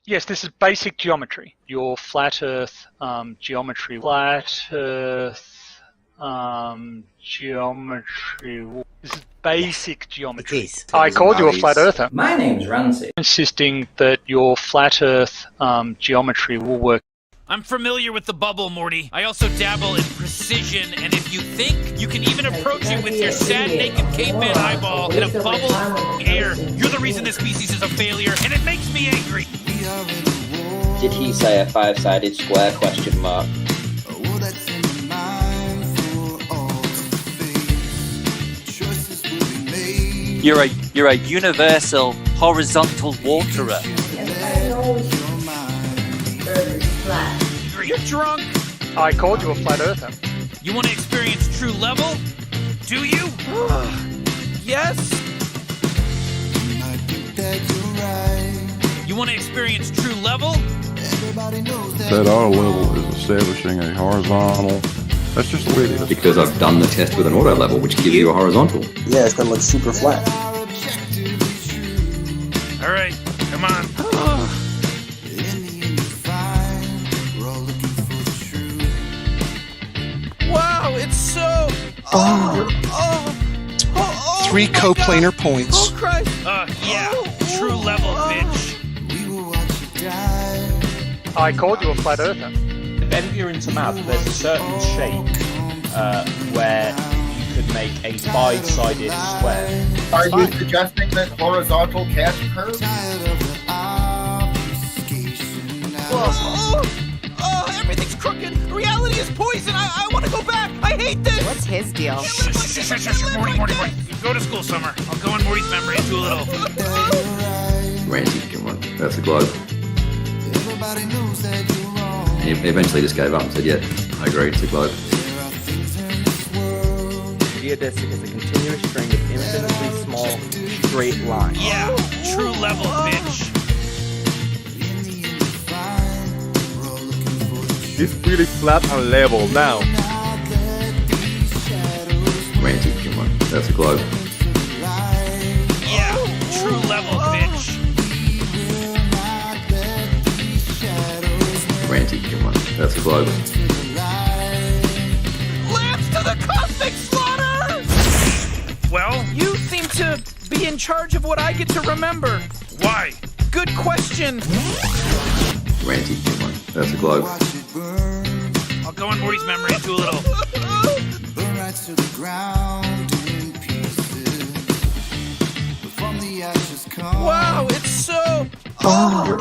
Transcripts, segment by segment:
Yes, this is basic geometry. Your flat Earth geometry. Flat Earth geometry. This is basic geometry. It is. I called you a flat earther. My name's Ramsey. Insisting that your flat Earth geometry will work. I'm familiar with the bubble, Morty. I also dabble in precision, and if you think you can even approach it with your sad, naked caveman eyeball in a bubble of air, you're the reason this species is a failure, and it makes me angry. Did he say a five-sided square, question mark? You're a universal horizontal waterer. You're drunk. I called you a flat earther. You want to experience true level? Do you? Yes. You want to experience true level? That auto level is establishing a horizontal. That's just the way it is. Because I've done the test with an auto level, which gives you a horizontal. Yeah, it's gonna look super flat. All right, come on. Wow, it's so. Three coplanar points. Oh Christ! Yeah, true level, bitch. I called you a flat earther. If you're into math, there's a certain shape where you could make a five-sided square. Are you suggesting that horizontal can't curve? Everything's crooked. Reality is poison. I want to go back. I hate this. What's his deal? Morty. Go to school, Summer. I'll go in Morty's memory and do a little. Randy, come on, that's a globe. And he eventually just gave up and said, yeah, I agree, it's a globe. Geodesic is a continuous string of infinitely small, straight lines. Yeah, true level, bitch. It's really flat and level now. Randy, come on, that's a globe. Yeah, true level, bitch. Randy, come on, that's a globe. Lambs to the cosmic slaughter! Well, you seem to be in charge of what I get to remember. Why? Good question. Randy, come on, that's a globe. I'll go in Morty's memory and do a little. Wow, it's so. Oh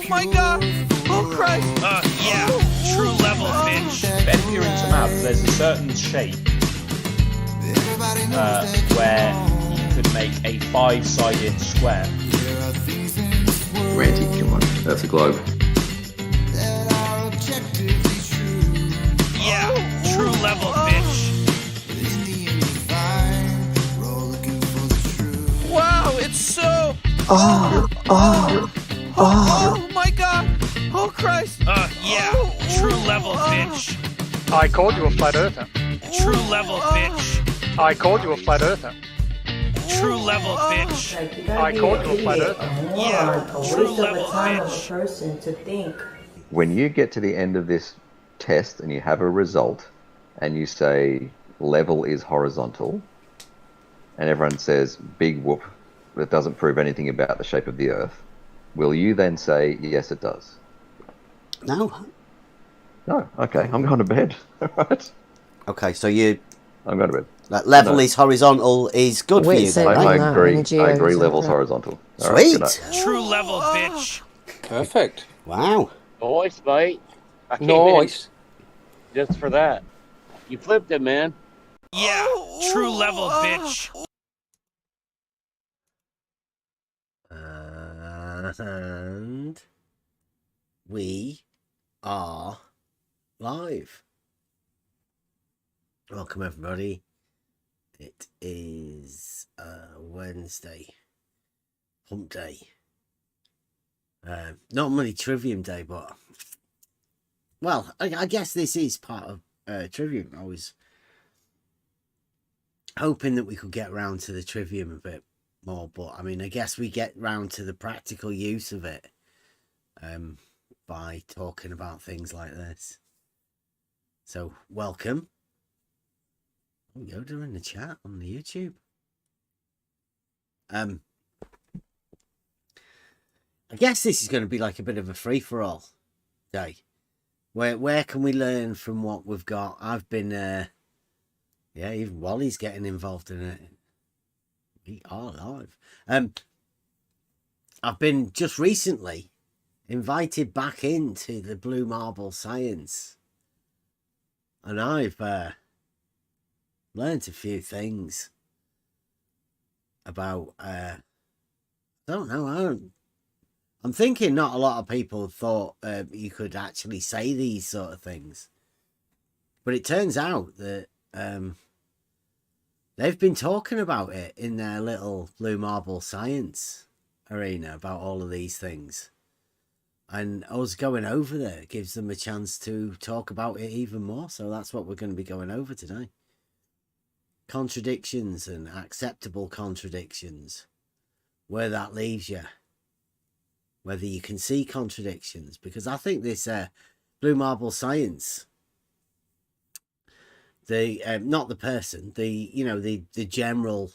my God! Oh Christ! Yeah, true level, bitch. If you're into math, there's a certain shape where you could make a five-sided square. Randy, come on, that's a globe. Yeah, true level, bitch. Wow, it's so. Oh my God! Oh Christ! Yeah, true level, bitch. I called you a flat earther. True level, bitch. I called you a flat earther. True level, bitch. I called you a flat earther. Yeah, true level, bitch. When you get to the end of this test and you have a result and you say level is horizontal and everyone says big whoop, that doesn't prove anything about the shape of the earth, will you then say yes it does? No. No, okay, I'm going to bed. Alright. Okay, so I'm going to bed. that level is horizontal is good for you then, right? I agree level's horizontal. Sweet. Right, true level, bitch. Perfect. Wow. Nice, mate. I came Nice. in just for that. You flipped it, man. Yeah, true level, bitch. And we are live. Welcome everybody. It is Wednesday, hump day. Not really Trivium Day, but well, I guess this is part of Trivium. I was hoping that we could get around to the Trivium a bit more, but I mean, I guess we get round to the practical use of it by talking about things like this. So, welcome. Oh, Yoda in the chat on the YouTube. I guess this is going to be like a bit of a free-for-all day. Where can we learn from what we've got? I've been, yeah, even Wally's getting involved in it. We are live. I've been just recently invited back into the Blue Marble Science, and I've learned a few things about. I don't know. I'm thinking not a lot of people thought you could actually say these sort of things, but it turns out that they've been talking about it in their little Blue Marble Science arena about all of these things. And us going over there gives them a chance to talk about it even more. So that's what we're going to be going over today. Contradictions and acceptable contradictions. Where that leaves you. Whether you can see contradictions. Because I think this Blue Marble Science, the not the person, the general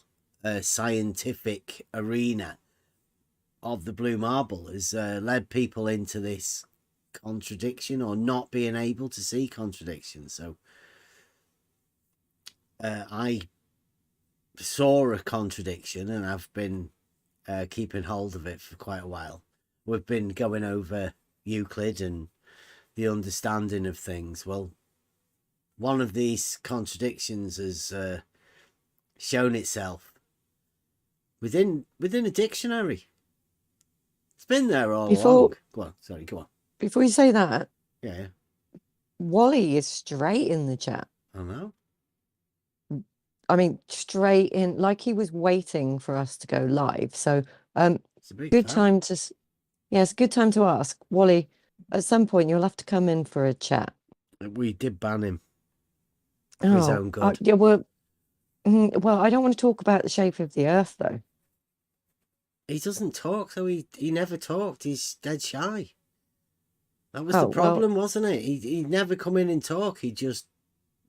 scientific arena of the Blue Marble has led people into this contradiction or not being able to see contradictions. So I saw a contradiction and I've been keeping hold of it for quite a while. We've been going over Euclid and the understanding of things. Well, one of these contradictions has shown itself within a dictionary. It's been there all along. Go on, sorry, go on. Before you say that, yeah. Wally is straight in the chat. I know. I mean, straight in, like he was waiting for us to go live. So, good time to, yes, good time to ask Wally. At some point, you'll have to come in for a chat. We did ban him for his own good. Yeah, well, I don't want to talk about the shape of the Earth, though. He doesn't talk, so he never talked. He's dead shy. That was the problem, wasn't it? He'd never come in and talk. He'd just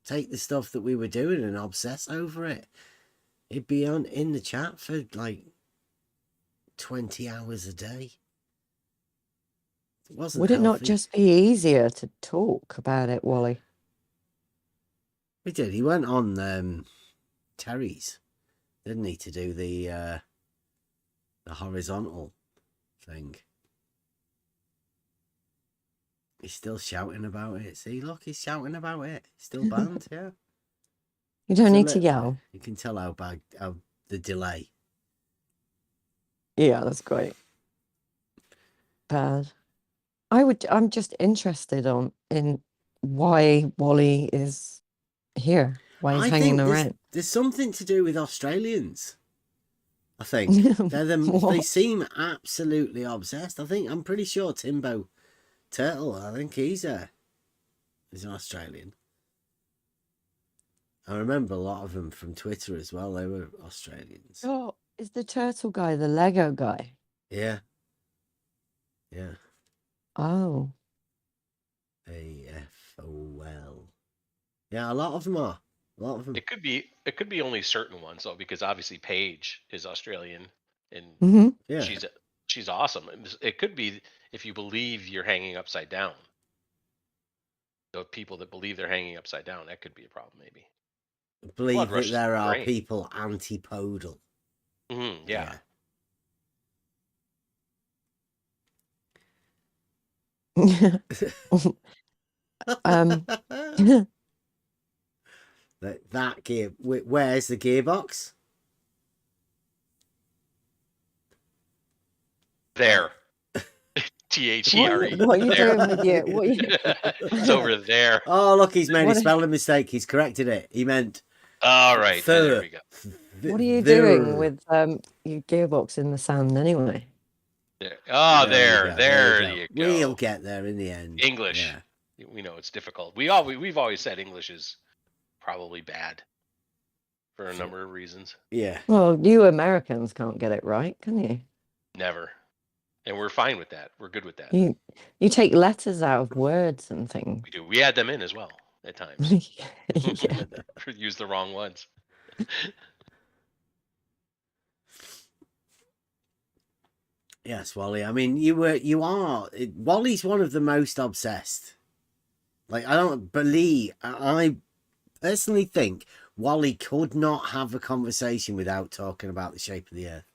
take the stuff that we were doing and obsess over it. He'd be in the chat for like 20 hours a day. It wasn't Would it not healthy. just be easier to talk about it, Wally? We did. He went on Terry's, didn't he, to do the horizontal thing. He's still shouting about it. See, look, he's shouting about it. Still banned, yeah. You don't need to yell. You can tell how the delay. Yeah, that's great. Bad. I'm just interested in why Wally is here. Why he's hanging around. There's something to do with Australians. I think they seem absolutely obsessed. I'm pretty sure Timbo Turtle, I think he's an Australian. I remember a lot of them from Twitter as well. They were Australians. Oh, is the turtle guy the Lego guy? Yeah. Yeah. Oh. AFOL. Yeah, a lot of them are. A lot of them. It could be only certain ones though, because obviously Paige is Australian and yeah. she's awesome. It could be if you believe you're hanging upside down. So people that believe they're hanging upside down, that could be a problem maybe. Believe that there are people antipodal. Yeah. That gear. Where's the gearbox? There. THERE. What are you doing with you? It's over there. Oh, look, he's made a spelling mistake. He's corrected it. He meant. All right. There we go. What are you doing with your gearbox in the sand anyway? There. Oh, there you go. We'll get there in the end. English. Yeah. We know it's difficult. We've always said English is probably bad for a number of reasons. Yeah. Well, you Americans can't get it right, can you? Never. And we're fine with that. We're good with that. You take letters out of words and things. We do. We add them in as well at times. Yeah. Use the wrong ones. Yes, Wally. I mean, Wally's one of the most obsessed. Like, I personally think Wally could not have a conversation without talking about the shape of the Earth.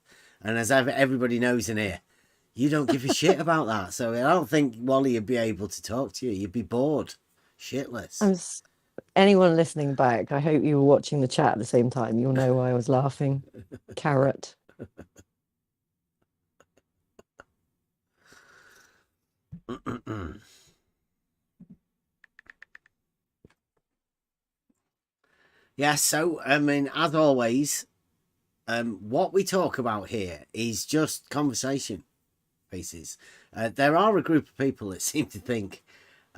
And as everybody knows in here, you don't give a shit about that. So I don't think Wally would be able to talk to you. You'd be bored, shitless. Anyone listening back, I hope you were watching the chat at the same time. You'll know why I was laughing. Carrot. Yeah, so I mean, as always, what we talk about here is just conversation pieces. There are a group of people that seem to think,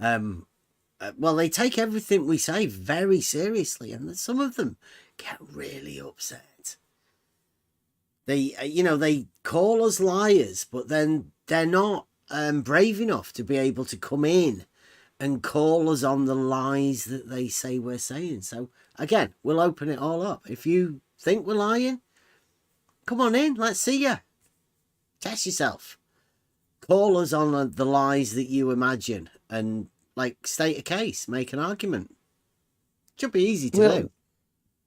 well, they take everything we say very seriously, and some of them get really upset. They call us liars, but then they're not brave enough to be able to come in and call us on the lies that they say we're saying. So again, we'll open it all up. If you think we're lying, come on in. Let's see you. Test yourself. Call us on the lies that you imagine and state a case, make an argument. Should be easy to do.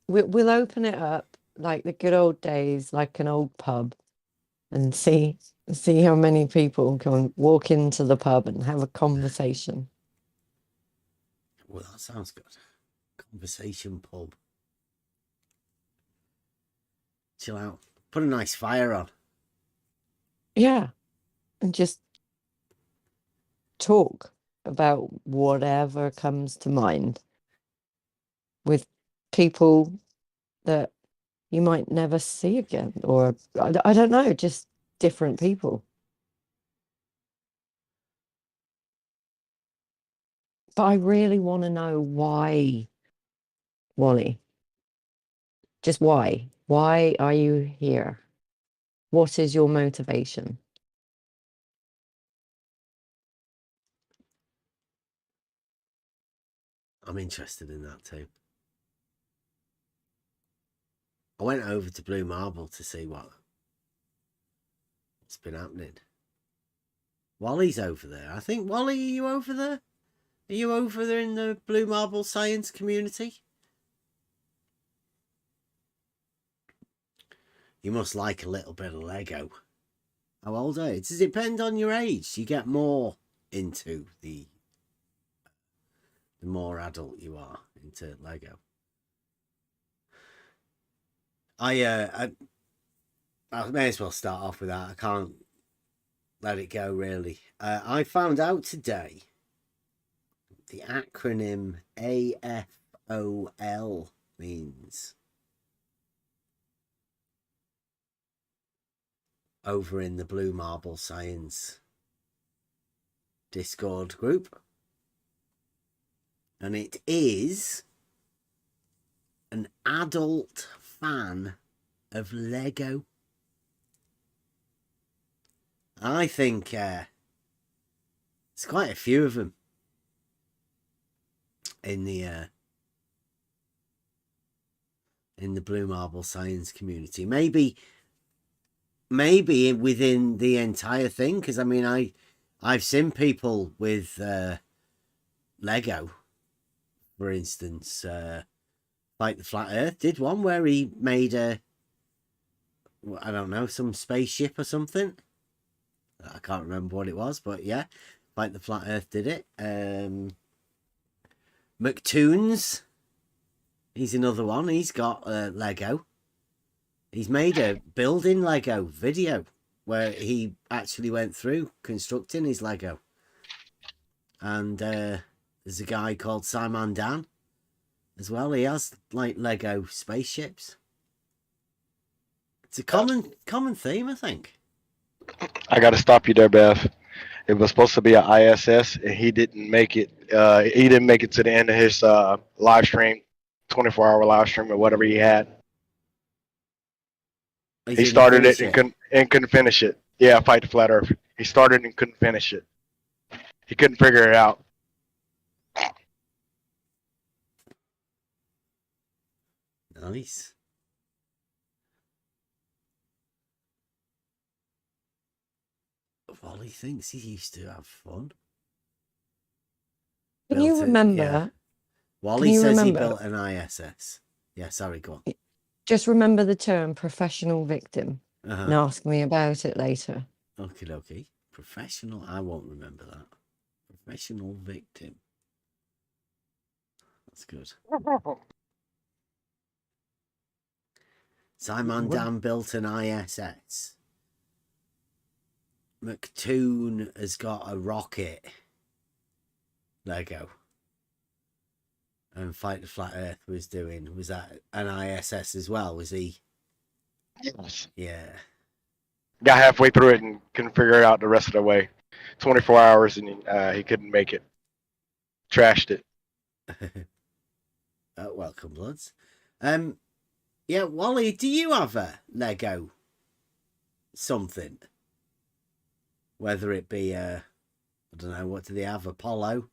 We'll open it up like the good old days, like an old pub, and see how many people can walk into the pub and have a conversation. Well, that sounds good. Conversation pub. Chill out. Put a nice fire on. Yeah. And just talk about whatever comes to mind with people that you might never see again, or I don't know, just different people. But I really want to know why, Wally. Just why? Why are you here? What is your motivation? I'm interested in that too. I went over to Blue Marble to see what's been happening. Wally's over there. I think, Wally, are you over there? Are you over there in the Blue Marble science community? You must like a little bit of Lego. How old are you? Does it depend on your age? You get more into the more adult you are into Lego. I may as well start off with that. I can't let it go, really. I found out today the acronym AFOL means. Over in the Blue Marble Science Discord group. And it is an adult fan of Lego. I think there's quite a few of them in the Blue Marble Science community. Maybe within the entire thing, because I mean, I've seen people with Lego, for instance, like the Flat Earth did one where he made I don't know, some spaceship or something. I can't remember what it was, but yeah, like the Flat Earth did it. McToons, he's another one. He's got Lego. He's made a building Lego video where he actually went through constructing his Lego. And there's a guy called Simon Dan as well. He has like Lego spaceships. It's a common theme, I think. I got to stop you there, Bev. It was supposed to be an ISS, and he didn't make it. He didn't make it to the end of his live stream, 24-hour live stream or whatever he had. He started it and couldn't finish it. Yeah, Fight the Flat Earth. He started and couldn't finish it. He couldn't figure it out. Nice. Wally thinks he used to have fun. Can you remember? Yeah. Wally says he built an ISS. Yeah, sorry, go on. Just remember the term professional victim and ask me about it later. Okie dokie. Professional, I won't remember that. Professional victim. That's good. Simon Dan built an ISS. McToon has got a rocket. Lego. And Fight the Flat Earth was that an ISS as well? Was he? Yes. Yeah. Got halfway through it and couldn't figure it out the rest of the way. 24 hours and he couldn't make it. Trashed it. Welcome, bloods. Yeah, Wally, do you have a Lego something? Whether it be I don't know, what do they have? Apollo,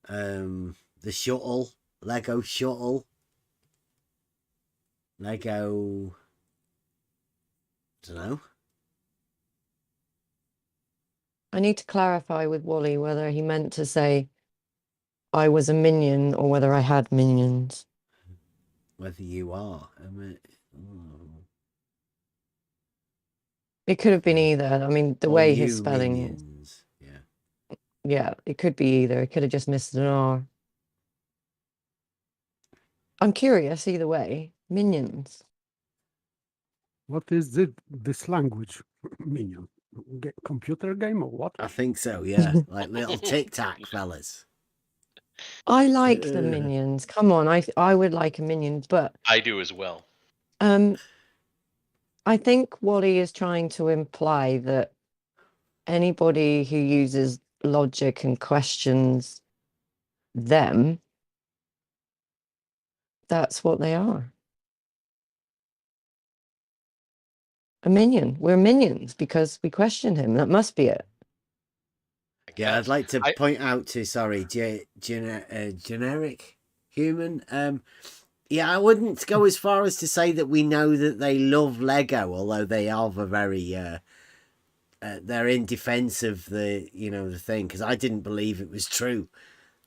the shuttle, Lego shuttle, Lego. I don't know. I need to clarify with Wally whether he meant to say I was a minion or whether I had minions. Whether you are. It could have been either. I mean, the way his spelling minions. Yeah. Yeah, it could be either. It could have just missed an R. I'm curious either way. Minions. What is this language? Minion? Computer game or what? I think so, yeah. Like little tic-tac fellas. I like the minions. Come on, I would like a minion, but I do as well. I think Wally is trying to imply that anybody who uses logic and questions them, that's what they are. A minion. We're minions because we question him. That must be it. Yeah, I'd like to point out to, generic human. Yeah, I wouldn't go as far as to say that we know that they love Lego, although they are very, they're in defense of the, the thing, because I didn't believe it was true.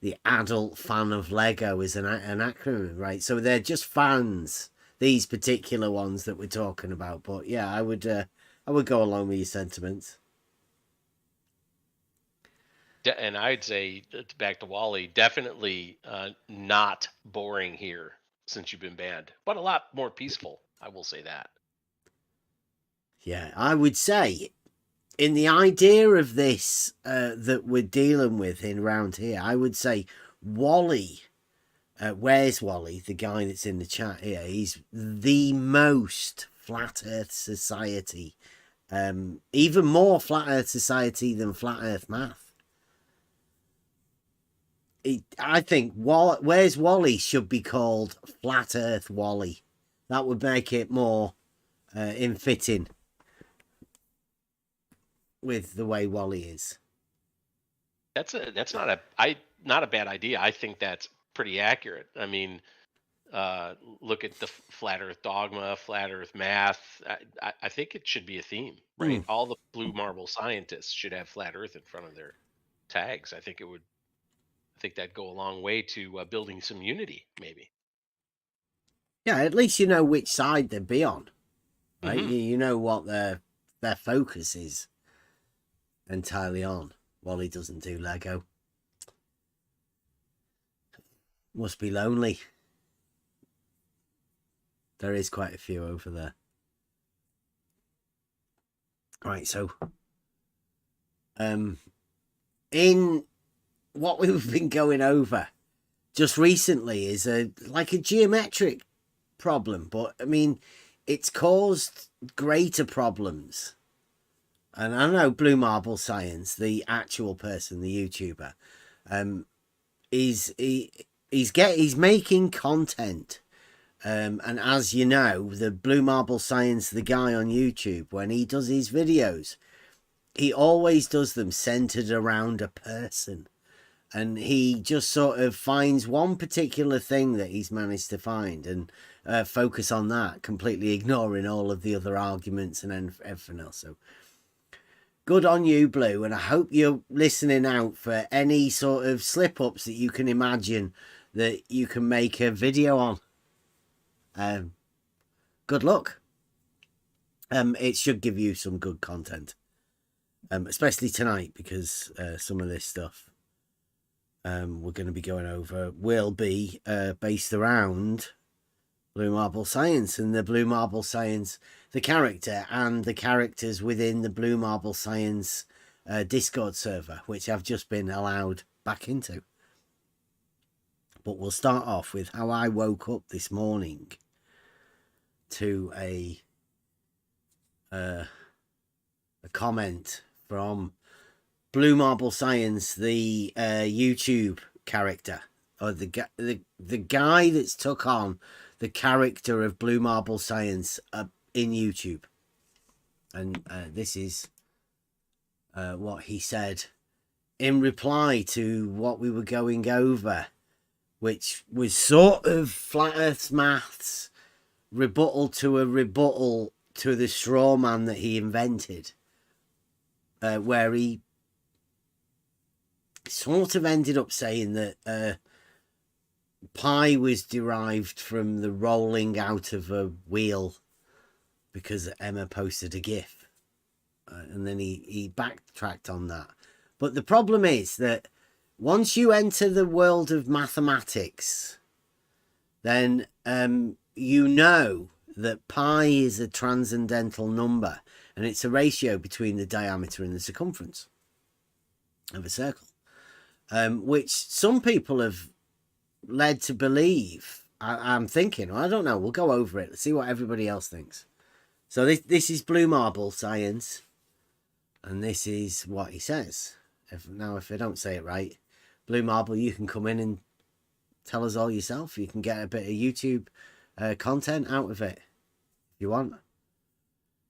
The adult fan of Lego is an acronym, right? So they're just fans, these particular ones that we're talking about. But yeah, I would go along with your sentiments. And I'd say, back to Wally, definitely not boring here since you've been banned, but a lot more peaceful. I will say that. Yeah, I would say in the idea of this that we're dealing with in round here, I would say Wally, where's Wally, the guy that's in the chat here, he's the most Flat Earth Society, even more Flat Earth Society than Flat Earth Math. I think Where's Wally should be called Flat Earth Wally. That would make it more in fitting with the way Wally is. That's not a bad idea. I think that's pretty accurate. I mean, look at the Flat Earth Dogma, Flat Earth Math. I think it should be a theme, right? All the blue marble scientists should have Flat Earth in front of their tags. I think that'd go a long way to building some unity, maybe. Yeah, at least you know which side they'd be on, right? You know what their focus is entirely on. Wally doesn't do Lego. Must be lonely. There is quite a few over there. Right, so in what we've been going over just recently is a geometric problem, but I mean it's caused greater problems. And I know Blue Marble Science, the actual person, the YouTuber, he's making content And as you know, the Blue Marble Science, the guy on YouTube, when he does his videos, he always does them centered around a person. And he just sort of finds one particular thing that he's managed to find and focus on that, completely ignoring all of the other arguments and everything else. So good on you, Blue. And I hope you're listening out for any sort of slip-ups that you can imagine that you can make a video on. Good luck. It should give you some good content, especially tonight, because some of this stuff we're going to be going over will be based around Blue Marble Science and the Blue Marble Science, the character and the characters within the Blue Marble Science Discord server, which I've just been allowed back into. But we'll start off with how I woke up this morning to a comment from Blue Marble Science, the YouTube character, or the guy that's took on the character of Blue Marble Science in YouTube. And this is what he said in reply to what we were going over, which was sort of flat earth maths rebuttal to a rebuttal to the straw man that he invented, where he sort of ended up saying that pi was derived from the rolling out of a wheel because Emma posted a gif, and then he backtracked on that. But the problem is that once you enter the world of mathematics, then you know that pi is a transcendental number, and it's a ratio between the diameter and the circumference of a circle, which some people have led to believe. I'm thinking, well, I don't know, we'll go over it, let's see what everybody else thinks. So this is Blue Marble Science, and this is what he says. If I don't say it right, Blue Marble, you can come in and tell us all yourself. You can get a bit of YouTube content out of it if you want.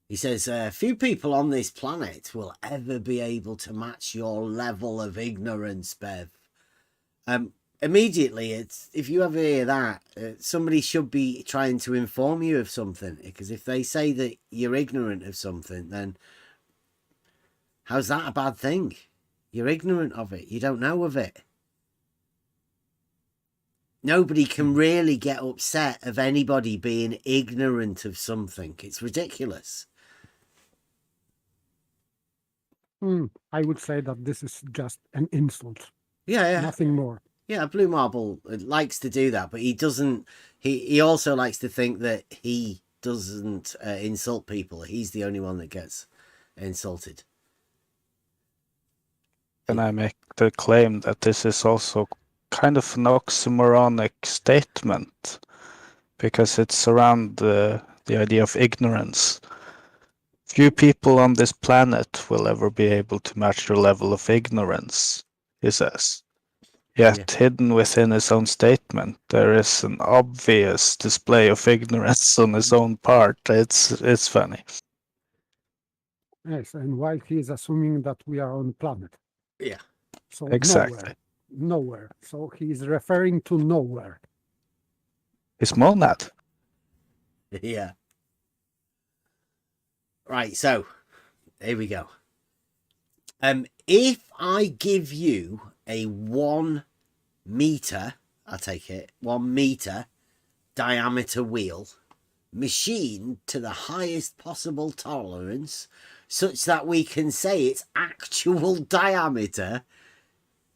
He says, few people on this planet will ever be able to match your level of ignorance, Bev. Immediately, if you ever hear that, somebody should be trying to inform you of something, because if they say that you're ignorant of something, then how's that a bad thing? You're ignorant of it. You don't know of it. Nobody can really get upset of anybody being ignorant of something. It's ridiculous. I would say that this is just an insult. Yeah. Nothing more. Yeah, Blue Marble likes to do that, but he doesn't. He also likes to think that he doesn't insult people. He's the only one that gets insulted. Can I make the claim that this is also kind of an oxymoronic statement, because it's around the idea of ignorance? Few people on this planet will ever be able to match your level of ignorance, he says. Yet hidden within his own statement, there is an obvious display of ignorance on his own part. It's funny. Yes, and while he is assuming that we are on planet. Yeah. So exactly. Nowhere. So he is referring to nowhere. His monad. Yeah. Right, so here we go. If I give you a 1 meter, I take it, 1 meter diameter wheel, machined to the highest possible tolerance, such that we can say its actual diameter,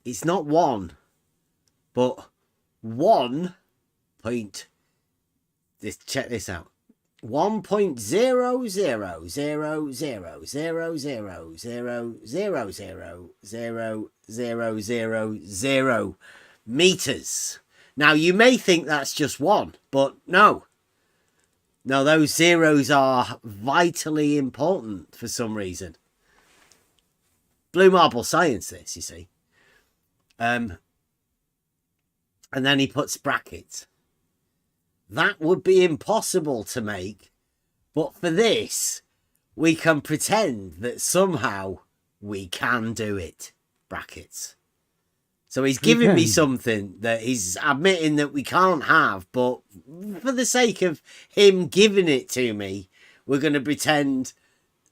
it's not 1, but 1 point, check this out, 1.0000000000000 meters. Now you may think that's just 1, but no, those zeros are vitally important for some reason. Blue Marble Science, this, you see. And then he puts brackets. That would be impossible to make. But for this, we can pretend that somehow we can do it. Brackets. So he's giving me something that he's admitting that we can't have, but for the sake of him giving it to me, we're going to pretend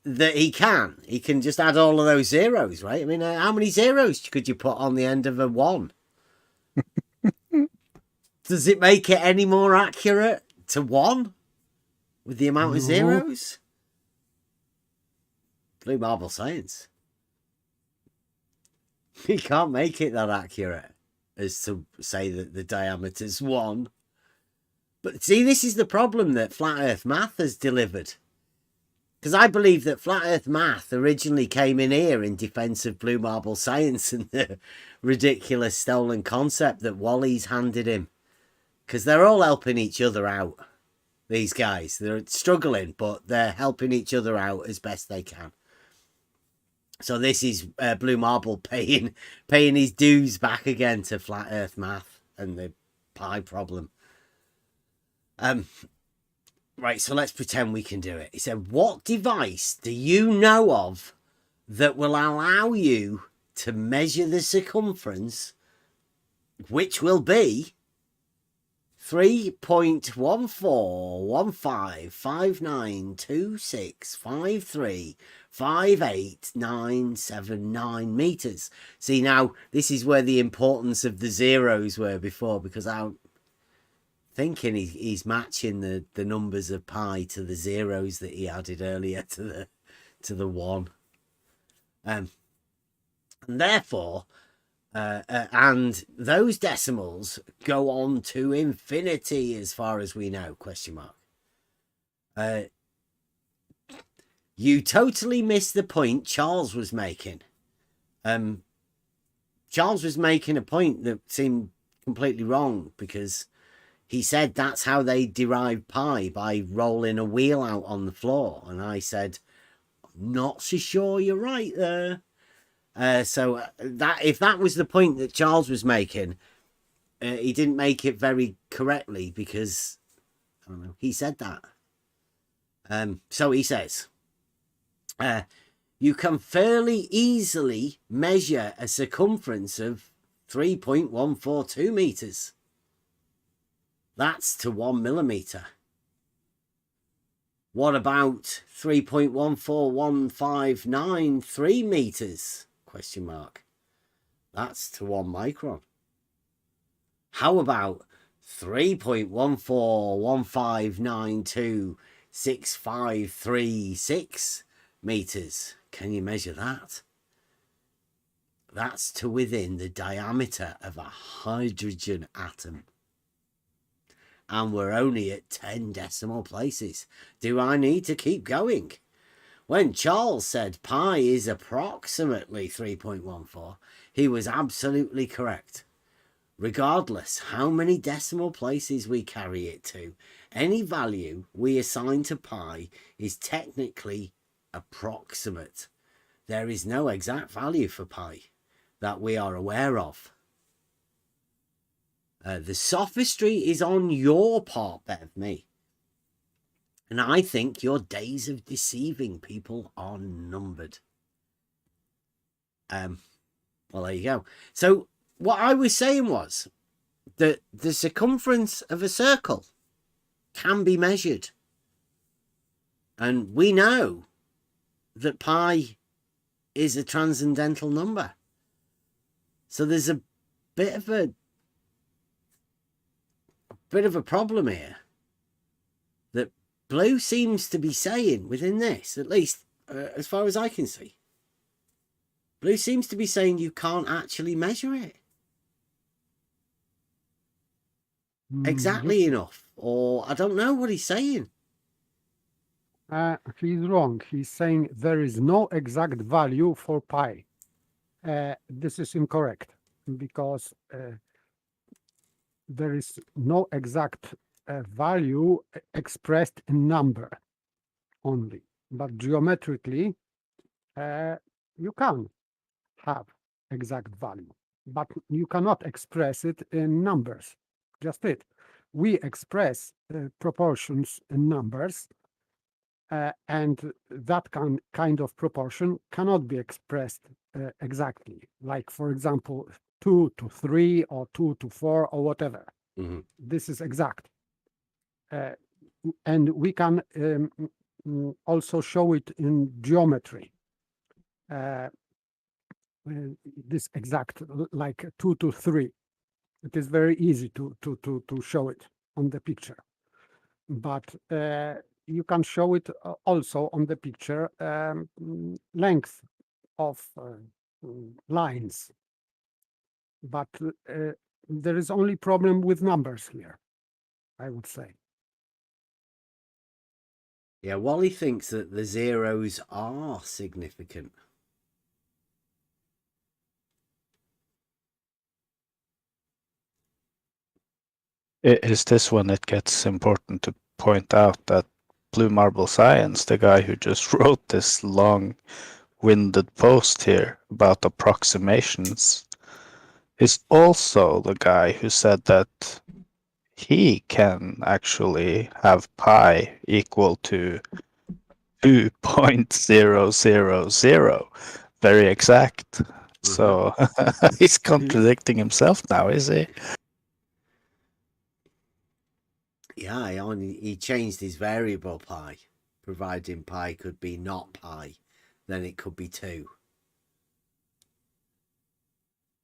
that he can. He can just add all of those zeros, right? I mean, how many zeros could you put on the end of a 1? Does it make it any more accurate to 1 with the amount of zeros? Blue marble science. You can't make it that accurate as to say that the diameter's 1. But see, this is the problem that Flat Earth Math has delivered. Because I believe that Flat Earth Math originally came in here in defense of blue marble science and the ridiculous stolen concept that Wally's handed him. Because they're all helping each other out, these guys. They're struggling, but they're helping each other out as best they can. So this is Blue Marble paying his dues back again to Flat Earth Math and the pi problem. Right, so let's pretend we can do it. He said, what device do you know of that will allow you to measure the circumference, which will be 3.1415959653589979 meters. See, now this is where the importance of the zeros were before, because I'm thinking he's matching the numbers of pi to the zeros that he added earlier to the 1. And therefore, and those decimals go on to infinity as far as we know, ? You totally missed the point Charles was making. Charles was making a point that seemed completely wrong, because he said that's how they derive pi, by rolling a wheel out on the floor. And I said, not so sure you're right there. So that if that was the point that Charles was making, he didn't make it very correctly, because I don't know, he said that. So he says, you can fairly easily measure a circumference of 3.142 meters. That's to 1 millimeter. What about 3.141593 meters? ? That's to 1 micron. How about 3.141592653 meters? Can you measure that? That's to within the diameter of a hydrogen atom. And we're only at 10 decimal places. Do I need to keep going? When Charles said pi is approximately 3.14, he was absolutely correct. Regardless how many decimal places we carry it to, any value we assign to pi is technically approximate. There is no exact value for pi that we are aware of. The sophistry is on your part, Bev, me. And I think your days of deceiving people are numbered. Well, there you go. So what I was saying was that the circumference of a circle can be measured. And we know that pi is a transcendental number. So there's a bit of a problem here that Blue seems to be saying within this, at least as far as I can see. Blue seems to be saying you can't actually measure it exactly enough, or I don't know what he's saying. He's wrong. He's saying there is no exact value for pi. This is incorrect, because there is no exact value expressed in number only, but geometrically you can have exact value, but you cannot express it in numbers. Just it. we express proportions in numbers, and that kind of proportion cannot be expressed exactly. Like, for example, 2 to 3 or 2 to 4 or whatever. This is exact. And we can also show it in geometry. This exact, like 2 to 3. It is very easy to show it on the picture. But you can show it also on the picture length of lines. But there is only problem with numbers here, I would say. Yeah, Wally thinks that the zeros are significant. Is this when it gets important to point out that Blue Marble Science, the guy who just wrote this long-winded post here about approximations, is also the guy who said that he can actually have pi equal to 2.000, very exact. So he's contradicting himself now, is he? Yeah, he changed his variable pi, providing pi could be not pi, then it could be 2.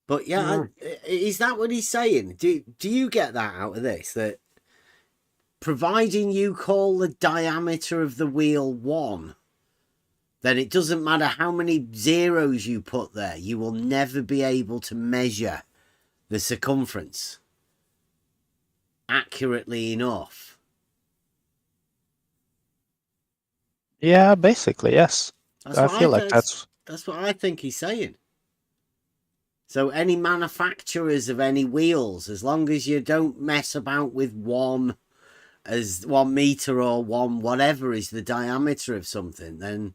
But yeah, is that what he's saying? Do you get that out of this? That providing you call the diameter of the wheel 1, then it doesn't matter how many zeros you put there, you will never be able to measure the circumference accurately enough. Yeah, basically, yes. I feel like that's what I think he's saying. So any manufacturers of any wheels, as long as you don't mess about with 1 meter or 1 whatever is the diameter of something, then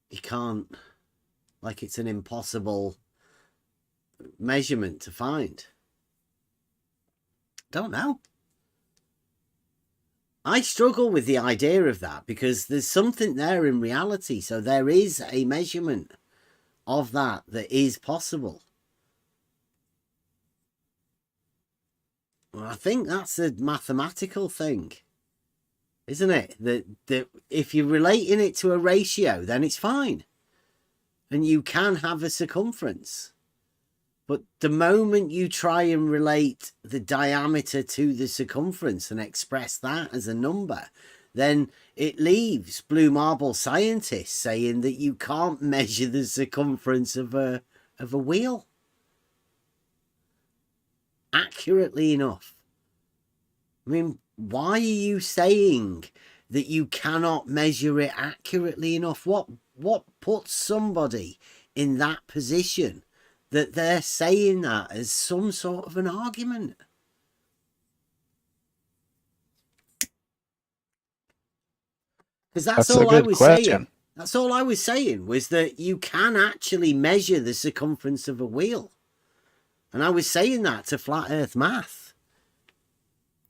you can't, like, it's an impossible measurement to find. Don't know. I struggle with the idea of that because there's something there in reality. So there is a measurement of that is possible. Well, I think that's a mathematical thing, isn't it? That if you're relating it to a ratio, then it's fine. And you can have a circumference. But the moment you try and relate the diameter to the circumference and express that as a number, then it leaves Blue Marble scientists saying that you can't measure the circumference of a wheel accurately enough. I mean, why are you saying that you cannot measure it accurately enough? What puts somebody in that position that they're saying that as some sort of an argument? Because that's all I was saying. That's all I was saying, was that you can actually measure the circumference of a wheel. And I was saying that to Flat Earth Math.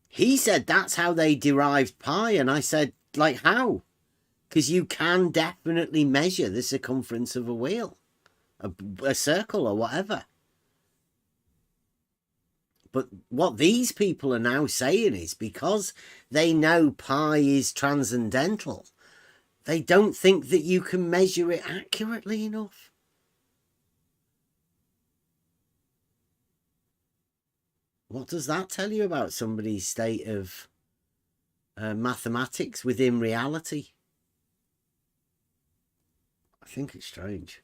He said that's how they derived pi. And I said, like, how? Because you can definitely measure the circumference of a wheel, a circle or whatever. But what these people are now saying is, because they know pi is transcendental, they don't think that you can measure it accurately enough. What does that tell you about somebody's state of mathematics within reality? I think it's strange.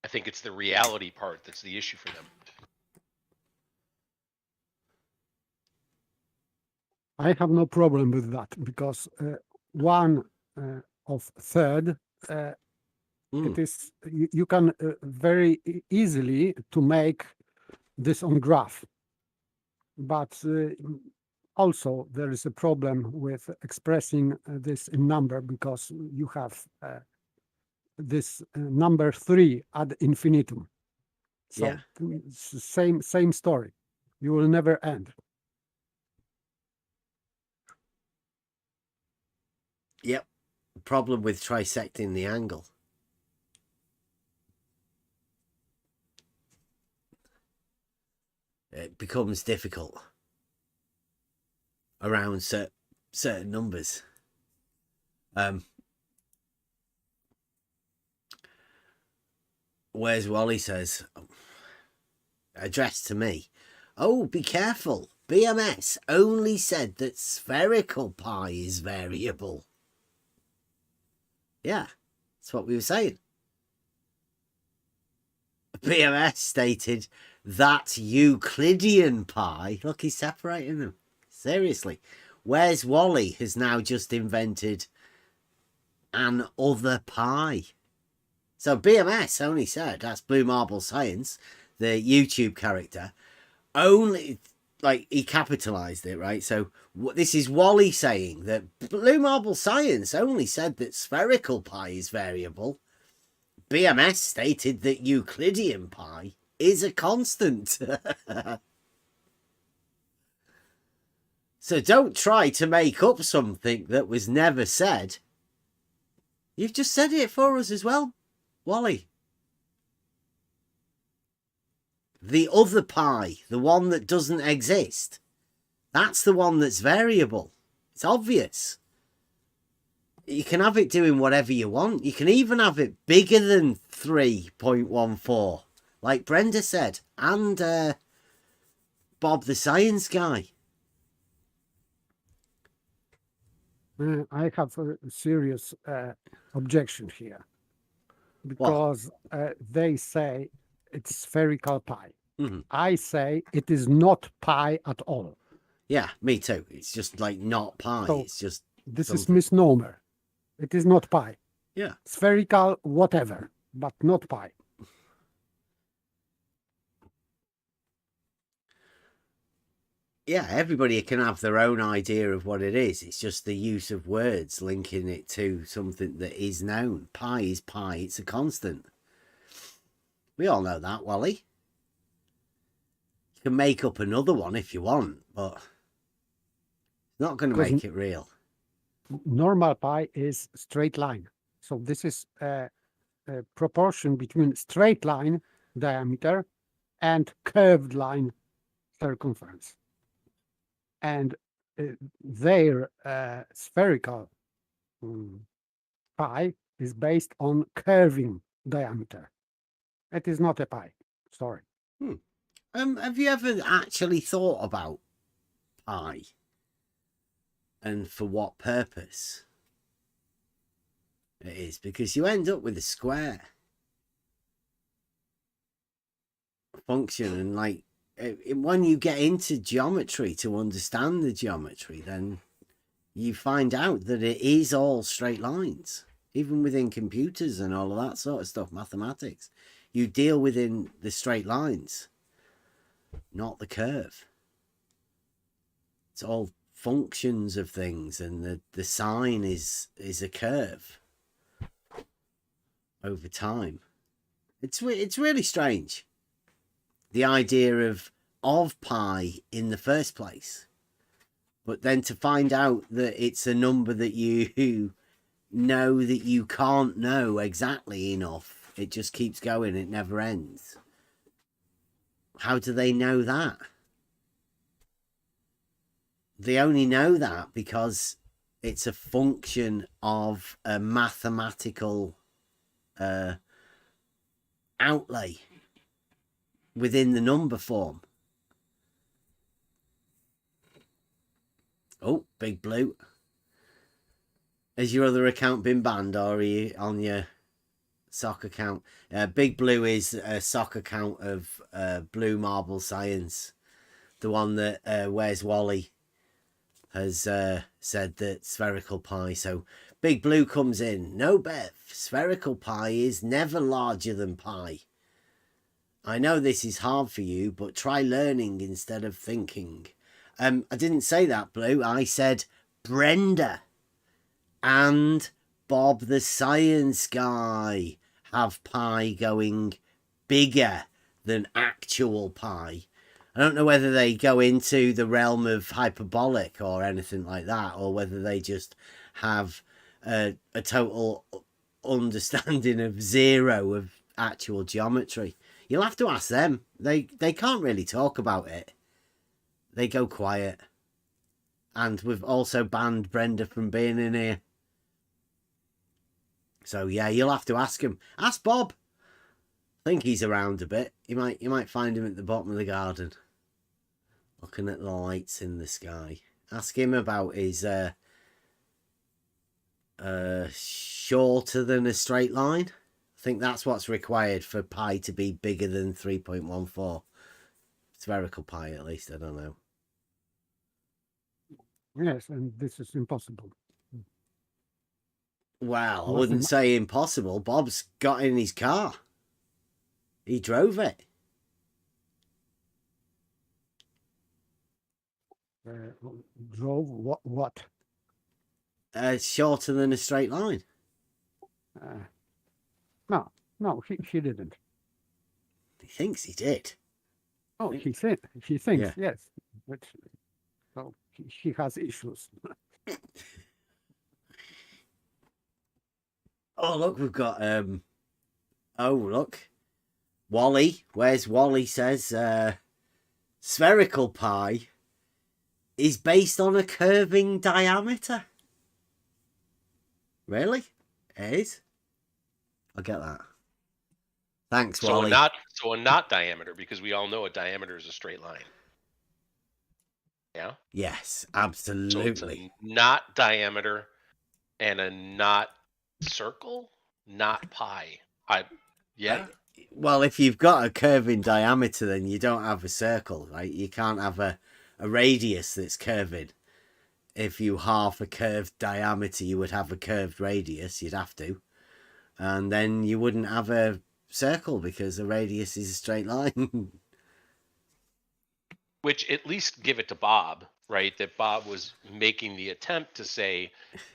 I think it's the reality part that's the issue for them. I have no problem with that, because 1 of third, it is, you can very easily to make this on graph. But also there is a problem with expressing this in number, because you have this number 3 ad infinitum. So Yeah. it's the same story. You will never end. Yep. Problem with trisecting the angle. It becomes difficult around certain numbers. Whereas Wally says, addressed to me, oh, be careful. BMS only said that spherical pi is variable. Yeah, that's what we were saying. BMS stated that Euclidean pi, look, he's separating them. Seriously. Where's Wally has now just invented an other pi. So BMS only said, that's Blue Marble Science, the YouTube character, only, like, he capitalized it, right? So this is Wally saying that Blue Marble Science only said that spherical pi is variable. BMS stated that Euclidean pi is a constant. So don't try to make up something that was never said. You've just said it for us as well, Wally. The other pi, the one that doesn't exist, that's the one that's variable. It's obvious. You can have it doing whatever you want. You can even have it bigger than 3.14, like Brenda said, and Bob the science guy. I have a serious objection here, because they say it's spherical pi. Mm-hmm. I say it is not pi at all. Yeah, me too. It's just like not pi. So it's just this something. is misnomer. It is not pi. Yeah. Spherical, whatever, but not pi. Yeah, everybody can have their own idea of what it is. It's just the use of words linking it to something that is known. Pi is pi. It's a constant. We all know that, Wally. You can make up another one if you want, but it's not going to make it real. Normal pi is straight line. So this is a proportion between straight line diameter and curved line circumference. And their spherical pi is based on curving diameter. It is not a pi. Sorry. Have you ever actually thought about pi and for what purpose it is? Because you end up with a square function, and like when you get into geometry to understand the geometry, then you find out that it is all straight lines, even within computers and all of that sort of stuff, mathematics. You deal within the straight lines, not the curve. It's all functions of things, and the sine is a curve over time. It's really strange, the idea of pi in the first place, but then to find out that it's a number that you know that you can't know exactly enough. It just keeps going. It never ends. How do they know that? They only know that because it's a function of a mathematical outlay within the number form. Oh, Big Blue. Has your other account been banned, or are you on your sock account? Big Blue is a sock account of Blue Marble Science, the one that Where's Wally has said that spherical pi. So Big Blue comes in. No, Bev, spherical pi is never larger than pi. I know this is hard for you, but try learning instead of thinking. I didn't say that, Blue. I said Brenda and Bob the science guy have pi going bigger than actual pi. I don't know whether they go into the realm of hyperbolic or anything like that, or whether they just have a total understanding of zero of actual geometry. You'll have to ask them. They can't really talk about it. They go quiet. And we've also banned Brenda from being in here. So yeah, you'll have to ask him. Ask Bob. I think he's around a bit. You might find him at the bottom of the garden, looking at the lights in the sky. Ask him about his shorter than a straight line. I think that's what's required for pi to be bigger than 3.14. Spherical pi, at least. I don't know. Yes, and this is impossible. Well, I wouldn't say impossible. Bob's got in his car. He drove it. Drove what? Shorter than a straight line. No, he didn't. He thinks he did. Oh, he thinks, Yeah. yes. But so he has issues. Oh, look, we've got oh, look. Wally. Where's Wally says spherical pi is based on a curving diameter. Really? It is? I'll get that. Thanks, Wally. So a not diameter, because we all know a diameter is a straight line. Yeah? Yes, absolutely. So it's a not diameter and a not circle, not pi. Yeah? Well, if you've got a curving diameter, then you don't have a circle, right? You can't have a radius that's curving. If you half a curved diameter, you would have a curved radius. You'd have to. And then you wouldn't have a circle because a radius is a straight line. Which at least give it to Bob, right? That Bob was making the attempt to say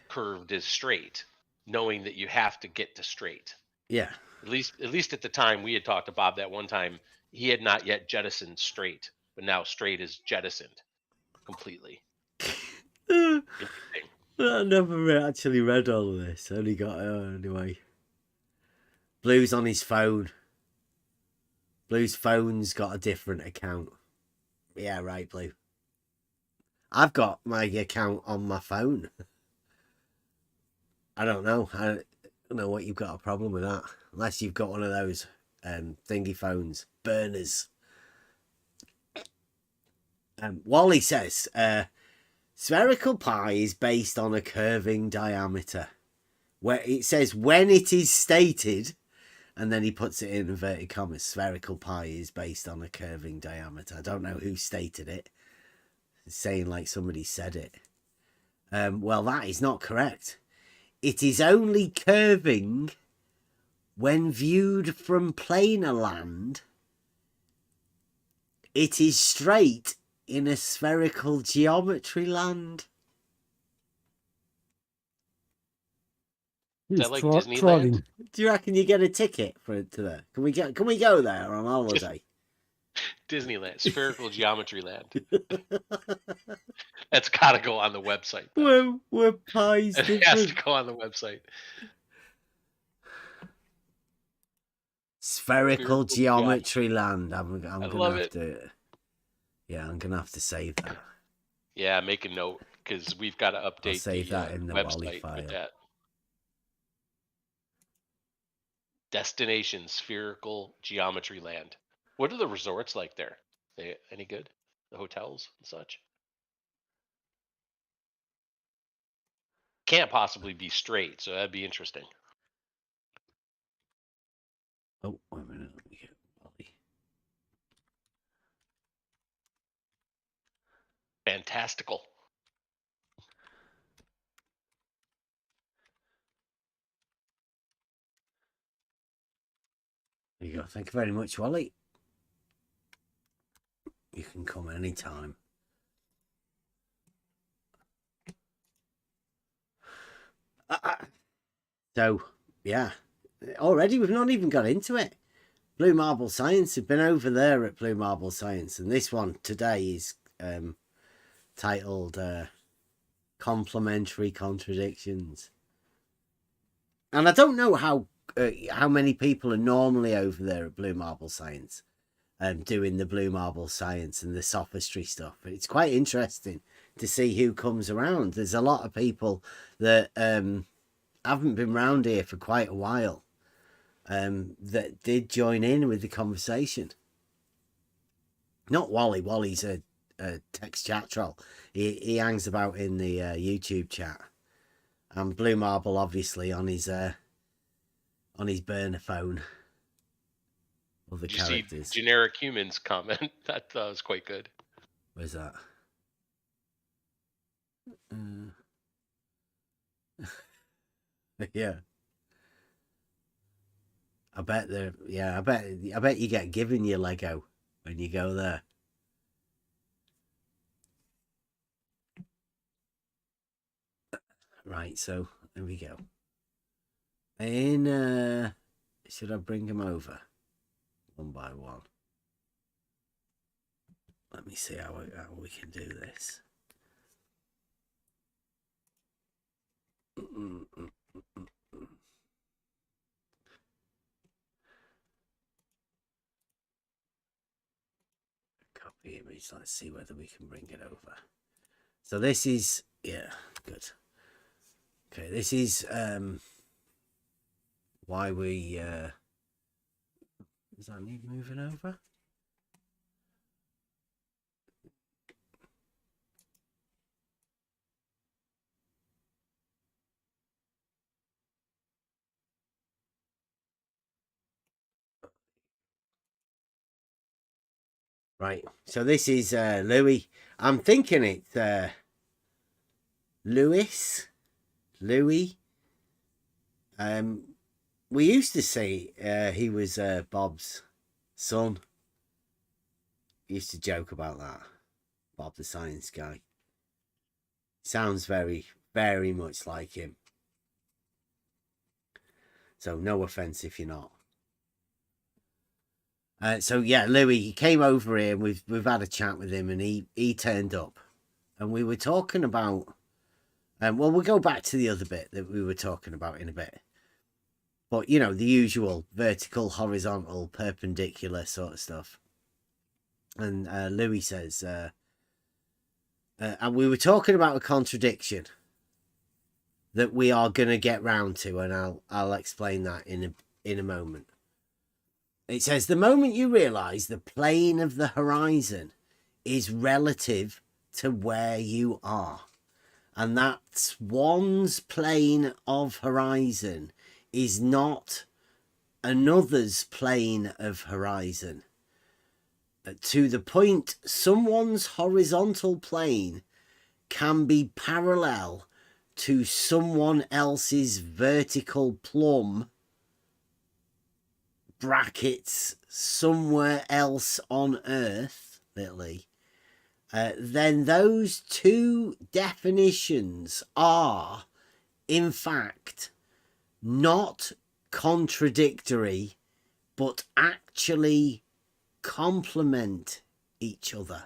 curved is straight, knowing that you have to get to straight. Yeah. At least at the time we had talked to Bob that one time, he had not yet jettisoned straight, but now straight is jettisoned completely. I never actually read all of this. Only got anyway. Blue's on his phone. Blue's phone's got a different account. Yeah, right, Blue. I've got my account on my phone. I don't know. I don't know what you've got a problem with that. Unless you've got one of those thingy phones. Burners. Wally says, spherical pi is based on a curving diameter. Where it says when it is stated, and then he puts it in inverted commas, spherical pi is based on a curving diameter. I don't know who stated it. It's saying like somebody said it. Well, that is not correct. It is only curving when viewed from planar land. It is straight in a spherical geometry land. Is that like Disneyland? Do you reckon you get a ticket for it to there? Can we go there on holiday? Disneyland, spherical geometry land. That's got to go on the website. We're pies. It has to go on the website. Spherical geometry land. I'm I gonna love have it. to. Yeah, I'm gonna have to save that. Yeah, make a note because we've got to update I'll save that in the website Wally file. with that. Destination spherical geometry land. What are the resorts like there? They any good? The hotels and such? Can't possibly be straight, so that'd be interesting. Oh, wait a minute. Let me get Wally. Fantastical. There you go. Thank you very much, Wally. You can come anytime. So, yeah. Already, we've not even got into it. Blue Marble Science have been over there at Blue Marble Science, and this one today is titled Complementary Contradictions. And I don't know how many people are normally over there at Blue Marble Science doing the Blue Marble Science and the Sophistry stuff. But it's quite interesting to see who comes around. There's a lot of people that haven't been around here for quite a while that did join in with the conversation. Not Wally. Wally's a text chat troll. He hangs about in the YouTube chat. And Blue Marble, obviously, on his burner phone. Other Did characters. you see Generic Humans comment? That was quite good. Where's that? Yeah. I bet you get given your Lego when you go there. Right, so there we go. Should I bring them over one by one? Let me see how we can do this. Copy image. Let's see whether we can bring it over. So this is, yeah, good. Okay, this is why we does that need moving over? Right, so this is Louis. I'm thinking it's Louis. We used to say he was Bob's son. Used to joke about that. Bob the science guy. Sounds very, very much like him. So no offense if you're not. So yeah, Louis, he came over here and we've had a chat with him, and he turned up, and we were talking about well, we'll go back to the other bit that we were talking about in a bit. But you know, the usual vertical, horizontal, perpendicular sort of stuff. And Louis says and we were talking about a contradiction that we are going to get round to, and I'll explain that in a moment. It says, the moment you realize the plane of the horizon is relative to where you are, and that one's plane of horizon is not another's plane of horizon, to the point someone's horizontal plane can be parallel to someone else's vertical plumb, brackets, somewhere else on Earth, literally, then those two definitions are, in fact, not contradictory, but actually complement each other.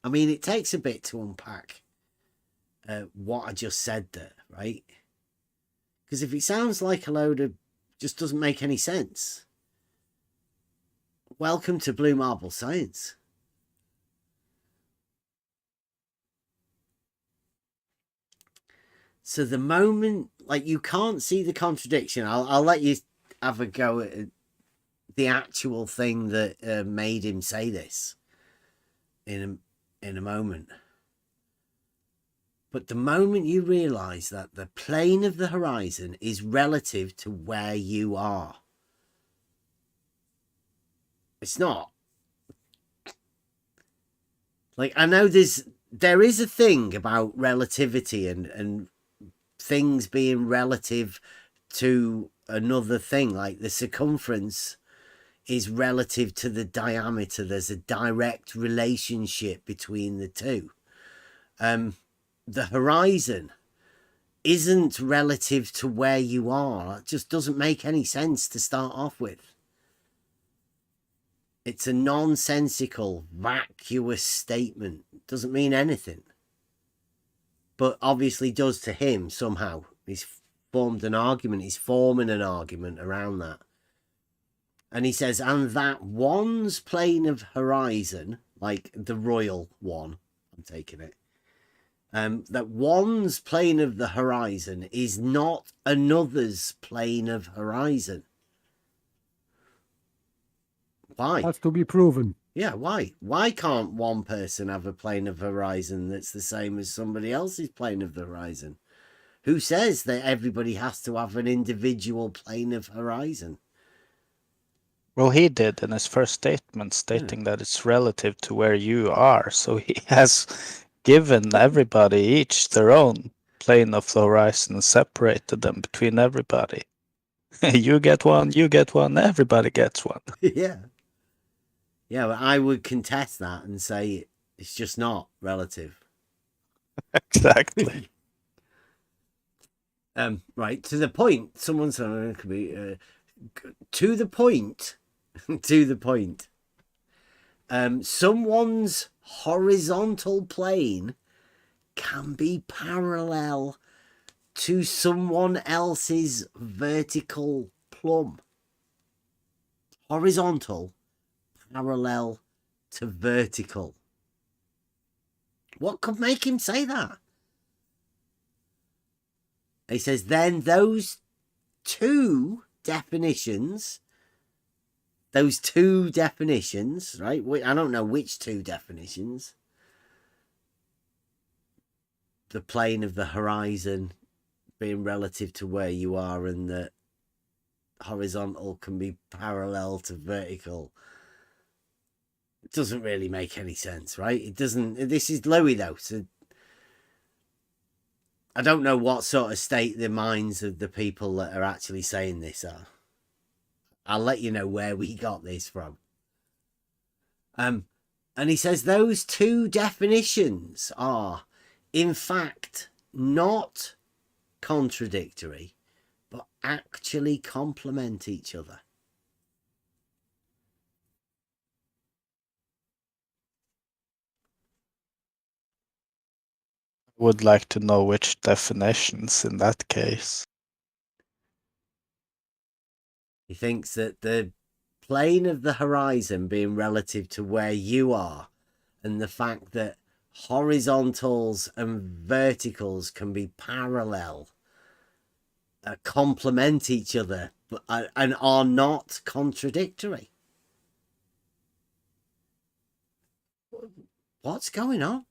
I mean, it takes a bit to unpack what I just said there, right? Because if it sounds like a load of just doesn't make any sense, welcome to Blue Marble Science. So the moment, like, you can't see the contradiction, I'll let you have a go at the actual thing that made him say this in a moment. But the moment you realize that the plane of the horizon is relative to where you are, it's not. Like, I know there is a thing about relativity and things being relative to another thing, like the circumference is relative to the diameter. There's a direct relationship between the two. The horizon isn't relative to where you are. It just doesn't make any sense to start off with. It's a nonsensical, vacuous statement. It doesn't mean anything. But obviously does to him somehow. He's formed an argument. He's forming an argument around that. And he says, and that one's plane of horizon, like the royal one, I'm taking it, that one's plane of the horizon is not another's plane of horizon. Why? Has to be proven. Yeah, why? Why can't one person have a plane of horizon that's the same as somebody else's plane of the horizon? Who says that everybody has to have an individual plane of horizon? Well, he did in his first statement, stating that it's relative to where you are. So he has given everybody each their own plane of the horizon and separated them between everybody. You get one, everybody gets one. Yeah. Yeah, but I would contest that and say it's just not relative. Exactly. Right, to the point, someone said it could be to the point. To the point. Someone's horizontal plane can be parallel to someone else's vertical plumb. Horizontal parallel to vertical. What could make him say that? He says, then those two definitions, right? I don't know which two definitions. The plane of the horizon being relative to where you are, and that horizontal can be parallel to vertical. It doesn't really make any sense, right? It doesn't. This is Louis, though, so I don't know what sort of state the minds of the people that are actually saying this are. I'll let you know where we got this from. And he says those two definitions are, in fact, not contradictory, but actually complement each other. Would like to know which definitions in that case. He thinks that the plane of the horizon being relative to where you are, and the fact that horizontals and verticals can be parallel, complement each other, and are not contradictory. What's going on?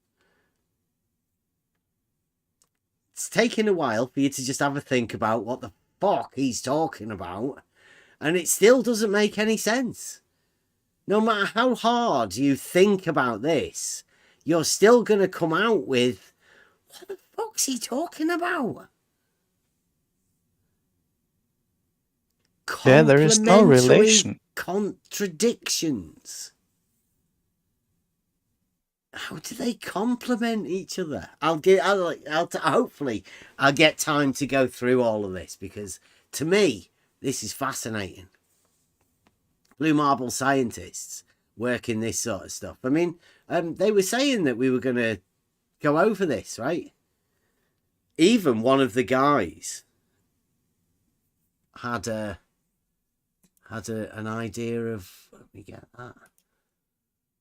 It's taken a while for you to just have a think about what the fuck he's talking about, and it still doesn't make any sense. No matter how hard you think about this, you're still going to come out with, what the fuck's he talking about? Yeah, there is no relation. Contradictions. How do they complement each other? Hopefully I'll get time to go through all of this, because to me this is fascinating. Blue marble scientists working this sort of stuff. I mean, they were saying that we were going to go over this, right? Even one of the guys had an idea of, let me get that,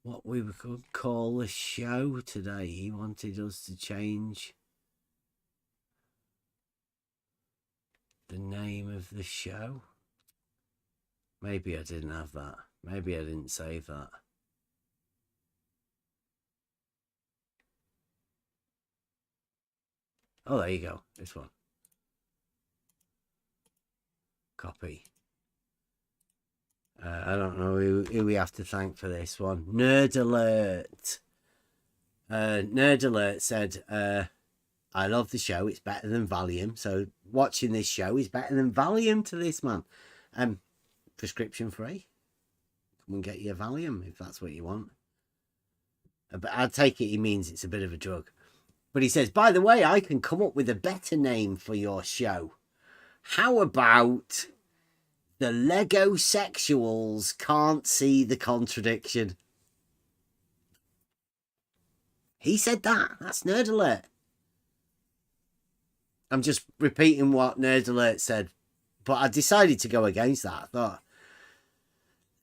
what we could call the show today. He wanted us to change the name of the show. Maybe I didn't have that. Maybe I didn't save that. Oh, there you go. This one. Copy. I don't know who we have to thank for this one. Nerd Alert. Nerd Alert said, I love the show. It's better than Valium. So watching this show is better than Valium to this man. Prescription free. Come and get your Valium if that's what you want. But I take it he means it's a bit of a drug. But he says, by the way, I can come up with a better name for your show. How about the Lego sexuals can't see the contradiction? He said that. That's Nerd Alert. I'm just repeating what Nerd Alert said. But I decided to go against that. I thought,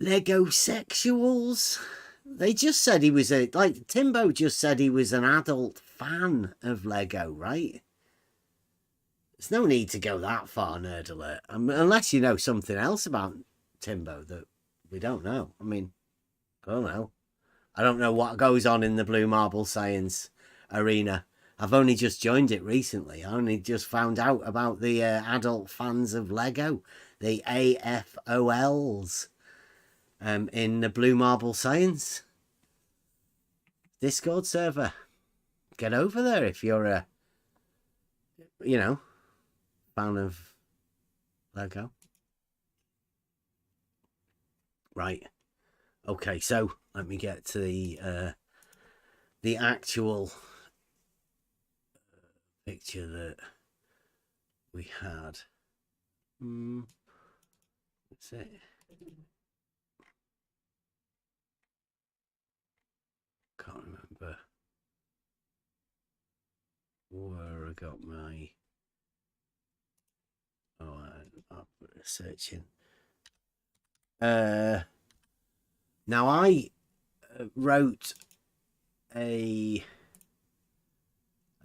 Lego sexuals? They just said he was like Timbo just said he was an adult fan of Lego, right? There's no need to go that far, Nerd Alert. Unless you know something else about Timbo that we don't know. I mean, I don't know. I don't know what goes on in the Blue Marble Science arena. I've only just joined it recently. I only just found out about the adult fans of Lego, the AFOLs. In the Blue Marble Science Discord server. Get over there if you're a, fan of Lego. Right. Okay, so let me get to the actual picture that we had. That's it. Can't remember where I got my. I'm searching. Now I wrote a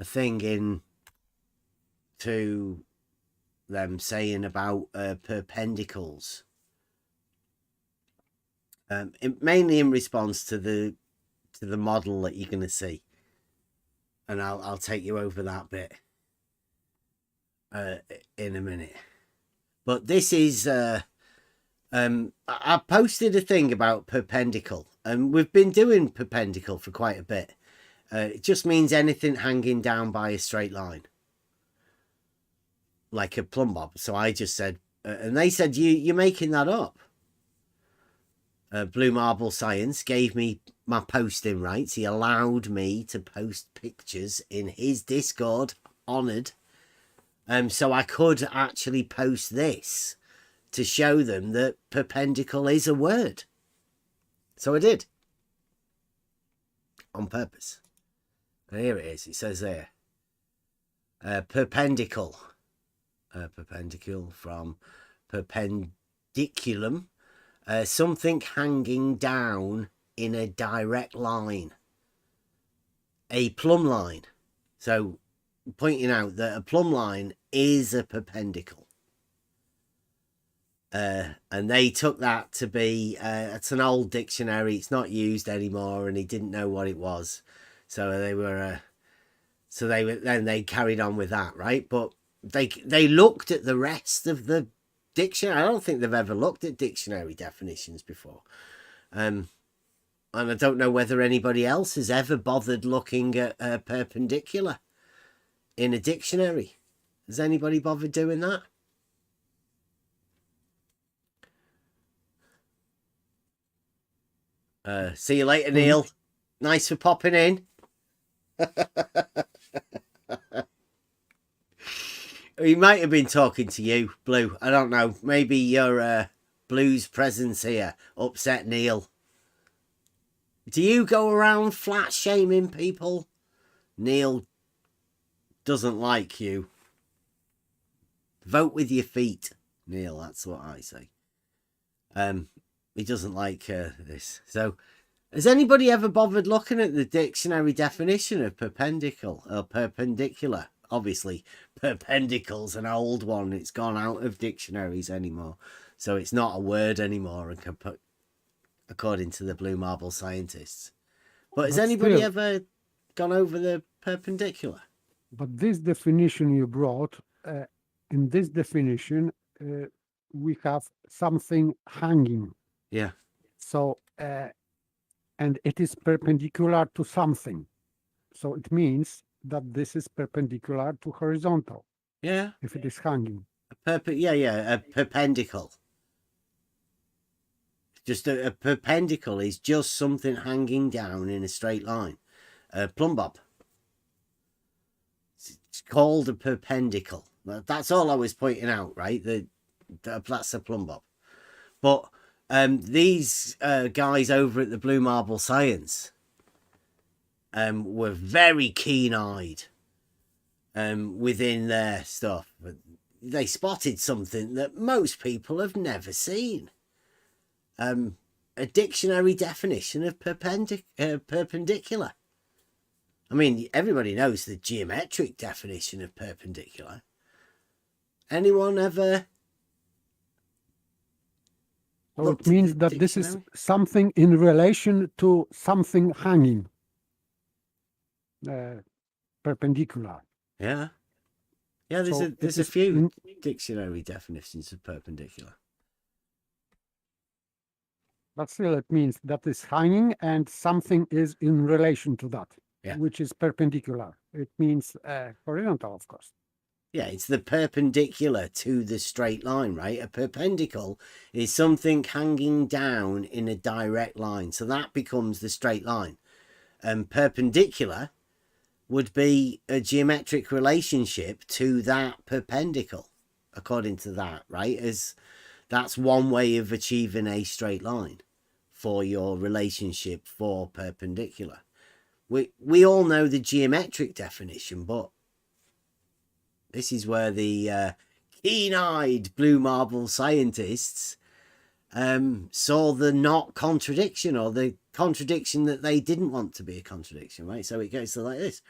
thing in to them saying about perpendicles, mainly in response to the model that you're going to see, and I'll take you over that bit in a minute. But this is I posted a thing about perpendicle, and we've been doing perpendicle for quite a bit. It just means anything hanging down by a straight line, like a plumb bob. So I just said, and they said, you're making that up. Blue Marble Science gave me my posting rights. He allowed me to post pictures in his Discord, honoured. So I could actually post this to show them that perpendicle is a word. So I did. On purpose. And here it is. It says there. Perpendicle. Perpendicle from perpendiculum. Something hanging down in a direct line. A plumb line. So pointing out that a plumb line is a perpendicle. And they took that to be it's an old dictionary. It's not used anymore, and he didn't know what it was. So they carried on with that, right? But they looked at the rest of the dictionary. I don't think they've ever looked at dictionary definitions before. And I don't know whether anybody else has ever bothered looking at perpendicular in a dictionary. Has anybody bothered doing that? See you later, Neil. Nice for popping in. He might have been talking to you, Blue. I don't know. Maybe your Blue's presence here upset Neil. Do you go around flat shaming people? Neil doesn't like you. Vote with your feet, Neil. That's what I say. He doesn't like this. So, has anybody ever bothered looking at the dictionary definition of perpendicle or perpendicular? Obviously, perpendicle's an old one. It's gone out of dictionaries anymore. So it's not a word anymore, according to the Blue Marble scientists. But has anybody ever gone over the perpendicular? But this definition you brought, in this definition, we have something hanging. Yeah. So, and it is perpendicular to something. So it means that this is perpendicular to horizontal. Yeah. If it is hanging. A perpendicle. Just a perpendicle is just something hanging down in a straight line. Plumb bob. called a perpendicle. That's all I was pointing out, right? That's a plumb bob. But these guys over at the Blue Marble Science were very keen-eyed within their stuff. They spotted something that most people have never seen. A dictionary definition of perpendicular. I mean, everybody knows the geometric definition of perpendicular. Anyone ever? So it means that this is something in relation to something hanging. Perpendicular. Yeah. Yeah, there's a few dictionary definitions of perpendicular. But still, it means that is hanging and something is in relation to that, which is perpendicular. It means horizontal, of course. Yeah, it's the perpendicular to the straight line, right? A perpendicle is something hanging down in a direct line. So that becomes the straight line. Perpendicular would be a geometric relationship to that perpendicle, according to that, right? As that's one way of achieving a straight line for your relationship for perpendicular. We all know the geometric definition, but this is where the keen-eyed Blue Marble scientists saw the not contradiction, or the contradiction that they didn't want to be a contradiction, right? So it goes to like this.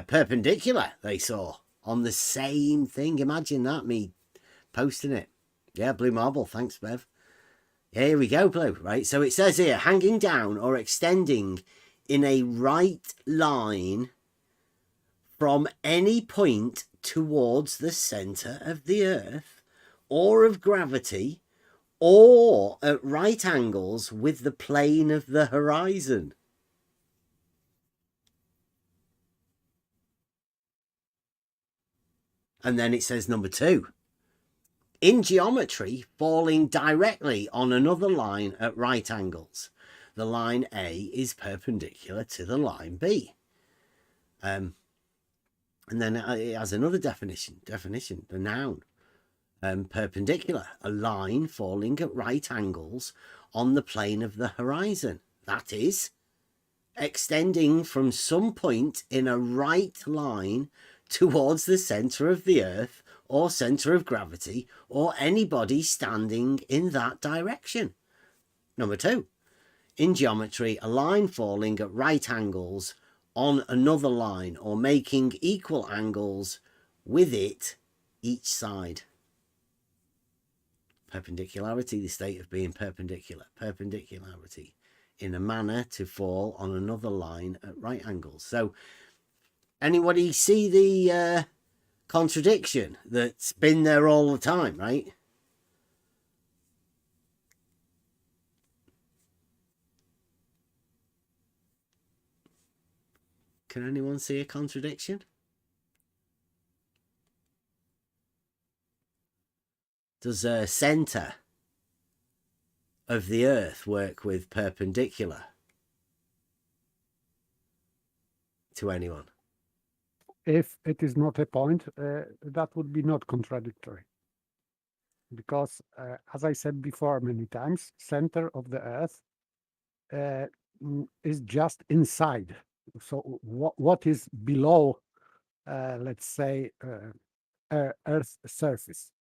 Perpendicular, they saw on the same thing. Imagine that, me posting it. Yeah, Blue Marble, thanks, Bev. Yeah, here we go, Blue, right? So it says here, hanging down or extending in a right line from any point towards the center of the earth or of gravity, or at right angles with the plane of the horizon. And then it says number 2. In geometry, falling directly on another line at right angles. The line A is perpendicular to the line B. And then it has another definition, the noun. Perpendicular, a line falling at right angles on the plane of the horizon. That is, extending from some point in a right line towards the center of the earth or center of gravity, or anybody standing in that direction. Number 2, in geometry, a line falling at right angles on another line or making equal angles with it each side. Perpendicularity, the state of being perpendicular. Perpendicularity, in a manner to fall on another line at right angles. So anybody see the contradiction that's been there all the time, right? Can anyone see a contradiction? Does a center of the earth work with perpendicular to anyone? If it is not a point, that would be not contradictory. Because, as I said before many times, center of the earth is just inside. So what is below, let's say, Earth's surface?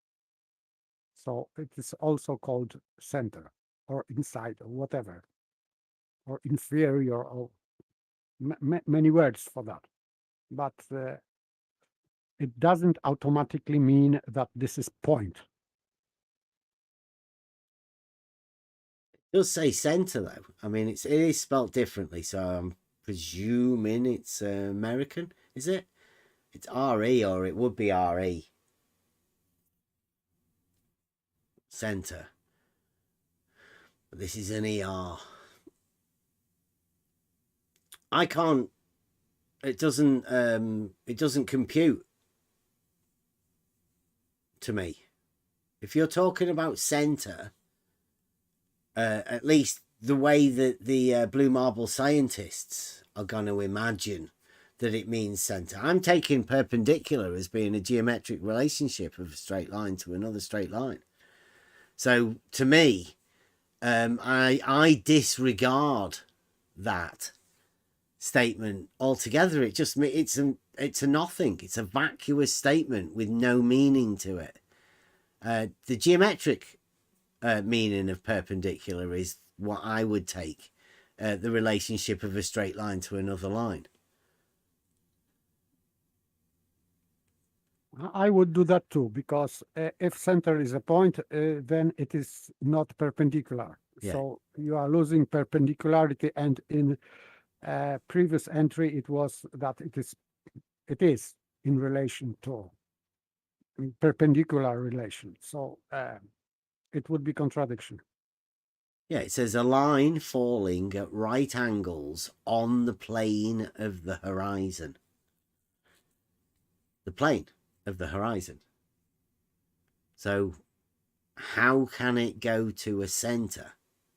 So it is also called center, or inside, or whatever, or inferior, or many words for that. But it doesn't automatically mean that this is point. It does say center, though. I mean, it is spelled differently, so I'm presuming it's American, is it? It's R-E, or it would be R-E. Center. But this is an ER. I can't. It doesn't compute to me. If you're talking about center, at least the way that the Blue Marble scientists are going to imagine that it means center. I'm taking perpendicular as being a geometric relationship of a straight line to another straight line. So to me, I disregard that statement altogether. It just it's a nothing. It's a vacuous statement with no meaning to it. The geometric meaning of perpendicular is what I would take the relationship of a straight line to another line. I would do that too, because if center is a point, then it is not perpendicular. Yeah. So you are losing perpendicularity, and in previous entry it was that it is in relation to perpendicular relation. So it would be contradiction. Yeah, it says a line falling at right angles on the plane of the horizon. The plane of the horizon. So how can it go to a center?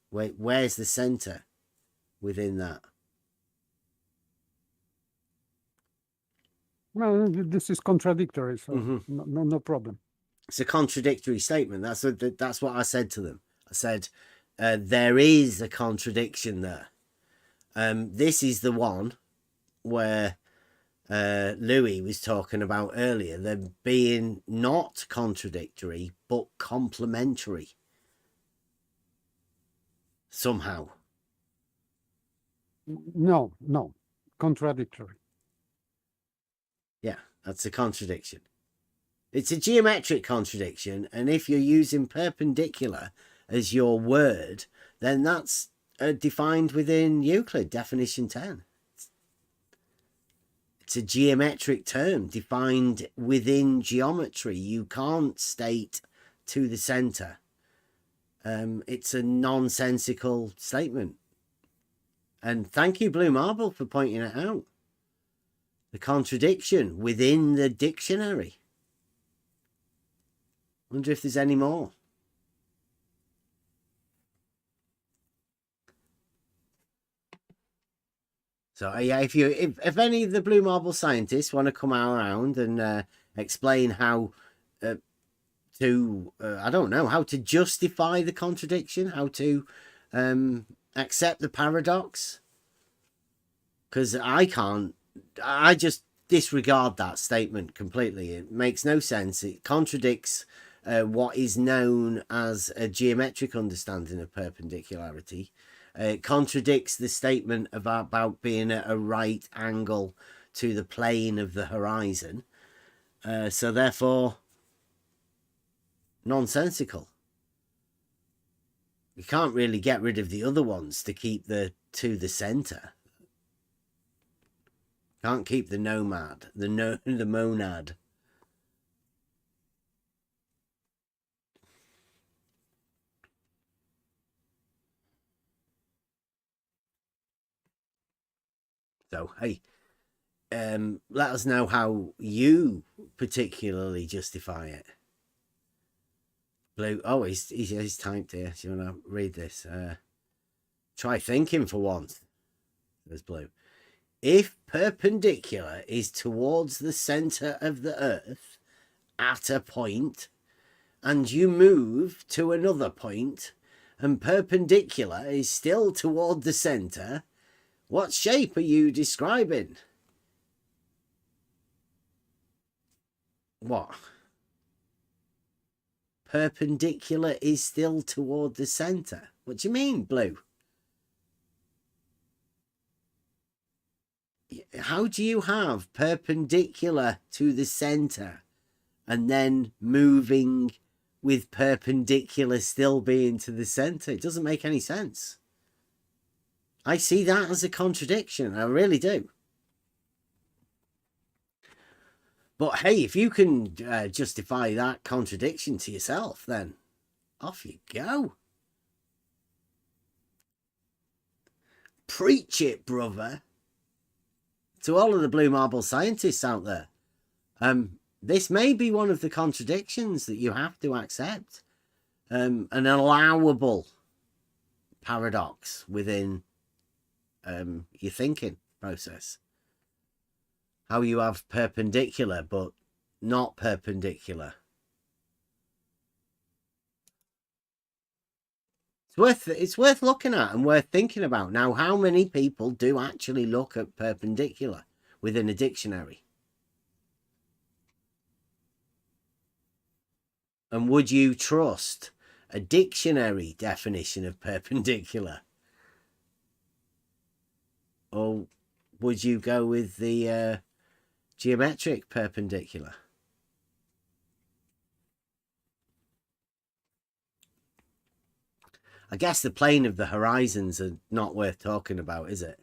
Where's the center within that? Well, this is contradictory, so no problem. It's a contradictory statement. That's what I said to them. I said, there is a contradiction there. This is the one where Louis was talking about earlier, there being not contradictory, but complementary. Somehow. No, contradictory. Yeah, that's a contradiction. It's a geometric contradiction, and if you're using perpendicular as your word, then that's defined within Euclid, definition 10. It's a geometric term defined within geometry. You can't state to the center. It's a nonsensical statement. And thank you, Blue Marble, for pointing it out. The contradiction within the dictionary. Wonder if there's any more. So yeah, if any of the Blue Marble scientists want to come around and explain how I don't know, how to justify the contradiction, how to accept the paradox, because I can't. I just disregard that statement completely. It makes no sense. It contradicts what is known as a geometric understanding of perpendicularity. It contradicts the statement about being at a right angle to the plane of the horizon. So therefore, nonsensical. You can't really get rid of the other ones to keep the to the center. Can't keep the nomad, the monad. So hey, let us know how you particularly justify it. Blue. Oh, he's typed here. Do you want to read this? Try thinking for once. There's Blue. If perpendicular is towards the center of the earth at a point, and you move to another point, and perpendicular is still toward the center, what shape are you describing? What? Perpendicular is still toward the center. What do you mean, Blue? How do you have perpendicular to the center and then moving with perpendicular still being to the center? It doesn't make any sense. I see that as a contradiction. I really do. But hey, if you can justify that contradiction to yourself, then off you go. Preach it, brother. To all of the Blue Marble scientists out there, this may be one of the contradictions that you have to accept. An allowable paradox within your thinking process. how you have perpendicular but not perpendicular. It's worth looking at and worth thinking about. Now, how many people do actually look at perpendicular within a dictionary? And would you trust a dictionary definition of perpendicular? Or would you go with the geometric perpendicular? I guess the plane of the horizons are not worth talking about, is it?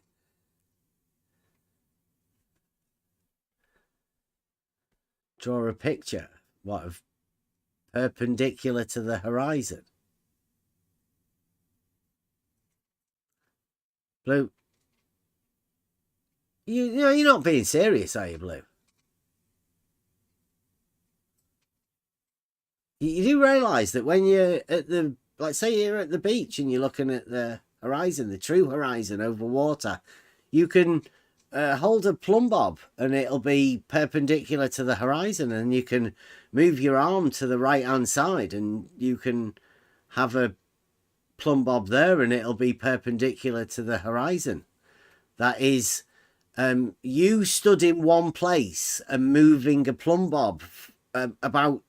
Draw a picture, what, of perpendicular to the horizon? Blue, you know, you're not being serious, are you, Blue? You do realise that when you're at the, like, say you're at the beach and you're looking at the horizon, the true horizon over water, you can hold a plumb bob and it'll be perpendicular to the horizon, and you can move your arm to the right hand side and you can have a plumb bob there and it'll be perpendicular to the horizon. That is you stood in one place and moving a plumb bob about,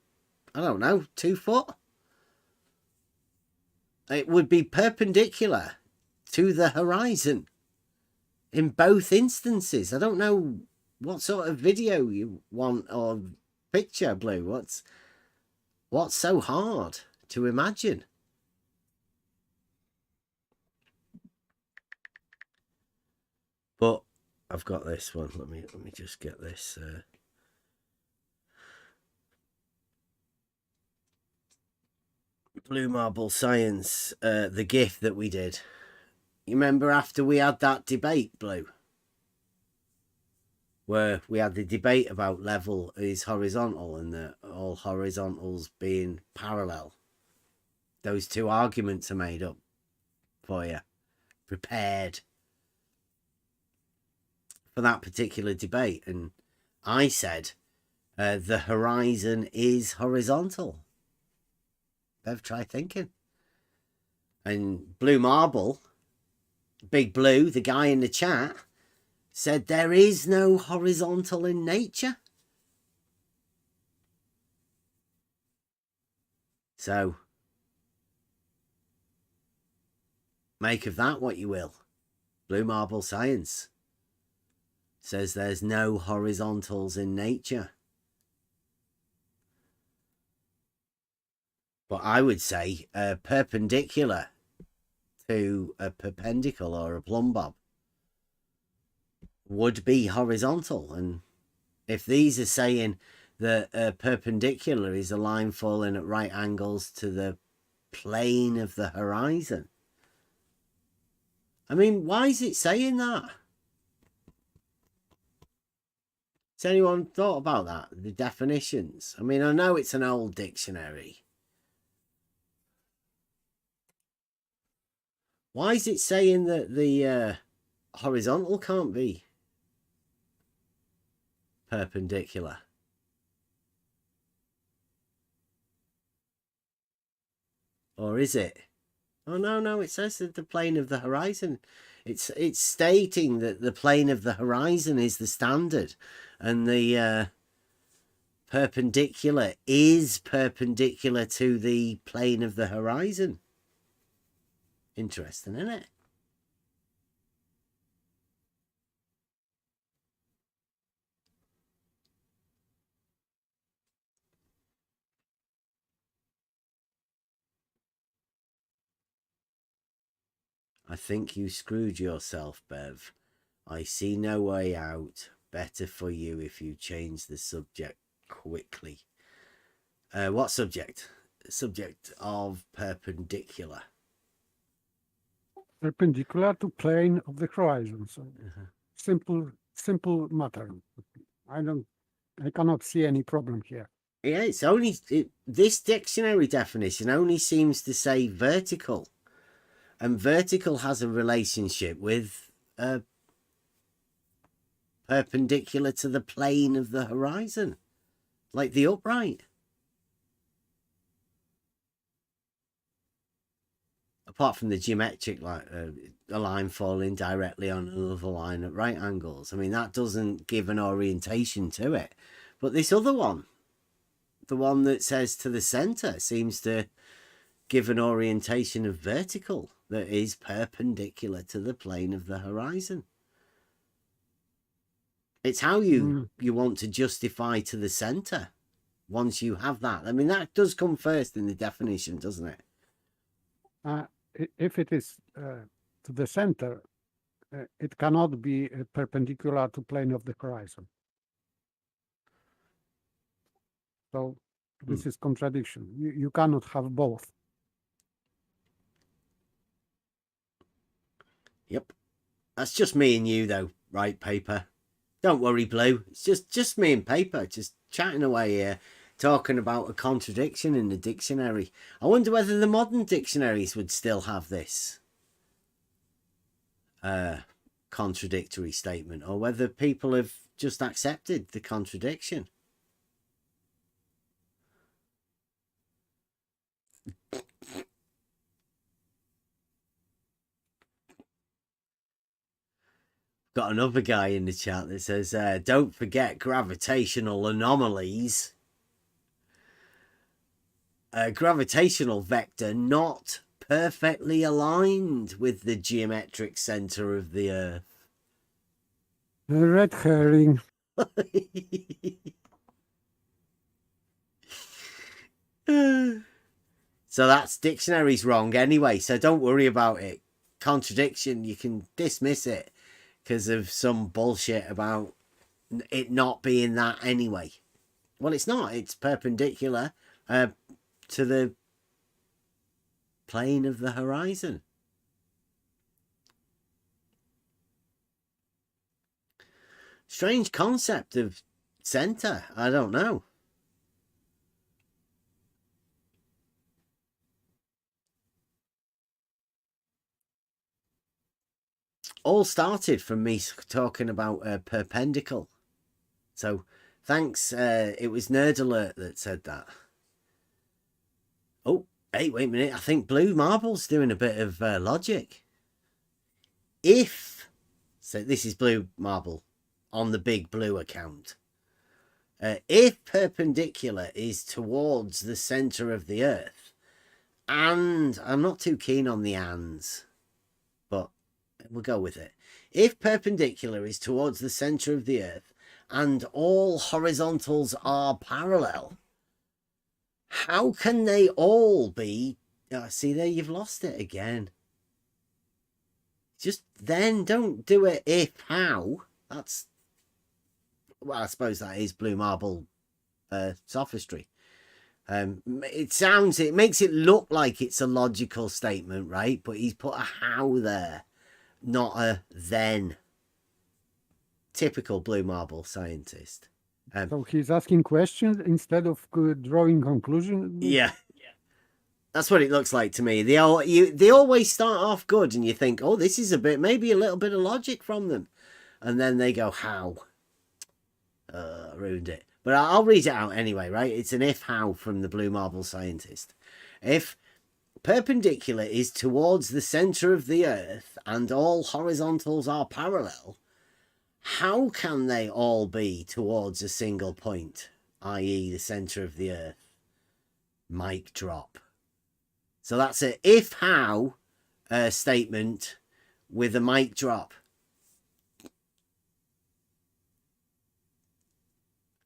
I don't know, 2 foot. It would be perpendicular to the horizon in both instances. I don't know what sort of video you want or picture, Blue. What's so hard to imagine? But I've got this one. Let me just get this. Blue Marble Science, the GIF that we did. You remember after we had that debate, Blue? Where we had the debate about level is horizontal and all horizontals being parallel. Those two arguments are made up for you. Prepared for that particular debate. And I said the horizon is horizontal. Bev, try thinking. And Blue Marble, Big Blue, the guy in the chat, said there is no horizontal in nature. So, make of that what you will. Blue Marble Science says there's no horizontals in nature. But I would say perpendicular to a perpendicle or a plumb bob would be horizontal. And if these are saying that perpendicular is a line falling at right angles to the plane of the horizon, I mean, why is it saying that? Has anyone thought about that? The definitions? I mean, I know it's an old dictionary. Why is it saying that the horizontal can't be perpendicular? Or is it? Oh, no, it says that the plane of the horizon. It's stating that the plane of the horizon is the standard. And the perpendicular is perpendicular to the plane of the horizon. Interesting, isn't it? I think you screwed yourself, Bev. I see no way out. Better for you if you change the subject quickly. What subject? Subject of perpendicular. Perpendicular to plane of the horizon. So simple matter. I cannot see any problem here. Yeah, it's only this dictionary definition only seems to say vertical, and vertical has a relationship with perpendicular to the plane of the horizon, like the upright. Apart from the geometric, like a line falling directly on another line at right angles. I mean, that doesn't give an orientation to it. But this other one, the one that says to the center, seems to give an orientation of vertical that is perpendicular to the plane of the horizon. It's how you want to justify to the center once you have that. I mean, that does come first in the definition, doesn't it? If it is to the center, it cannot be perpendicular to plane of the horizon. So this is contradiction. You cannot have both. Yep. That's just me and you, though, right, Paper? Don't worry, Blue. It's just me and Paper, just chatting away here, talking about a contradiction in the dictionary. I wonder whether the modern dictionaries would still have this contradictory statement, or whether people have just accepted the contradiction. Got another guy in the chat that says, don't forget gravitational anomalies. A gravitational vector not perfectly aligned with the geometric center of the Earth. A red herring. So that's dictionary's wrong anyway, so don't worry about it. Contradiction, you can dismiss it because of some bullshit about it not being that anyway. Well, it's not. It's perpendicular to the plane of the horizon. Strange concept of center. I don't know. All started from me talking about perpendicular. So thanks. It was Nerd Alert that said that. Oh, hey, wait a minute. I think Blue Marble's doing a bit of logic. If, so this is Blue Marble on the Big Blue account. If perpendicular is towards the center of the Earth, and I'm not too keen on the ands, but we'll go with it. If perpendicular is towards the center of the Earth and all horizontals are parallel, how can they all be... see there, you've lost it again. Just then, don't do it if, how. That's... well, I suppose that is Blue Marble sophistry. It makes it look like it's a logical statement, right? But he's put a how there, not a then. Typical Blue Marble scientist. So he's asking questions instead of drawing conclusions? Yeah. That's what it looks like to me. They always start off good and you think, oh, this is maybe a little bit of logic from them. And then they go, how? Ruined it. But I'll read it out anyway, right? It's an if-how from the Blue Marble scientist. If perpendicular is towards the center of the Earth and all horizontals are parallel, how can they all be towards a single point, i.e. the center of the Earth? Mic drop. So that's a if-how statement with a mic drop.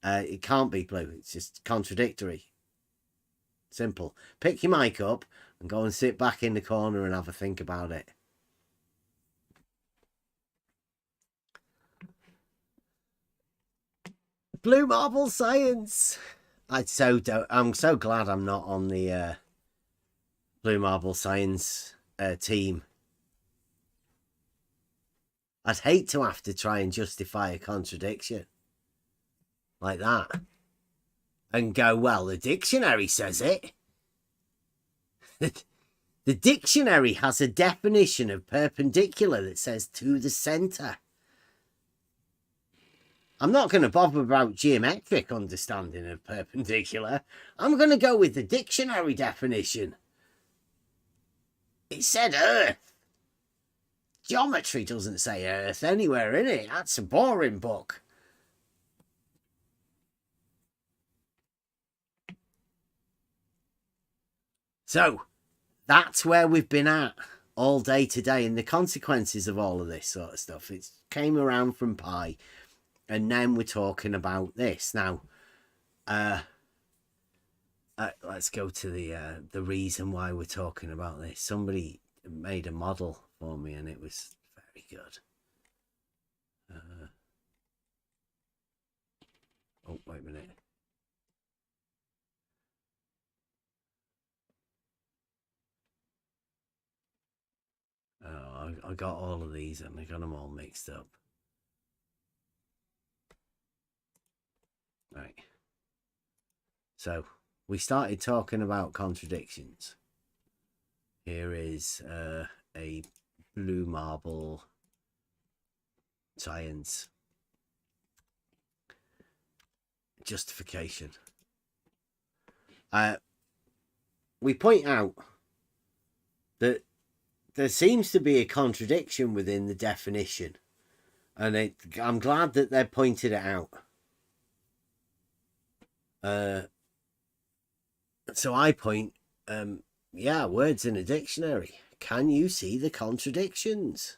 It can't be Blue. It's just contradictory. Simple. Pick your mic up and go and sit back in the corner and have a think about it. Blue Marble science. I'm so glad I'm not on the Blue Marble science team. I'd hate to have to try and justify a contradiction like that and go, well, the dictionary says it. The dictionary has a definition of perpendicular that says to the center. I'm not going to bother about geometric understanding of perpendicular. I'm going to go with the dictionary definition. It said Earth. Geometry doesn't say Earth anywhere in it. That's a boring book. So, that's where we've been at all day today, and the consequences of all of this sort of stuff. It came around from pi, and then we're talking about this. Now, let's go to the reason why we're talking about this. Somebody made a model for me, and it was very good. Oh, wait a minute. Oh, I got all of these and I got them all mixed up. Right. So we started talking about contradictions. Here is a blue marble science justification. We point out that there seems to be a contradiction within the definition, and I'm glad that they pointed it out. So I point, yeah, words in a dictionary. Can you see the contradictions?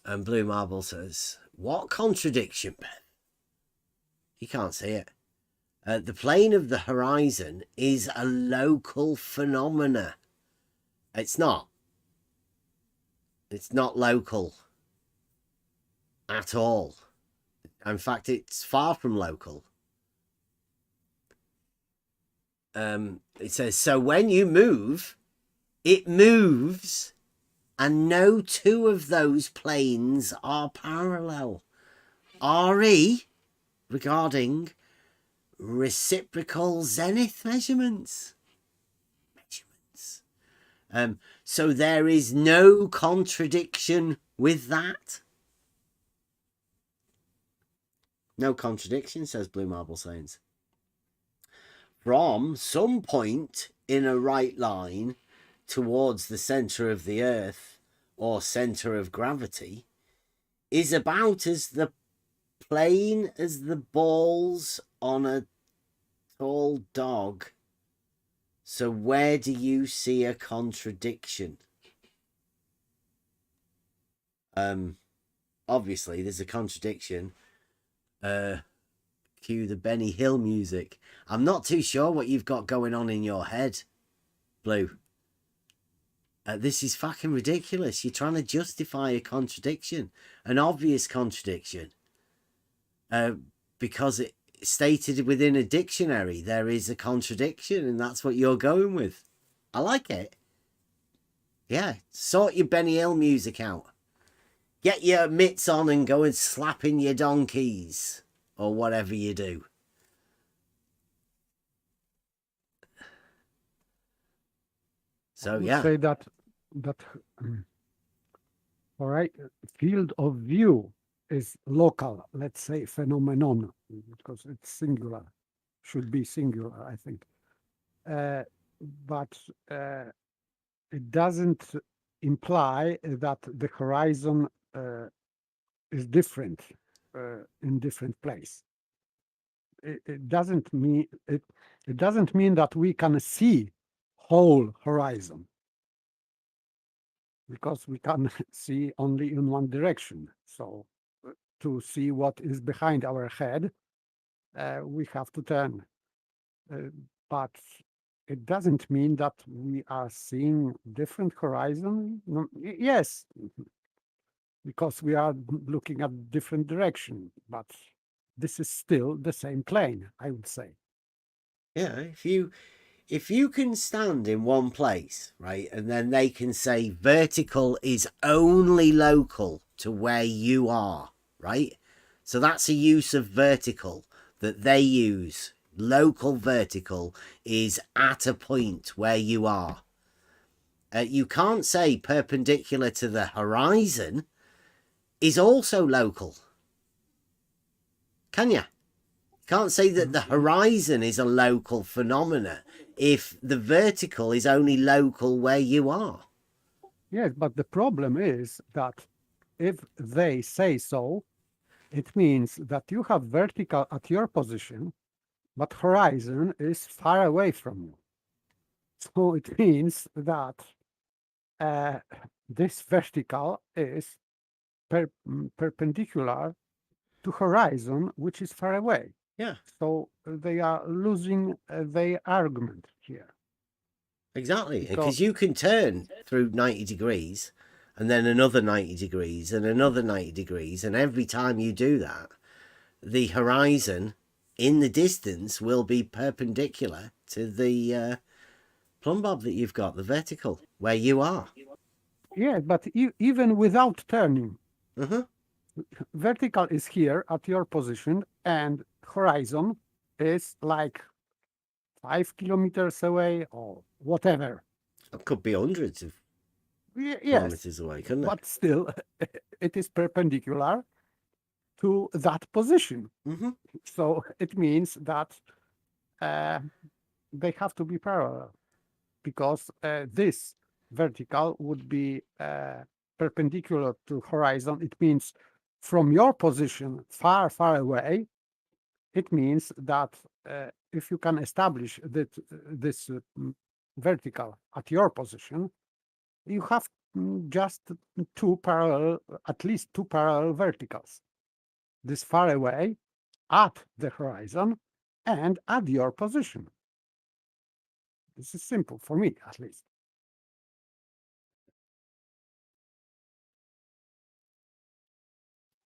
And Blue Marble says, what contradiction, Ben? You can't see it. The plane of the horizon is a local phenomena. It's not. It's not local at all. In fact, it's far from local. It says, so when you move, it moves, and no two of those planes are parallel. RE, regarding reciprocal zenith measurements. So there is no contradiction with that. No contradiction, says Blue Marble Science. From some point in a right line towards the centre of the earth or centre of gravity is about as the plain as the balls on a tall dog. So where do you see a contradiction? Obviously there's a contradiction. Cue the Benny Hill music. I'm not too sure what you've got going on in your head, Blue. This is fucking ridiculous. You're trying to justify a contradiction, an obvious contradiction, because it stated within a dictionary there is a contradiction, and that's what you're going with. I like it. Yeah, sort your Benny Hill music out. Get your mitts on and go and slapping your donkeys or whatever you do. So yeah, say that all right, field of view is local, let's say phenomenon, because it's singular, should be singular, I think. But it doesn't imply that the horizon is different in different place. It doesn't mean it doesn't mean that we can see whole horizon, because we can see only in one direction. So to see what is behind our head, we have to turn. But it doesn't mean that we are seeing different horizon. No, yes, because we are looking at different direction, but this is still the same plane, I would say. Yeah, if you can stand in one place, right, and then they can say vertical is only local to where you are, right? So that's a use of vertical that they use. Local vertical is at a point where you are. You can't say perpendicular to the horizon is also local. Can you? Can't say that the horizon is a local phenomena if the vertical is only local where you are. Yes, but the problem is that if they say so, it means that you have vertical at your position, but horizon is far away from you. So it means that this vertical is perpendicular to horizon, which is far away. Yeah. So they are losing their argument here. Exactly, because you can turn through 90 degrees and then another 90 degrees and another 90 degrees, and every time you do that, the horizon in the distance will be perpendicular to the plumb bob that you've got, the vertical, where you are. Yeah, but even without turning, vertical is here at your position, and horizon is like 5 kilometers away or whatever. It could be hundreds of kilometers away, couldn't it? But still, it is perpendicular to that position. So it means that they have to be parallel, because this vertical would be perpendicular to horizon. It means from your position far, far away, it means that if you can establish that this vertical at your position, you have just at least two parallel verticals. This far away, at the horizon, and at your position. This is simple for me, at least.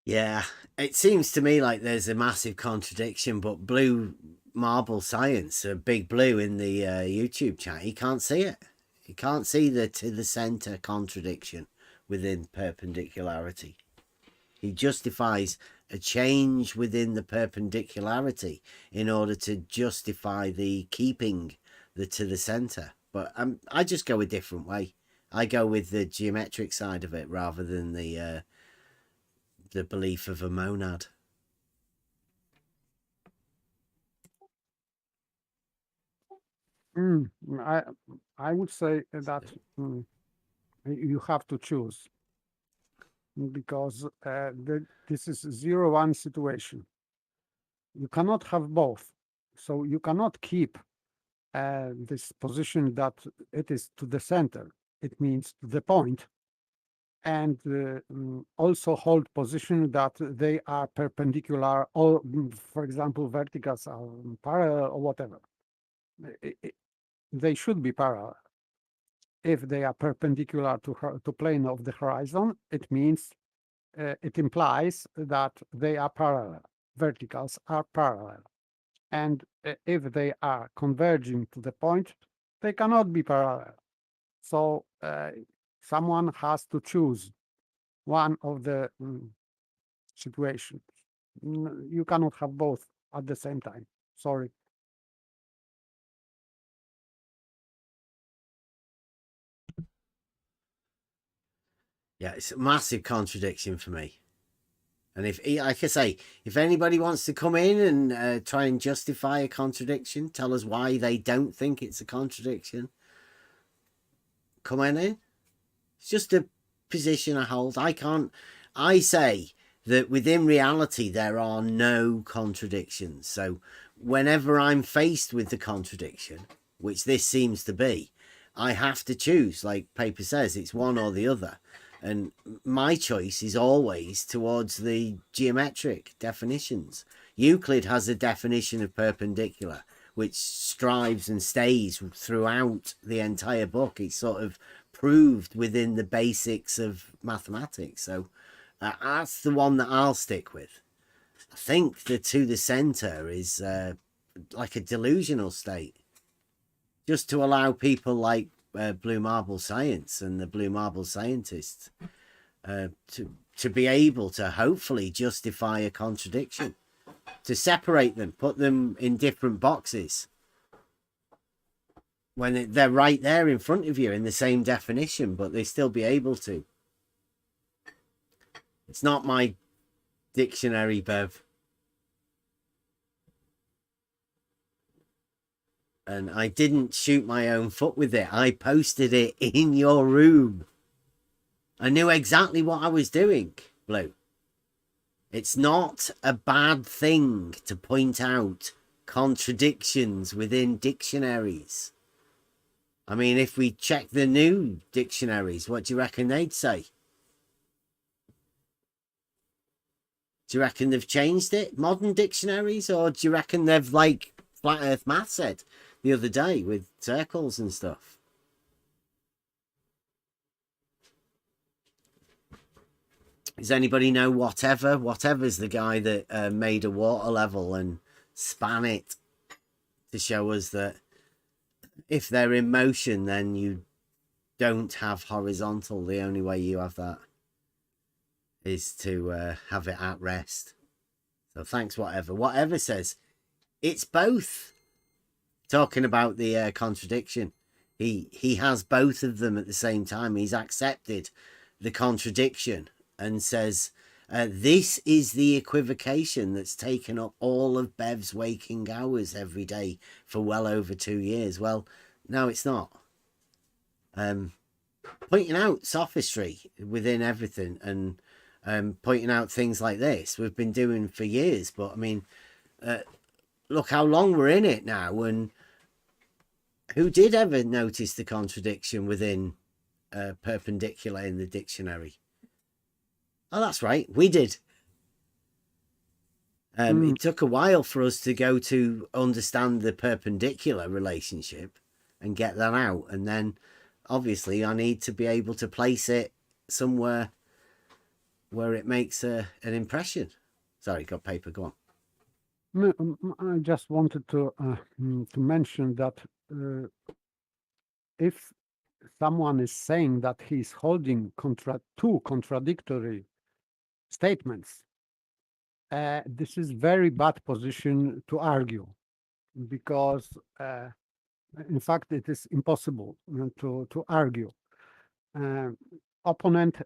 Yeah, it seems to me like there's a massive contradiction, but Blue Marble Science, Big Blue in the YouTube chat, he can't see it. He can't see the to the center contradiction within perpendicularity. He justifies a change within the perpendicularity in order to justify the keeping the to the center. But I just go a different way. I go with the geometric side of it rather than the belief of a monad. I would say that you have to choose, because this is 0-1 situation. You cannot have both. So you cannot keep this position that it is to the center. It means to the point, and also hold position that they are perpendicular, or for example, verticals are parallel or whatever. They should be parallel. If they are perpendicular to plane of the horizon, it means it implies that they are parallel. Verticals are parallel. And if they are converging to the point, they cannot be parallel. So someone has to choose one of the situations. You cannot have both at the same time. Sorry. Yeah, it's a massive contradiction for me. And if, like I say, if anybody wants to come in and try and justify a contradiction, tell us why they don't think it's a contradiction, come on in. It's just a position I hold. I say that within reality there are no contradictions. So whenever I'm faced with the contradiction, which this seems to be, I have to choose. Like paper says, it's one or the other. And my choice is always towards the geometric definitions. Euclid has a definition of perpendicular, which strives and stays throughout the entire book. It's sort of proved within the basics of mathematics. So that's the one that I'll stick with. I think the to the center is like a delusional state, just to allow people like Blue Marble Science and the Blue Marble scientists to be able to hopefully justify a contradiction, to separate them, put them in different boxes when they're right there in front of you in the same definition, but they still be able to. It's not my dictionary, Bev. And I didn't shoot my own foot with it. I posted it in your room. I knew exactly what I was doing, Blue. It's not a bad thing to point out contradictions within dictionaries. I mean, if we check the new dictionaries, what do you reckon they'd say? Do you reckon they've changed it, modern dictionaries, or do you reckon they've, like Flat Earth Math said the other day with circles and stuff? Does anybody know whatever? Whatever's the guy that made a water level and span it to show us that if they're in motion, then you don't have horizontal. The only way you have that is to have it at rest. So thanks, whatever. Whatever says it's both. Talking about the contradiction, he has both of them at the same time. He's accepted the contradiction and says, this is the equivocation that's taken up all of Bev's waking hours every day for well over 2 years. Well, no, it's not. Pointing out sophistry within everything and pointing out things like this, we've been doing for years. But, I mean, look how long we're in it now. And who did ever notice the contradiction within perpendicular in the dictionary? Oh, that's right. We did. It took a while for us to go to understand the perpendicular relationship and get that out. And then, obviously, I need to be able to place it somewhere where it makes an impression. Sorry, got paper. Go on. I just wanted to mention that if someone is saying that he's holding two contradictory statements, this is very bad position to argue, because in fact it is impossible to argue. Opponent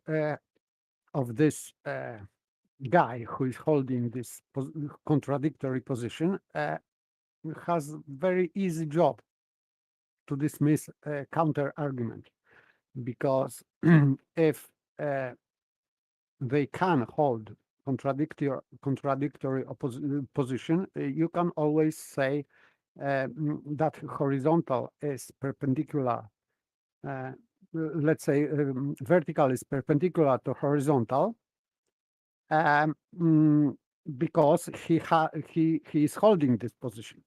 of this guy who is holding this contradictory position has very easy job to dismiss a counter argument, because if they can hold contradictory position, you can always say that horizontal is perpendicular. Let's say vertical is perpendicular to horizontal, because he is holding this position.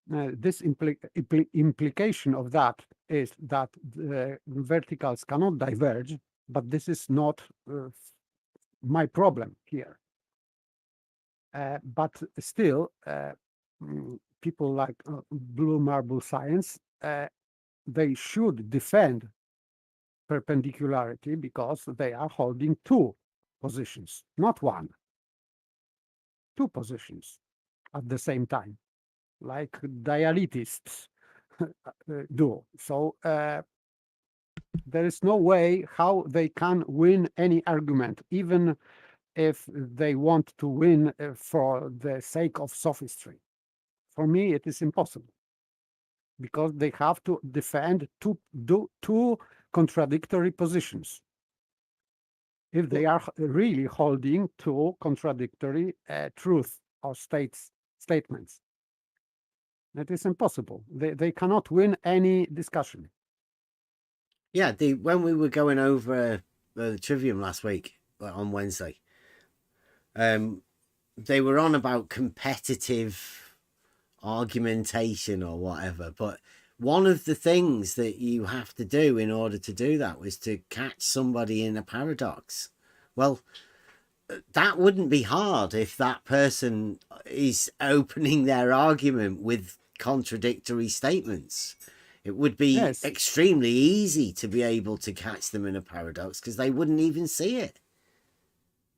This implication of that is that the verticals cannot diverge, but this is not my problem here. But still, people like Blue Marble Science, they should defend perpendicularity because they are holding two positions, not one. Two positions at the same time, like dialectists do. So there is no way how they can win any argument, even if they want to win for the sake of sophistry. For me, it is impossible, because they have to defend two contradictory positions. If they are really holding two contradictory truth or statements, that is impossible. They cannot win any discussion. Yeah, when we were going over the Trivium last week, on Wednesday, they were on about competitive argumentation or whatever, but one of the things that you have to do in order to do that was to catch somebody in a paradox. Well, that wouldn't be hard if that person is opening their argument with contradictory statements. It would be extremely easy to be able to catch them in a paradox, because they wouldn't even see it.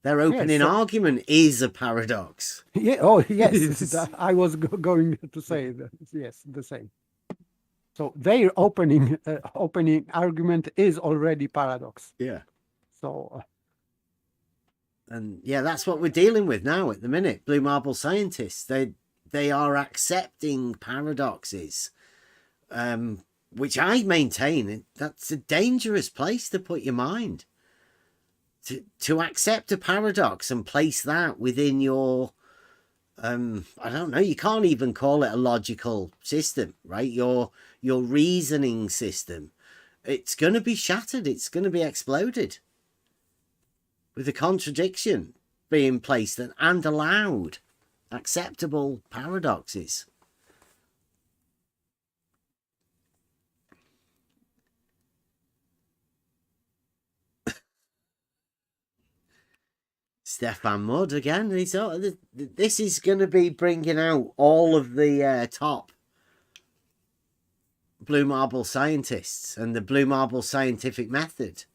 Their opening argument is a paradox. Yeah. Oh, yes. I was going to say that. Yes, the same. So their opening argument is already paradox. Yeah. So. And yeah, that's what we're dealing with now at the minute. Blue Marble Scientists, they are accepting paradoxes, which I maintain that's a dangerous place to put your mind. To accept a paradox and place that within your, I don't know, you can't even call it a logical system, right? Your reasoning system, it's going to be shattered. It's going to be exploded with a contradiction being placed and allowed acceptable paradoxes. Stefan Mudd again. This is going to be bringing out all of the top Blue Marble scientists and the Blue Marble scientific method,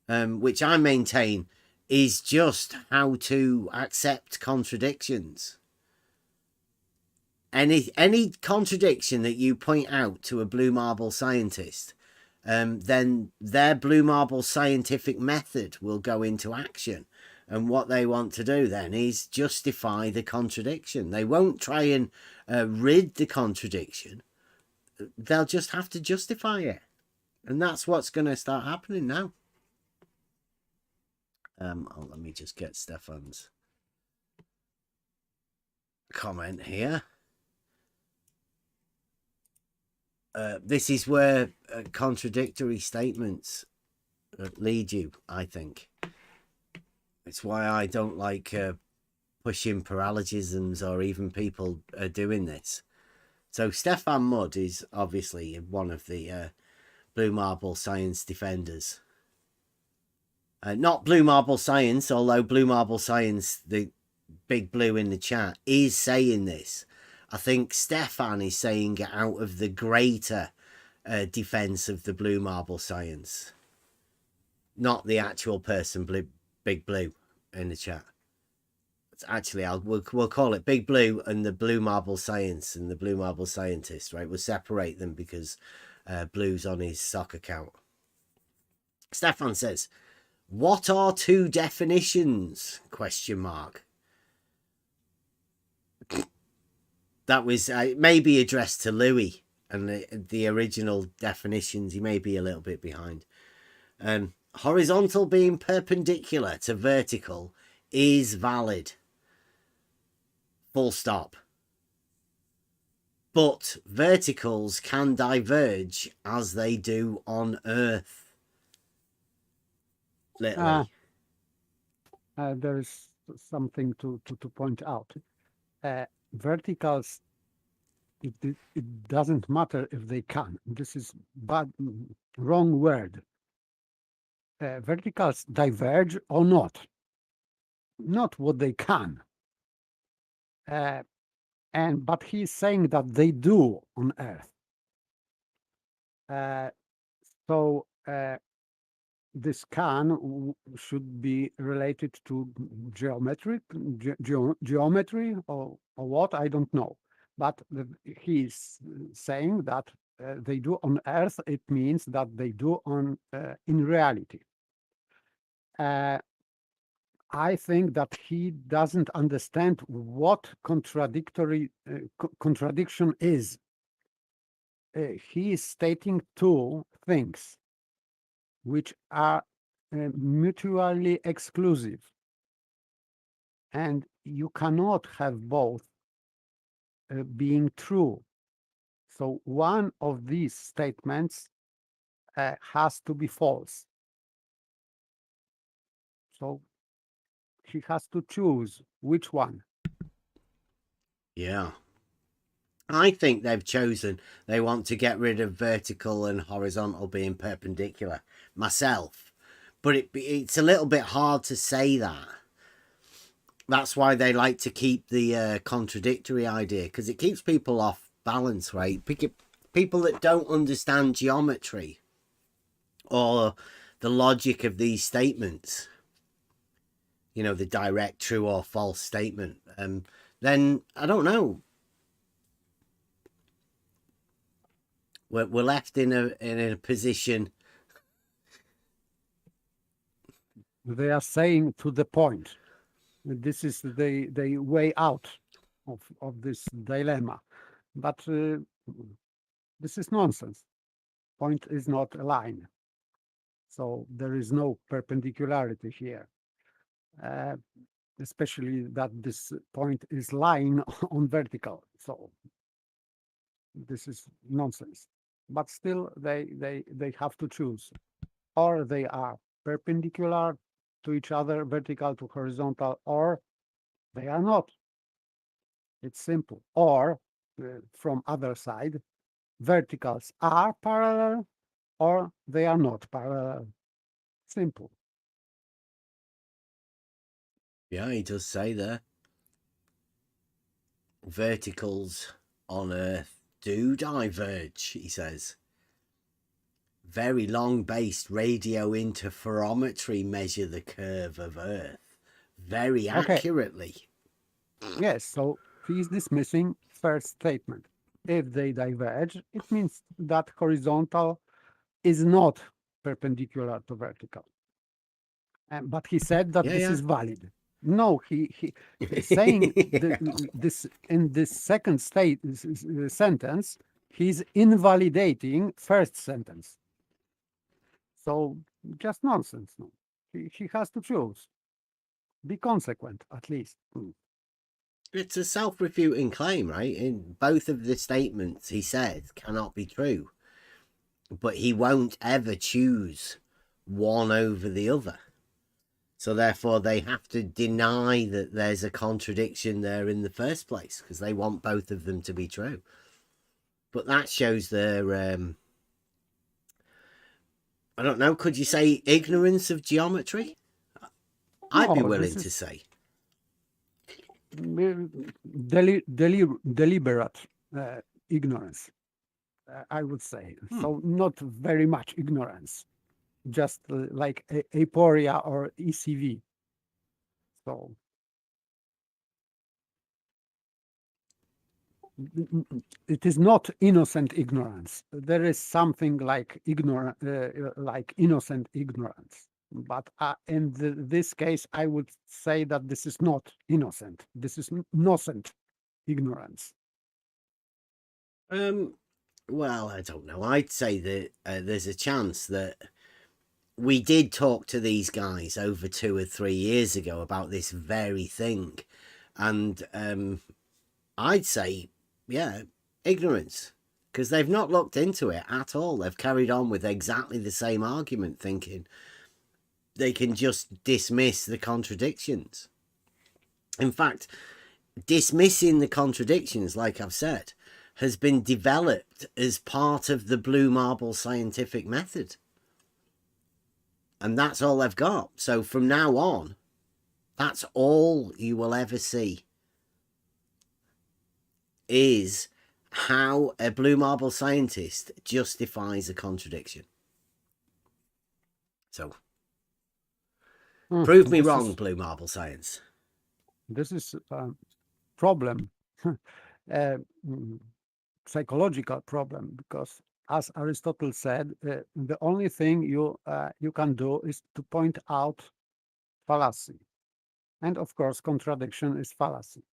which I maintain is just how to accept contradictions. Any contradiction that you point out to a Blue Marble scientist, then their Blue Marble scientific method will go into action. And what they want to do then is justify the contradiction. They won't try and rid the contradiction. They'll just have to justify it. And that's what's going to start happening now. Let me just get Stefan's comment here. This is where contradictory statements lead you, I think. It's why I don't like pushing paralogisms or even people doing this. So Stefan Mudd is obviously one of the Blue Marble science defenders. Not Blue Marble science, although Blue Marble science, the big blue in the chat, is saying this. I think Stefan is saying it out of the greater defense of the Blue Marble science. Not the actual person, Big Blue, in the chat. It's actually, we'll call it Big Blue and the Blue Marble science and the Blue Marble scientist, right? We'll separate them because Blue's on his sock account. Stefan says, what are two definitions? Question mark. That was maybe addressed to Louis, and the original definitions, he may be a little bit behind. Horizontal being perpendicular to vertical is valid. Full stop. But verticals can diverge as they do on Earth. Literally. There is something to point out. Verticals, it doesn't matter if they can. This is wrong word. Verticals diverge or not what they can. But he's saying that they do on Earth. So this can should be related to geometry or what, I don't know. But he's saying that they do on Earth, it means that they do on in reality. I think that he doesn't understand what contradiction is. He is stating two things which are mutually exclusive, and you cannot have both being true. So one of these statements has to be false. So he has to choose which one. Yeah. I think they've chosen, they want to get rid of vertical and horizontal being perpendicular myself. But it's a little bit hard to say that. That's why they like to keep the contradictory idea, because it keeps people off balance, right? People that don't understand geometry or the logic of these statements, you know, the direct true or false statement, then I don't know. We're left in a position. They are saying to the point. This is the way out. of this dilemma. But this is nonsense. Point is not a line. So there is no perpendicularity here. Especially that this point is lying on vertical. So this is nonsense. But still they have to choose. Or they are perpendicular to each other, vertical to horizontal, or they are not. It's simple. Or from other side, verticals are parallel or they are not parallel. Simple. Yeah, he does say there. Verticals on Earth do diverge, he says. Very long-based radio interferometry measure the curve of Earth very accurately. Yes, so he's dismissing first statement. If they diverge, it means that horizontal is not perpendicular to vertical. But he said that this is valid. No, he's saying this in this second sentence, he's invalidating first sentence. So just nonsense. No, he has to choose. Be consequent, at least. It's a self-refuting claim, right? In both of the statements he said cannot be true, but he won't ever choose one over the other. So therefore they have to deny that there's a contradiction there in the first place, because they want both of them to be true. But that shows their, I don't know, could you say ignorance of geometry? I'd be willing to say. Deliberate ignorance, I would say. So not very much ignorance, just like aporia or ECV. So it is not innocent ignorance. There is something like innocent ignorance. But in this case, I would say that this is not innocent. This is innocent ignorance. Well, I don't know. I'd say that there's a chance that we did talk to these guys over 2 or 3 years ago about this very thing. And I'd say, yeah, ignorance. Because they've not looked into it at all. They've carried on with exactly the same argument, thinking they can just dismiss the contradictions. In fact, dismissing the contradictions, like I've said, has been developed as part of the blue marble scientific method. And that's all they've got. So from now on, that's all you will ever see, is how a blue marble scientist justifies a contradiction. So prove me wrong, blue marble science. This is a problem, psychological problem, because as Aristotle said, the only thing you can do is to point out fallacy. And of course, contradiction is fallacy.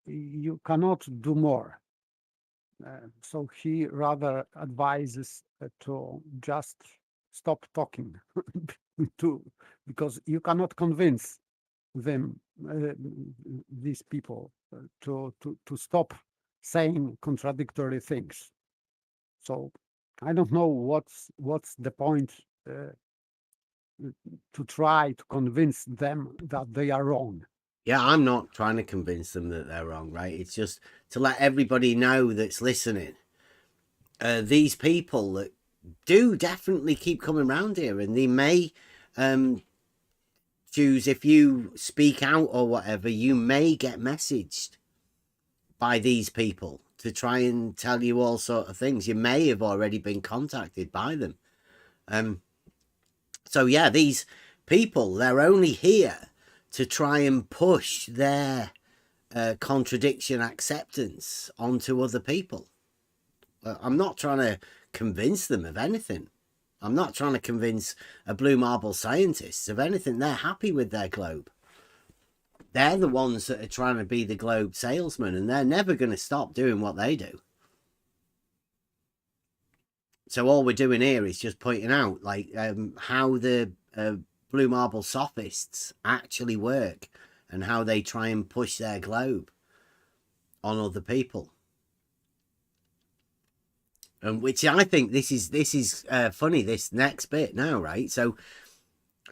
You cannot do more. So he rather advises to just stop talking because you cannot convince them, these people, to stop saying contradictory things. So I don't know what's the point to try to convince them that they are wrong. Yeah, I'm not trying to convince them that they're wrong, right? It's just to let everybody know that's listening. These people that do definitely keep coming around here, and they may choose, if you speak out or whatever, you may get messaged by these people to try and tell you all sort of things. You may have already been contacted by them. So yeah, these people, they're only here to try and push their contradiction acceptance onto other people. I'm not trying to convince them of anything. I'm not trying to convince a blue marble scientist of anything. They're happy with their globe. They're the ones that are trying to be the globe salesman, and they're never going to stop doing what they do. So all we're doing here is just pointing out like how the blue marble sophists actually work and how they try and push their globe on other people. And which I think this is funny, this next bit now, right? So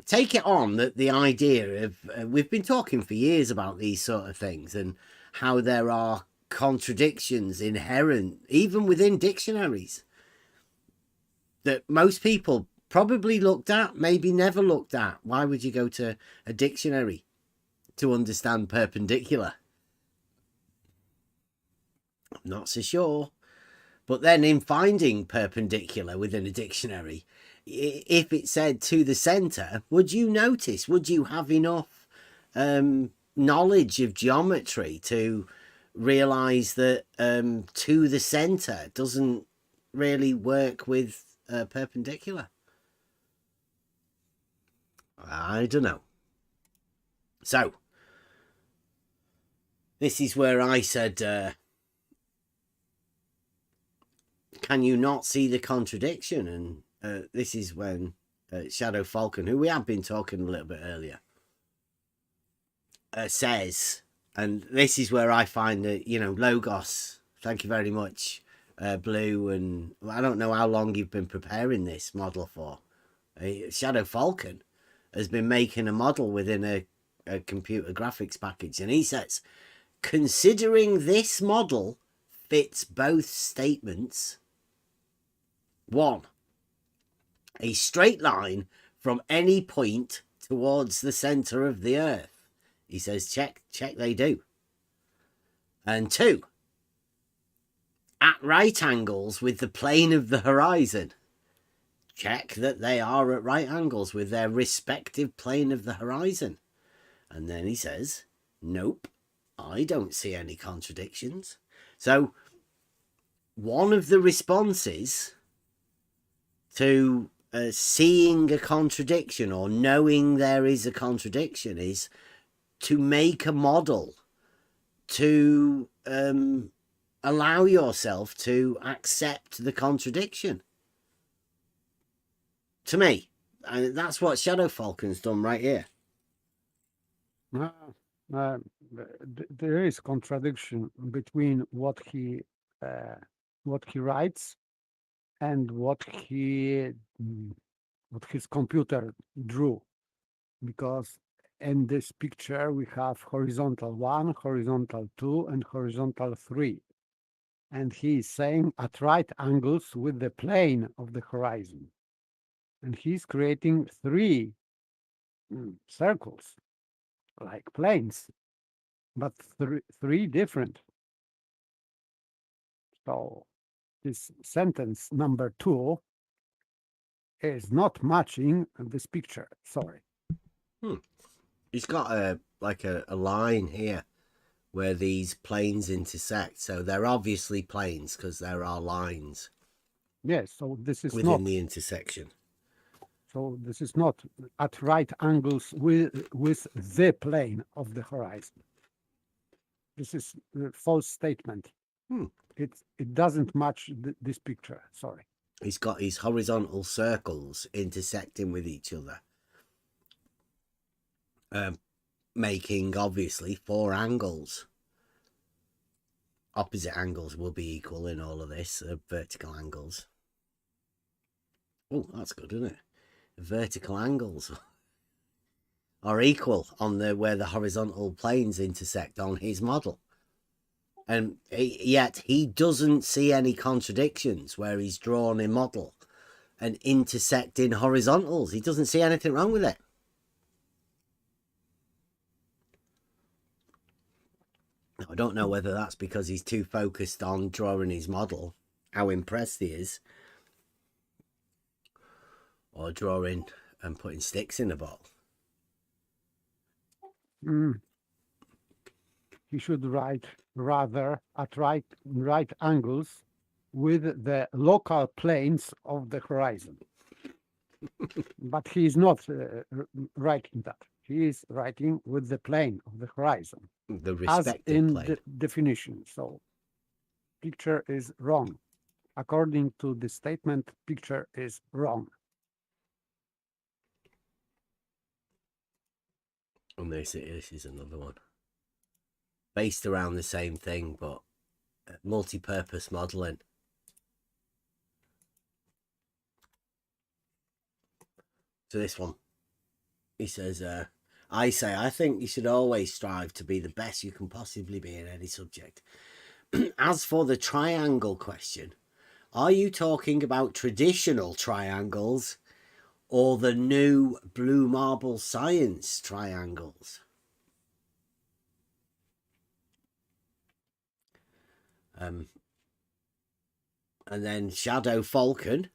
take it on that the idea of we've been talking for years about these sort of things and how there are contradictions inherent even within dictionaries that most people probably looked at, maybe never looked at. Why would you go to a dictionary to understand perpendicular? I'm not so sure. But then in finding perpendicular within a dictionary, if it said to the centre, would you notice, would you have enough knowledge of geometry to realise that to the centre doesn't really work with perpendicular? I don't know. So, this is where I said... can you not see the contradiction? And this is when Shadow Falcon, who we have been talking a little bit earlier, says, and this is where I find that, you know, Logos, thank you very much, Blue, and I don't know how long you've been preparing this model for. Shadow Falcon has been making a model within a computer graphics package, and he says, considering this model fits both statements. 1, a straight line from any point towards the center of the earth. He says, check they do. And 2, at right angles with the plane of the horizon. Check that they are at right angles with their respective plane of the horizon. And then he says, nope, I don't see any contradictions. So one of the responses to seeing a contradiction or knowing there is a contradiction is to make a model to allow yourself to accept the contradiction. To me, and that's what Shadow Falcon's done right here. There is contradiction between what he writes and what his computer drew, because in this picture we have horizontal 1, horizontal 2, and horizontal 3, and he is saying at right angles with the plane of the horizon, and he's creating 3 circles like planes, but three different. So this sentence number 2 is not matching this picture. Sorry. He's got a line here where these planes intersect. So they're obviously planes because there are lines. Yes, so this is within not the intersection. So this is not at right angles with the plane of the horizon. This is a false statement. It doesn't match this picture. Sorry. He's got his horizontal circles intersecting with each other, making obviously 4 angles. Opposite angles will be equal in all of this, vertical angles. Oh, that's good, isn't it? Vertical angles are equal on where the horizontal planes intersect on his model. And yet he doesn't see any contradictions where he's drawn a model and intersecting horizontals. He doesn't see anything wrong with it. Now, I don't know whether that's because he's too focused on drawing his model, how impressed he is, or drawing and putting sticks in the bottle. He should write rather at right angles with the local planes of the horizon. But he is not writing that. he is writing with the plane of the horizon, The as respective in plane. the definition. So picture is wrong. According to the statement, picture is wrong. And this is another one. Based around the same thing, but multi-purpose modeling. So this one, he says, I think you should always strive to be the best you can possibly be in any subject. As for the triangle question, are you talking about traditional triangles or the new blue marble science triangles? And then Shadow Falcon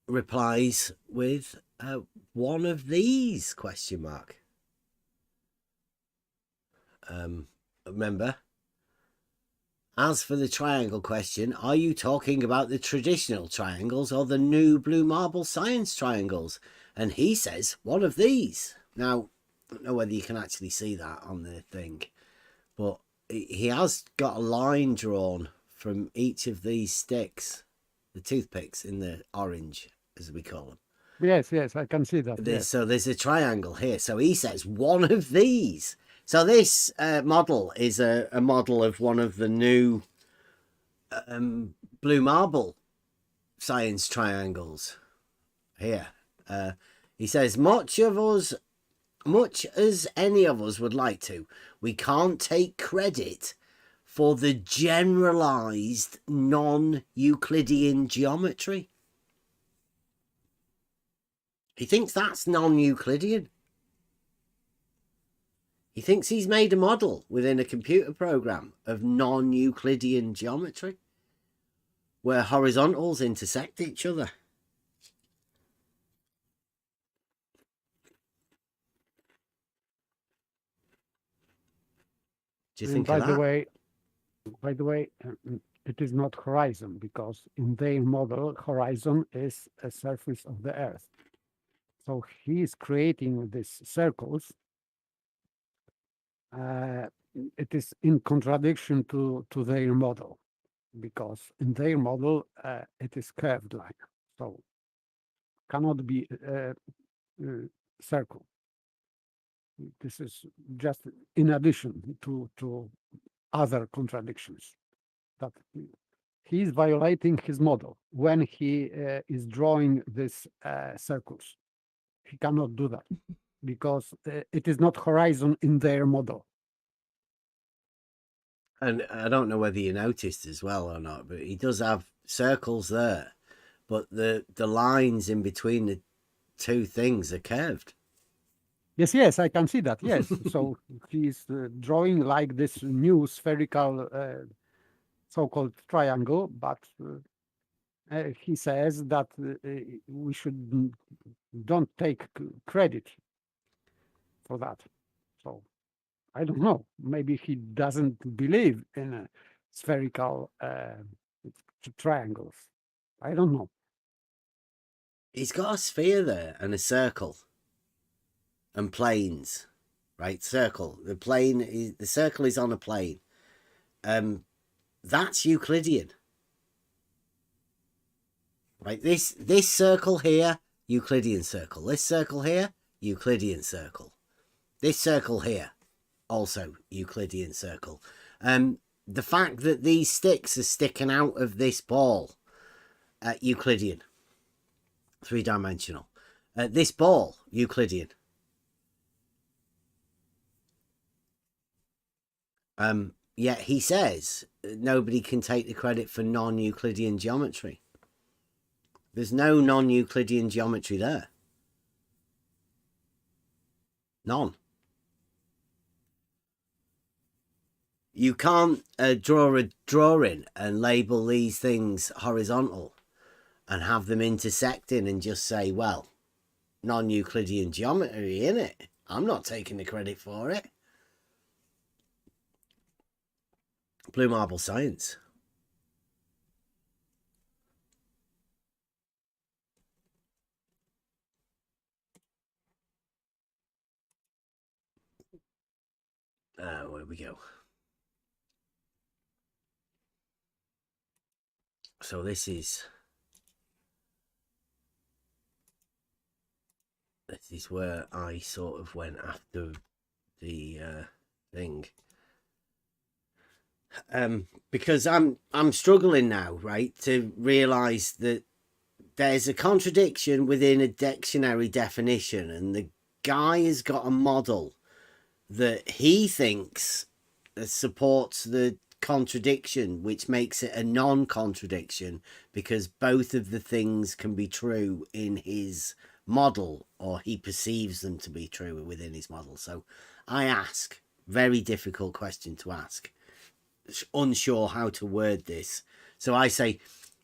replies with one of these question mark. Remember, as for the triangle question, are you talking about the traditional triangles or the new blue marble science triangles? And he says one of these. Now, I don't know whether you can actually see that on the thing, but he has got a line drawn from each of these sticks, the toothpicks in the orange, as we call them. Yes, yes, I can see that. Yes. So there's a triangle here. So he says one of these. So this model is a model of one of the new blue marble science triangles here. He says, much as any of us would like to, we can't take credit for the generalized non-Euclidean geometry. He thinks that's non-Euclidean. He thinks he's made a model within a computer program of non-Euclidean geometry where horizontals intersect each other. Do you think of that? By the way, it is not horizon, because in their model, horizon is a surface of the Earth. So he is creating these circles. It is in contradiction to their model, because in their model it is curved line, so cannot be circle. This is just in addition to other contradictions that he is violating his model when he is drawing these circles. He cannot do that because it is not horizon in their model. And I don't know whether you noticed as well or not, but he does have circles there, but the lines in between the two things are curved. Yes, yes, I can see that. Yes, so he's drawing like this new spherical so-called triangle, but he says that we don't take credit for that. So I don't know. Maybe he doesn't believe in spherical triangles. I don't know. He's got a sphere there and a circle and planes, right? Circle. The circle is on a plane. That's Euclidean. Right, this circle here, Euclidean circle. This circle here, Euclidean circle. This circle here, also Euclidean circle. The fact that these sticks are sticking out of this ball, Euclidean. Three-dimensional. This ball, Euclidean. Yet he says nobody can take the credit for non-Euclidean geometry. There's no non-Euclidean geometry there. None. You can't draw a drawing and label these things horizontal and have them intersecting and just say, well, non-Euclidean geometry, innit? I'm not taking the credit for it. Blue marble science. Where we go. So this is where I sort of went after the thing. Because I'm struggling now, right, to realize that there's a contradiction within a dictionary definition, and the guy has got a model that he thinks supports the contradiction, which makes it a non-contradiction because both of the things can be true in his model, or he perceives them to be true within his model. So I ask, very difficult question to ask, unsure how to word this. So I say,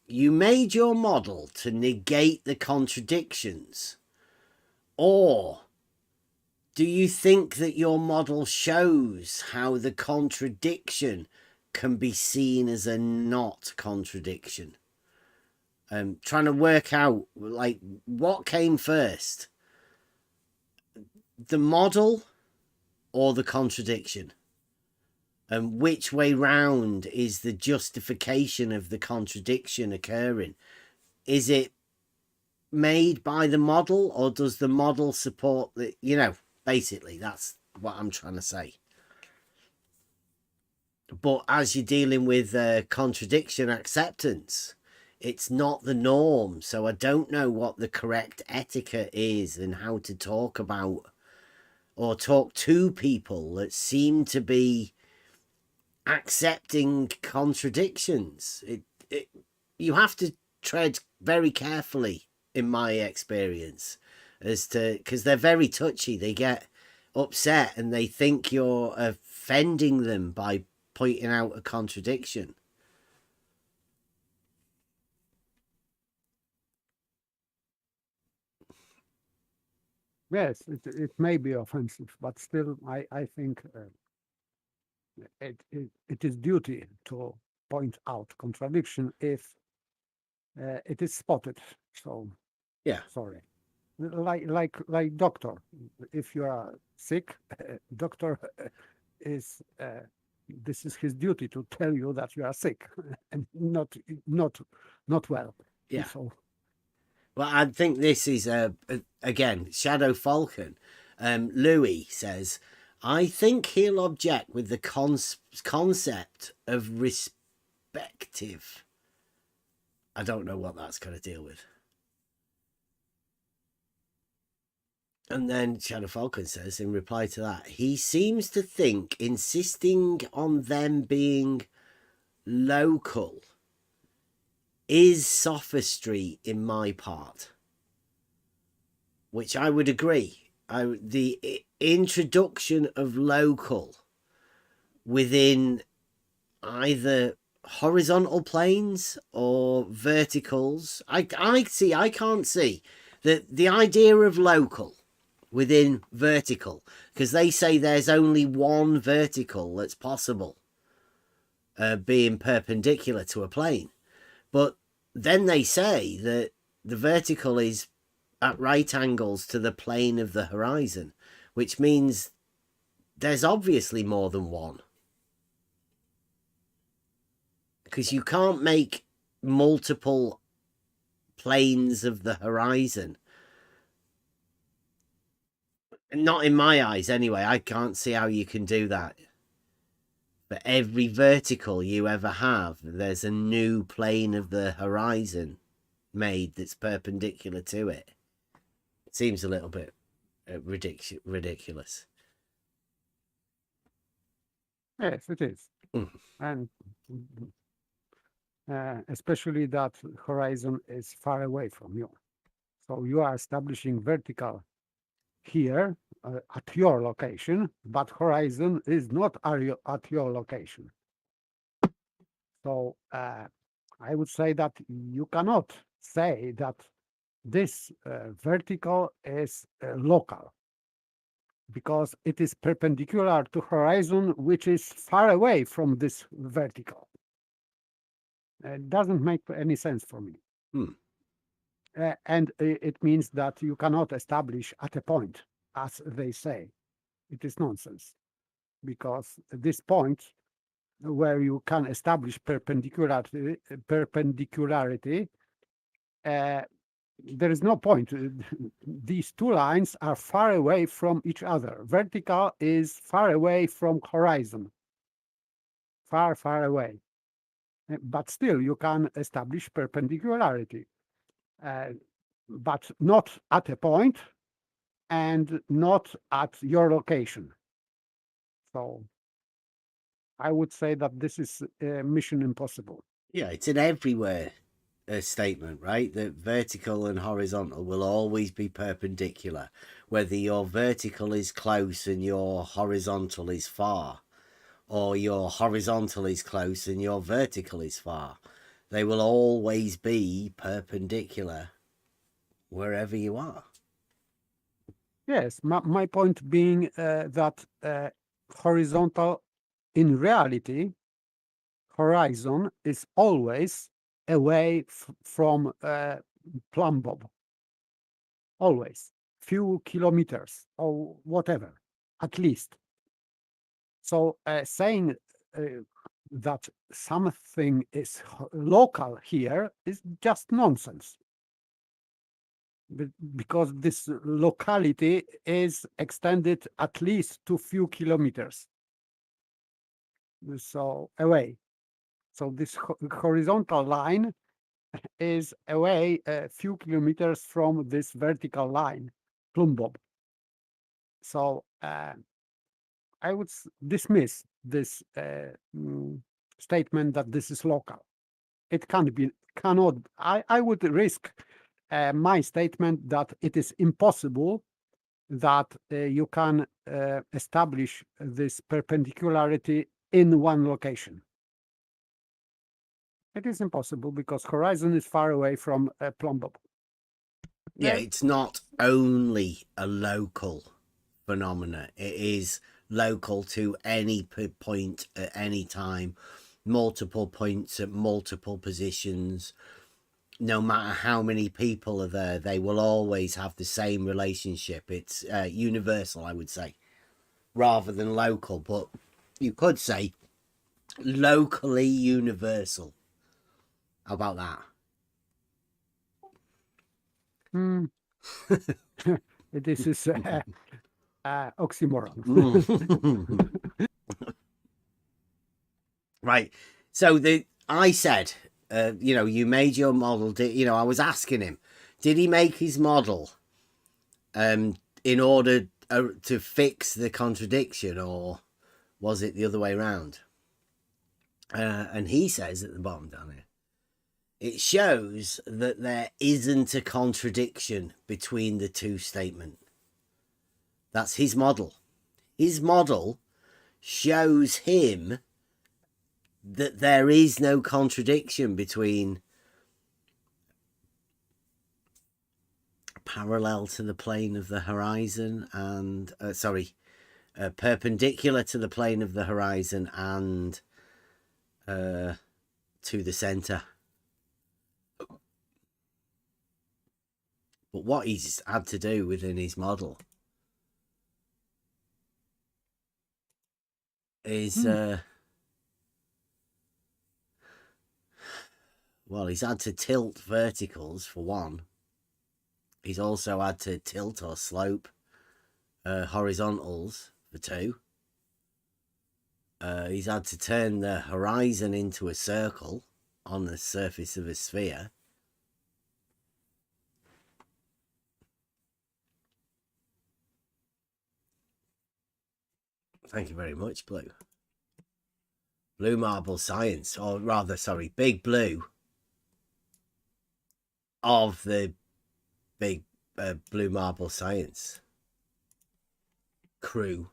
you made your model to negate the contradictions, or do you think that your model shows how the contradiction can be seen as a not contradiction? Trying to work out, like, what came first, the model or the contradiction? And which way round is the justification of the contradiction occurring? Is it made by the model, or does the model support the, you know, basically that's what I'm trying to say. But as you're dealing with contradiction acceptance, it's not the norm. So I don't know what the correct etiquette is and how to talk about or talk to people that seem to be accepting contradictions. You have to tread very carefully, in my experience, as to, because they're very touchy. They get upset and they think you're offending them by pointing out a contradiction. Yes, it may be offensive, but still, I think it is duty to point out contradiction if it is spotted. So, yeah, sorry. Like doctor, if you are sick, doctor is this is his duty to tell you that you are sick and not well. Yeah. So, well, I think this is again, Shadow Falcon. Louis says, I think he'll object with the concept of respective. I don't know what that's going to deal with. And then Shadow Falcon says, in reply to that, he seems to think insisting on them being local is sophistry in my part, which I would agree. The introduction of local within either horizontal planes or verticals, I can't see the idea of local within vertical, because they say there's only one vertical that's possible, being perpendicular to a plane. But then they say that the vertical is at right angles to the plane of the horizon, which means there's obviously more than one. Because you can't make multiple planes of the horizon. Not in my eyes, anyway. I can't see how you can do that. For every vertical you ever have, there's a new plane of the horizon made that's perpendicular to it. It seems a little bit ridiculous. yes, it is. And especially that horizon is far away from you. So you are establishing vertical here at your location, but horizon is not at your location. So I would say that you cannot say that this vertical is local, because it is perpendicular to horizon, which is far away from this vertical. It doesn't make any sense for me. And it means that you cannot establish at a point, as they say. It is nonsense. because this point where you can establish perpendicularity, there is no point. These two lines are far away from each other. Vertical is far away from horizon, far, far away. But still, you can establish perpendicularity, but not at a point and not at your location. So I would say that this is mission impossible. Yeah, it's an everywhere statement, right? That vertical and horizontal will always be perpendicular, whether your vertical is close and your horizontal is far, or your horizontal is close and your vertical is far. They will always be perpendicular wherever you are. Yes, my point being that horizontal, in reality, horizon is always away from plumb bob. Always. Few kilometers or whatever, at least. So saying that something is local here is just nonsense. Because this locality is extended at least to few kilometers. So away. So this horizontal line is away a few kilometers from this vertical line, plumb bob. So I would dismiss this statement that this is local. It cannot. I would risk my statement that it is impossible that you can establish this perpendicularity in one location. It is impossible because horizon is far away from plumb bob. Yeah, it's not only a local phenomena. It is local to any point at any time, multiple points at multiple positions. No matter how many people are there, they will always have the same relationship. It's universal, I would say, rather than local. But you could say locally universal. How about that? This is oxymoron. Right. So I said, you made your model. I was asking him, did he make his model in order to fix the contradiction, or was it the other way around? And he says at the bottom down here, it shows that there isn't a contradiction between the two statements. That's his model. His model shows him that there is no contradiction between parallel to the plane of the horizon and perpendicular to the plane of the horizon and to the center. But what he's had to do within his model is well, he's had to tilt verticals for one. He's also had to tilt or slope horizontals for two. He's had to turn the horizon into a circle on the surface of a sphere. Thank you very much, Blue. Blue Marble Science, or rather, sorry, Big Blue of the Big Blue Marble Science crew.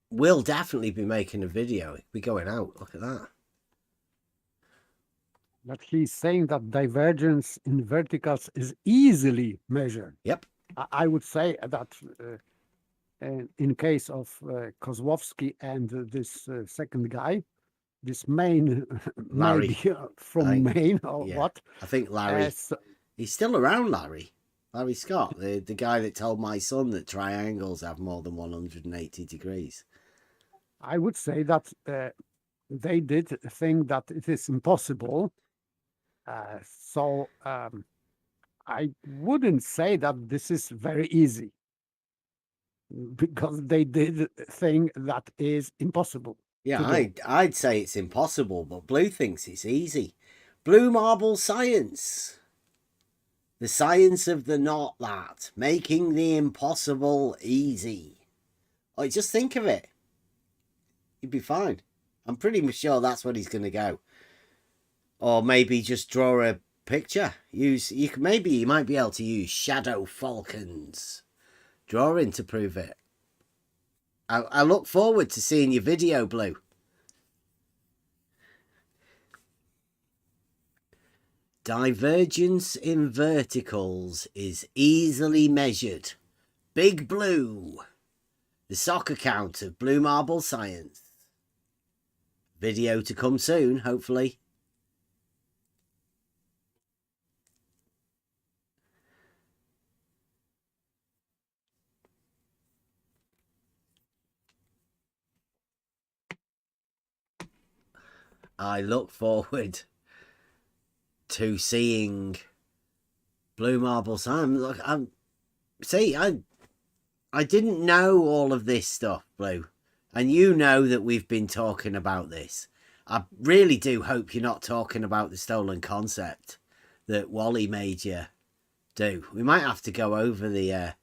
We'll definitely be making a video. It'll be going out. Look at that. But he's saying that divergence in verticals is easily measured. Yep. I would say that in case of Kozłowski and this second guy, this Maine, Larry maybe from Maine or yeah. what? I think Larry. He's still around, Larry. Larry Scott, the guy that told my son that triangles have more than 180 degrees. I would say that they did think that it is impossible. So I wouldn't say that this is very easy, because they did think that is impossible. Yeah, I'd say it's impossible, but Blue thinks it's easy. Blue marble science. The science of the not that, making the impossible easy. Like, just think of it. You'd be fine. I'm pretty sure that's what he's going to go. Or maybe just draw a picture. Maybe you might be able to use Shadow Falcon's drawing to prove it. I look forward to seeing your video, Blue. Divergence in verticals is easily measured. Big Blue. The sock account of Blue Marble Science. Video to come soon, hopefully. I look forward to seeing Blue Marble Science. Look, I didn't know all of this stuff, Blue. And you know that we've been talking about this. I really do hope you're not talking about the stolen concept that Wally made you do. We might have to go over the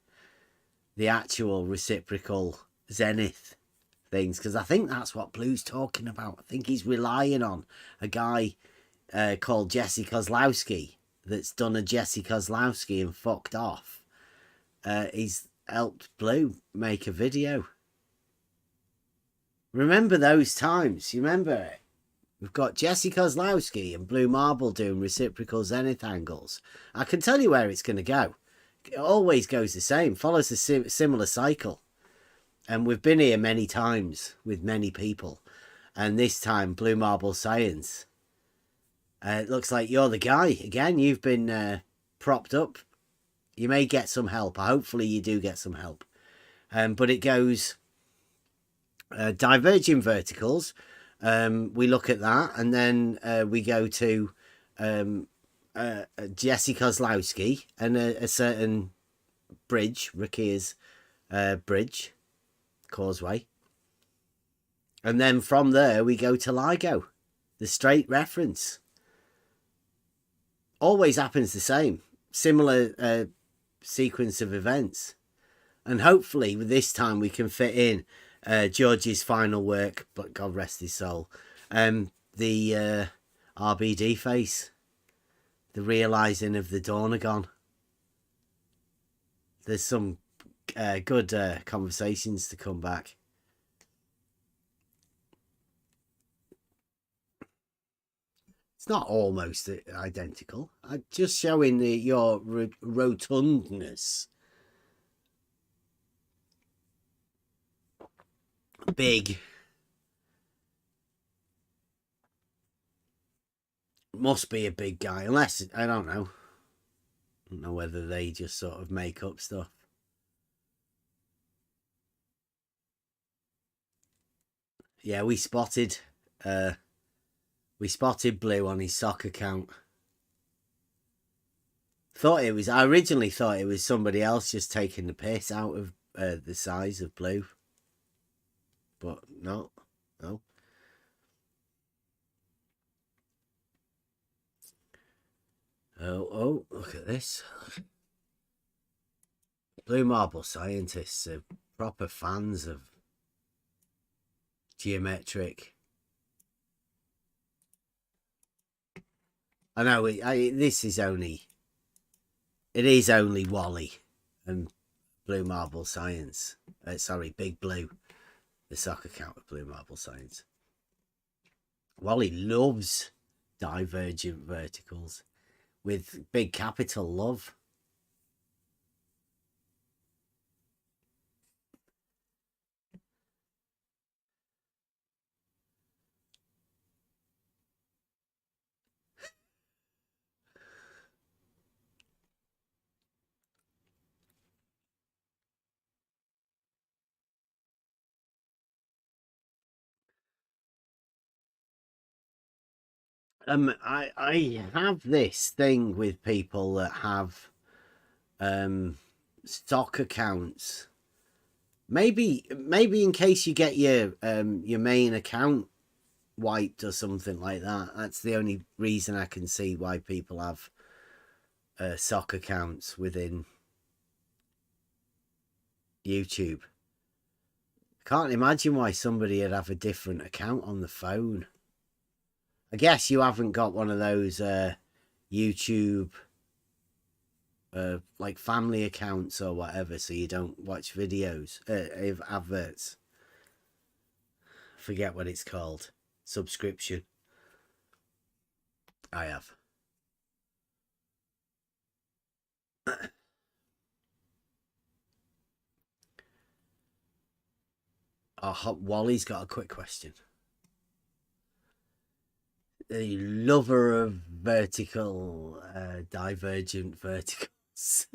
actual reciprocal zenith things, because I think that's what Blue's talking about. I think he's relying on a guy called Jesse Kozlowski that's done a Jesse Kozlowski and fucked off. He's helped Blue make a video. Remember those times? You remember it? We've got Jesse Kozlowski and Blue Marble doing reciprocal zenith angles. I can tell you where it's going to go. It always goes the same, follows a similar cycle. And we've been here many times with many people. And this time, Blue Marble Science. It looks like you're the guy. Again, you've been propped up. You may get some help. Hopefully you do get some help. But it goes diverging verticals. We look at that, and then we go to Jesse Kozlowski and a certain bridge, Rakir's bridge, causeway. And then from there we go to LIGO, the straight reference. Always happens the same, similar sequence of events. And hopefully with this time we can fit in George's final work, but God rest his soul, the RBD face, the realising of the Dornagon. There's some good conversations to come back. It's not almost identical. I'm just showing your rotundness. Big. Must be a big guy, unless, I don't know. I don't know whether they just sort of make up stuff. Yeah, we spotted Blue on his sock account. I originally thought it was somebody else just taking the piss out of the size of Blue. But no. Oh, look at this. Blue Marble scientists are proper fans of geometric. I know it is only Wally and Blue Marble Science. Sorry, Big Blue, the sock account of Blue Marble Science. Wally loves divergent verticals with big capital love. I have this thing with people that have stock accounts. Maybe in case you get your main account wiped or something like that. That's the only reason I can see why people have stock accounts within YouTube. I can't imagine why somebody would have a different account on the phone. I guess you haven't got one of those YouTube like family accounts or whatever, so you don't watch videos, adverts. Forget what it's called. Subscription. I have. Oh, Wally's got a quick question. The lover of vertical, divergent verticals.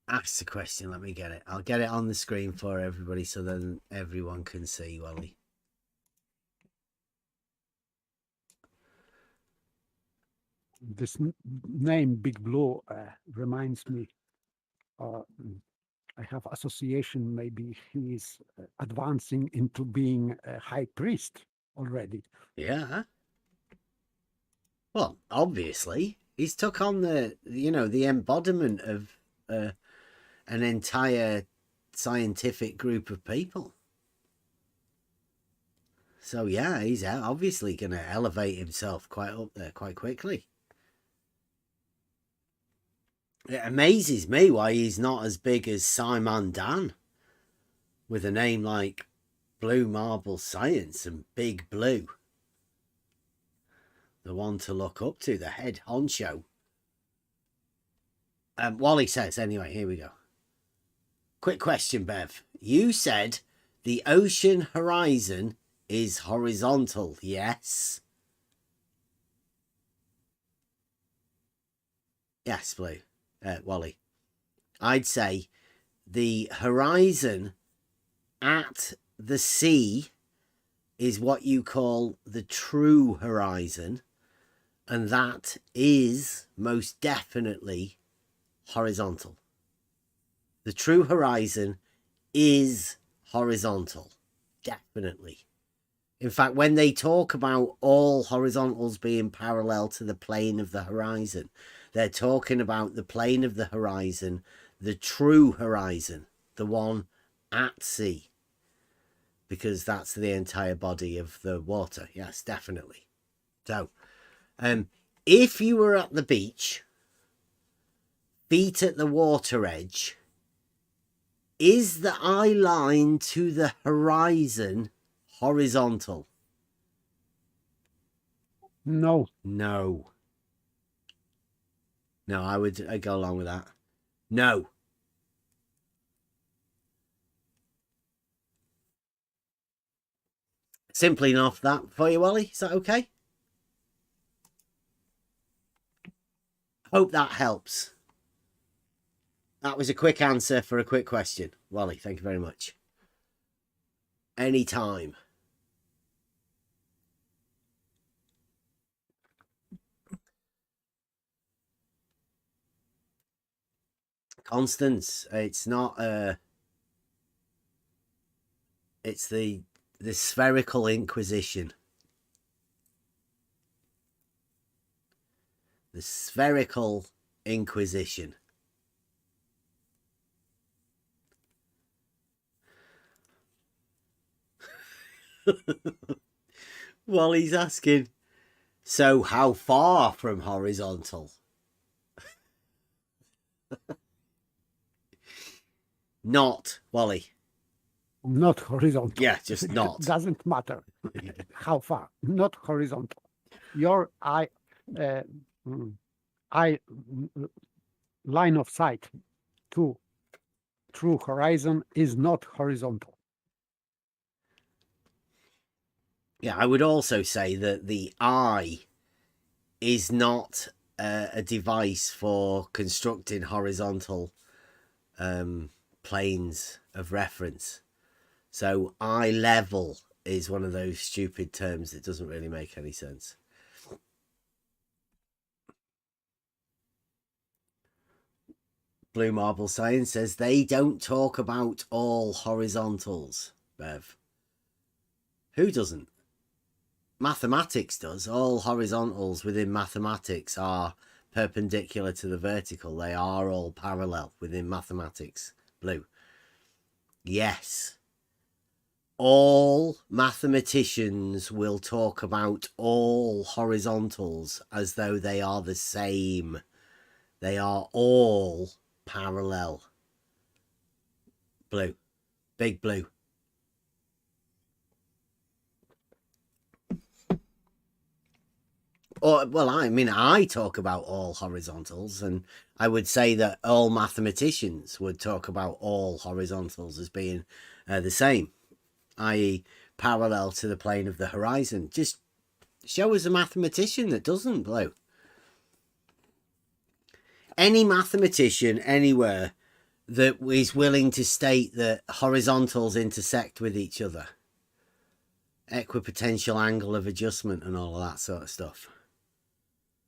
Ask the question. Let me get it. I'll get it on the screen for everybody so then everyone can see, Wally. This name, Big Blue, reminds me. I have association. Maybe he is advancing into being a high priest already. Yeah. Well, obviously, he's took on the embodiment of an entire scientific group of people. So yeah, he's obviously going to elevate himself quite up there quite quickly. It amazes me why he's not as big as Simon Dan, with a name like Blue Marble Science and Big Blue. The one to look up to, the head honcho. Wally says, anyway, here we go. Quick question, Bev. You said the ocean horizon is horizontal, yes? Yes, Blue. Wally. I'd say the horizon at the sea is what you call the true horizon, and that is most definitely horizontal. The true horizon is horizontal, definitely. In fact, when they talk about all horizontals being parallel to the plane of the horizon, they're talking about the plane of the horizon, the true horizon, the one at sea, because that's the entire body of the water. Yes, definitely. So, if you were at the beach, feet at the water edge, is the eye line to the horizon horizontal? No. No. No, I'd go along with that. No. Simply enough that for you, Wally. Is that okay? Hope that helps. That was a quick answer for a quick question. Wally, thank you very much. Anytime. Constance, it's not it's the spherical inquisition. The spherical inquisition. Well, he's asking, so how far from horizontal? Not, Wally. Not horizontal. Yeah, just not. It doesn't matter how far. Not horizontal. Your eye line of sight to true horizon is not horizontal. Yeah, I would also say that the eye is not a device for constructing horizontal planes of reference. So eye level is one of those stupid terms that doesn't really make any sense. Blue Marble Science says they don't talk about all horizontals, Bev. Who doesn't? Mathematics does. All horizontals within mathematics are perpendicular to the vertical. They are all parallel within mathematics. Blue. Yes. All mathematicians will talk about all horizontals as though they are the same. They are all parallel. Blue. Big blue. Or, well, I mean, I talk about all horizontals, and I would say that all mathematicians would talk about all horizontals as being the same, i.e. parallel to the plane of the horizon. Just show us a mathematician that doesn't, Blue. Any mathematician anywhere that is willing to state that horizontals intersect with each other, equipotential angle of adjustment and all of that sort of stuff.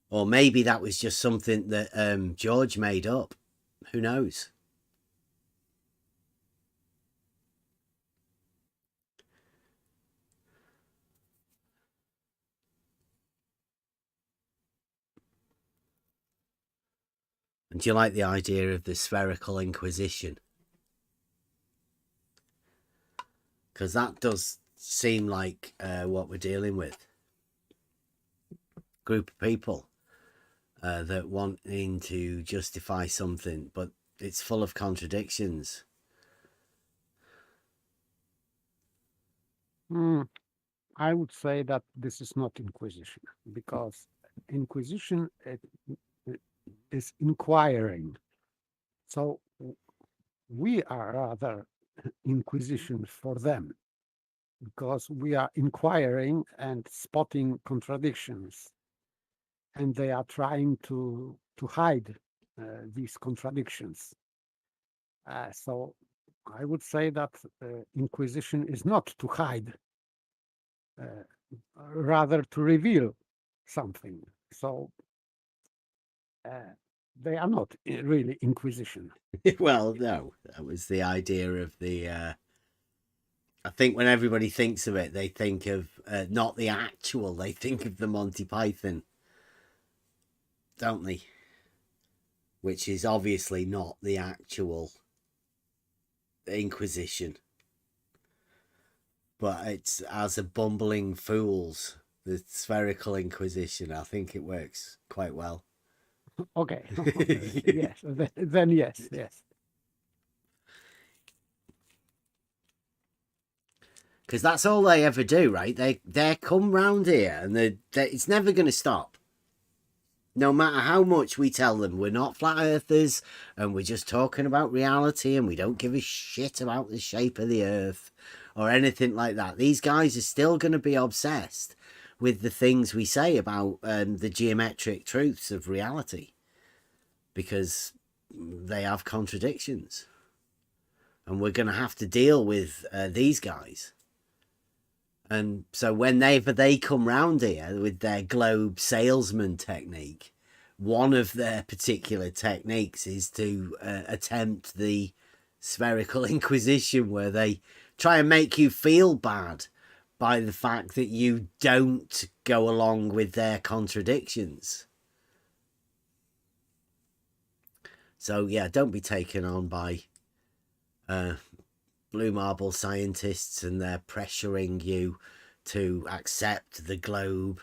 Or maybe that was just something that George made up. Who knows? And do you like the idea of the spherical inquisition? Because that does seem like what we're dealing with. Group of people that wanting to justify something, but it's full of contradictions. I would say that this is not inquisition, because inquisition is inquiring. So we are rather inquisition for them, because we are inquiring and spotting contradictions, and they are trying to hide these contradictions. So I would say that inquisition is not to hide, rather to reveal something. So they are not really inquisition. Well, no, that was the idea of the I think when everybody thinks of it, they think of not the actual, they think of the Monty Python, don't they? Which is obviously not the actual Inquisition. But it's as a bumbling fools, the spherical Inquisition. I think it works quite well. Okay. Yes. Then yes. Because that's all they ever do, right? They come round here, and it's never going to stop. No matter how much we tell them we're not flat earthers, and we're just talking about reality, and we don't give a shit about the shape of the earth or anything like that, these guys are still going to be obsessed with the things we say about the geometric truths of reality, because they have contradictions, and we're going to have to deal with these guys. And so whenever they come round here with their globe salesman technique, one of their particular techniques is to attempt the spherical Inquisition, where they try and make you feel bad by the fact that you don't go along with their contradictions. So yeah, don't be taken on by blue marble scientists and they're pressuring you to accept the globe.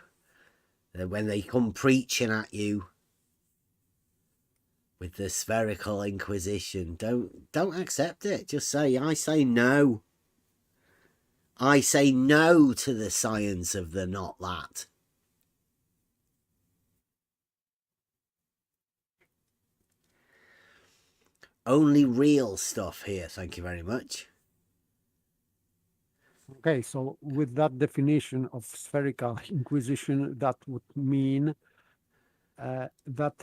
When they come preaching at you with the spherical Inquisition, don't accept it. Just say, I say no. I say no to the science of the not that. Only real stuff here, thank you very much. Okay, so with that definition of spherical Inquisition, that would mean that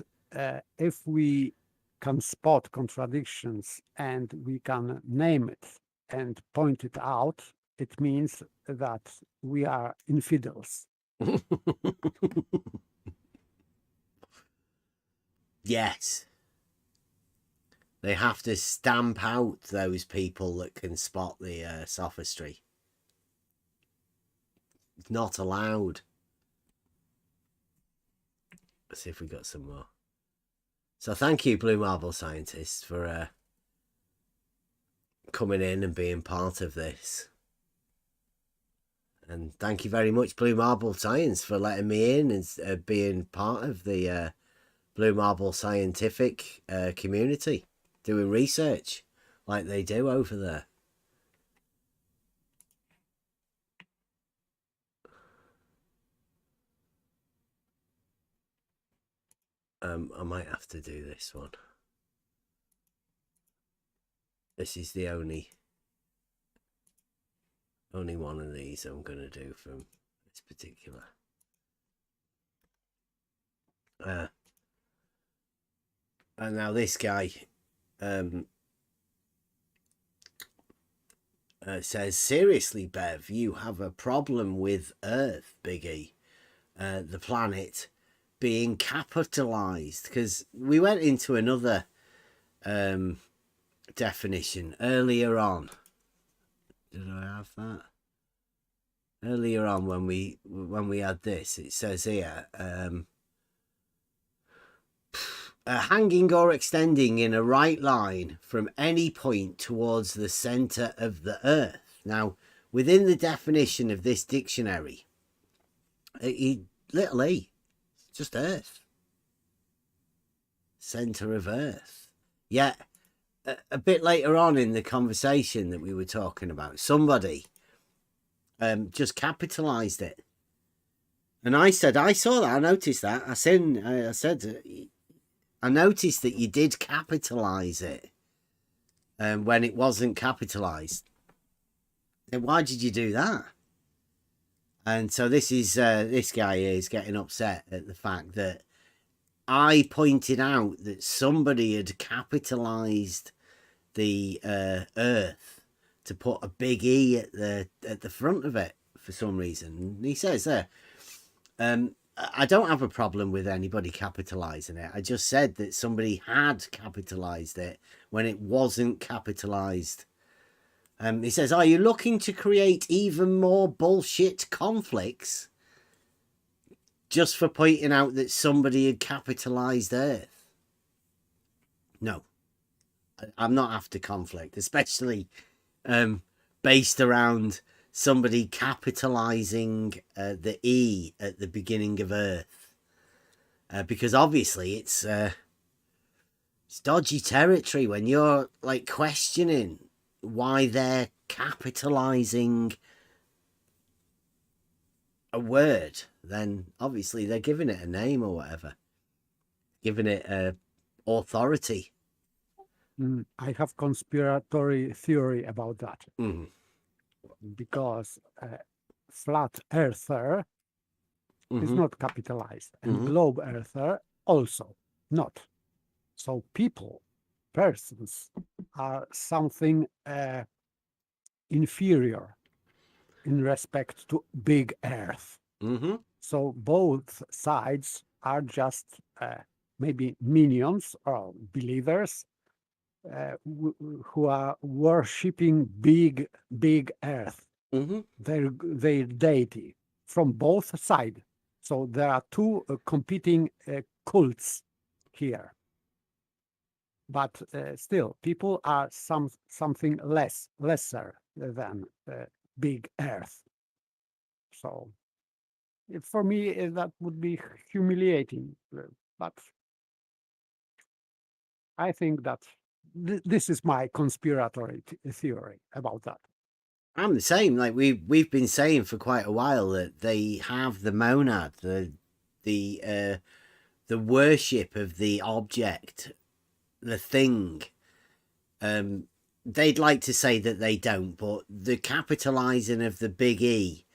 if we can spot contradictions and we can name it and point it out, it means that we are infidels. Yes. They have to stamp out those people that can spot the sophistry. It's not allowed. Let's see if we got some more. So thank you, Blue Marble Scientists, for coming in and being part of this. And thank you very much, Blue Marble Science, for letting me in and being part of the Blue Marble Scientific community, doing research like they do over there. I might have to do this one. This is the only one of these I'm going to do from this particular. And now this guy says, seriously, Bev, you have a problem with Earth, Biggie. The planet being capitalized, because we went into another definition earlier on. Did I have that? Earlier on when we had this, it says here, hanging or extending in a right line from any point towards the center of the Earth. Now, within the definition of this dictionary, little e, just Earth, center of Earth. Yet a bit later on in the conversation that we were talking about, somebody just capitalized it, and I said, I saw that, I noticed that. I said, I noticed that you did capitalize it when it wasn't capitalized. Then why did you do that? And so this is this guy is getting upset at the fact that I pointed out that somebody had capitalized the Earth to put a big E at the front of it for some reason. And he says there, I don't have a problem with anybody capitalizing it. I just said that somebody had capitalized it when it wasn't capitalized. He says, are you looking to create even more bullshit conflicts just for pointing out that somebody had capitalized Earth? No, I'm not after conflict, especially based around somebody capitalizing the E at the beginning of Earth, because obviously it's dodgy territory when you're like questioning why they're capitalizing a word. Then obviously they're giving it a name or whatever, giving it authority. I have conspiratory theory about that. Because flat earther is not capitalized, and globe earther also not. So people, persons, are something inferior in respect to big Earth. So both sides are just maybe minions or believers who are worshipping big Earth, their deity, from both sides. So there are two competing cults here. But still, people are something lesser than big Earth. So for me, that would be humiliating. But I think that this is my conspiratory theory about that. I'm the same. Like we've been saying for quite a while that they have the monad, the worship of the object, the thing. They'd like to say that they don't, but the capitalizing of the big E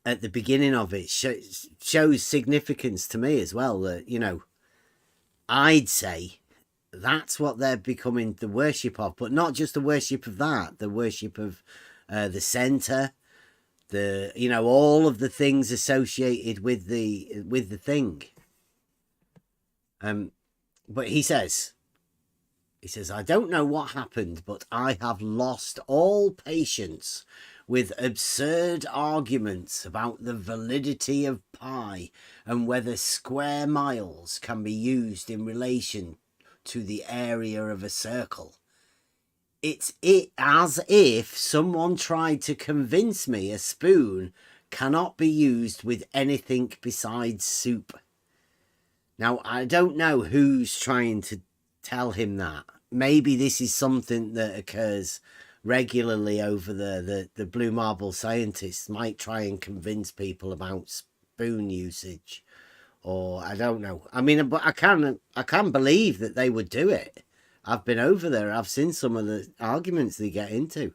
at the beginning of it shows significance to me as well. That, you know, I'd say that's what they're becoming the worship of, but not just the worship of that, the worship of the center, all of the things associated with the thing. But he says, I don't know what happened, but I have lost all patience with absurd arguments about the validity of pi and whether square miles can be used in relation to the area of a circle. It's as if someone tried to convince me a spoon cannot be used with anything besides soup. Now, I don't know who's trying to tell him that. Maybe this is something that occurs regularly over the Blue Marble scientists might try and convince people about spoon usage, or I don't know. I mean, but I can believe that they would do it. I've been over there. I've seen some of the arguments they get into.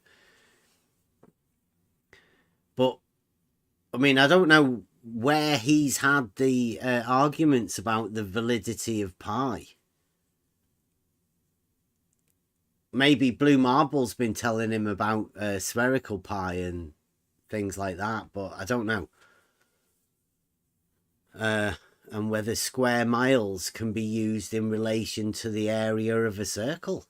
But I mean, I don't know where he's had the arguments about the validity of pi. Maybe Blue Marble's been telling him about spherical pi and things like that, but I don't know. And whether square miles can be used in relation to the area of a circle.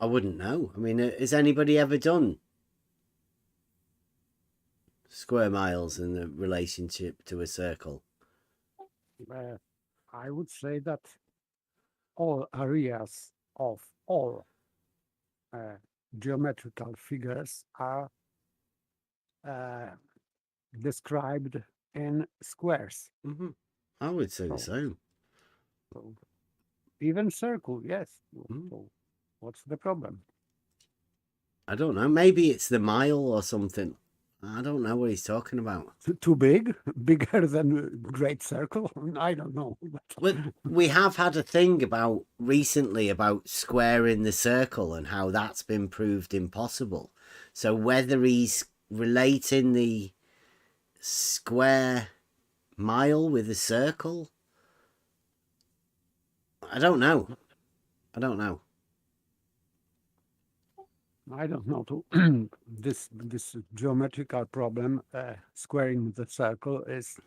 I wouldn't know. I mean, has anybody ever done square miles in the relationship to a circle? I would say that all areas of all geometrical figures are described in squares. Mm-hmm. I would say the same. So even circle, yes. So what's the problem? I don't know. Maybe it's the mile or something. I don't know what he's talking about. Too big? Bigger than Great Circle? I don't know. Well, we have had a thing recently about squaring the circle and how that's been proved impossible. So whether he's relating the square mile with a circle, I don't know. I don't know. This geometrical problem, squaring the circle, is,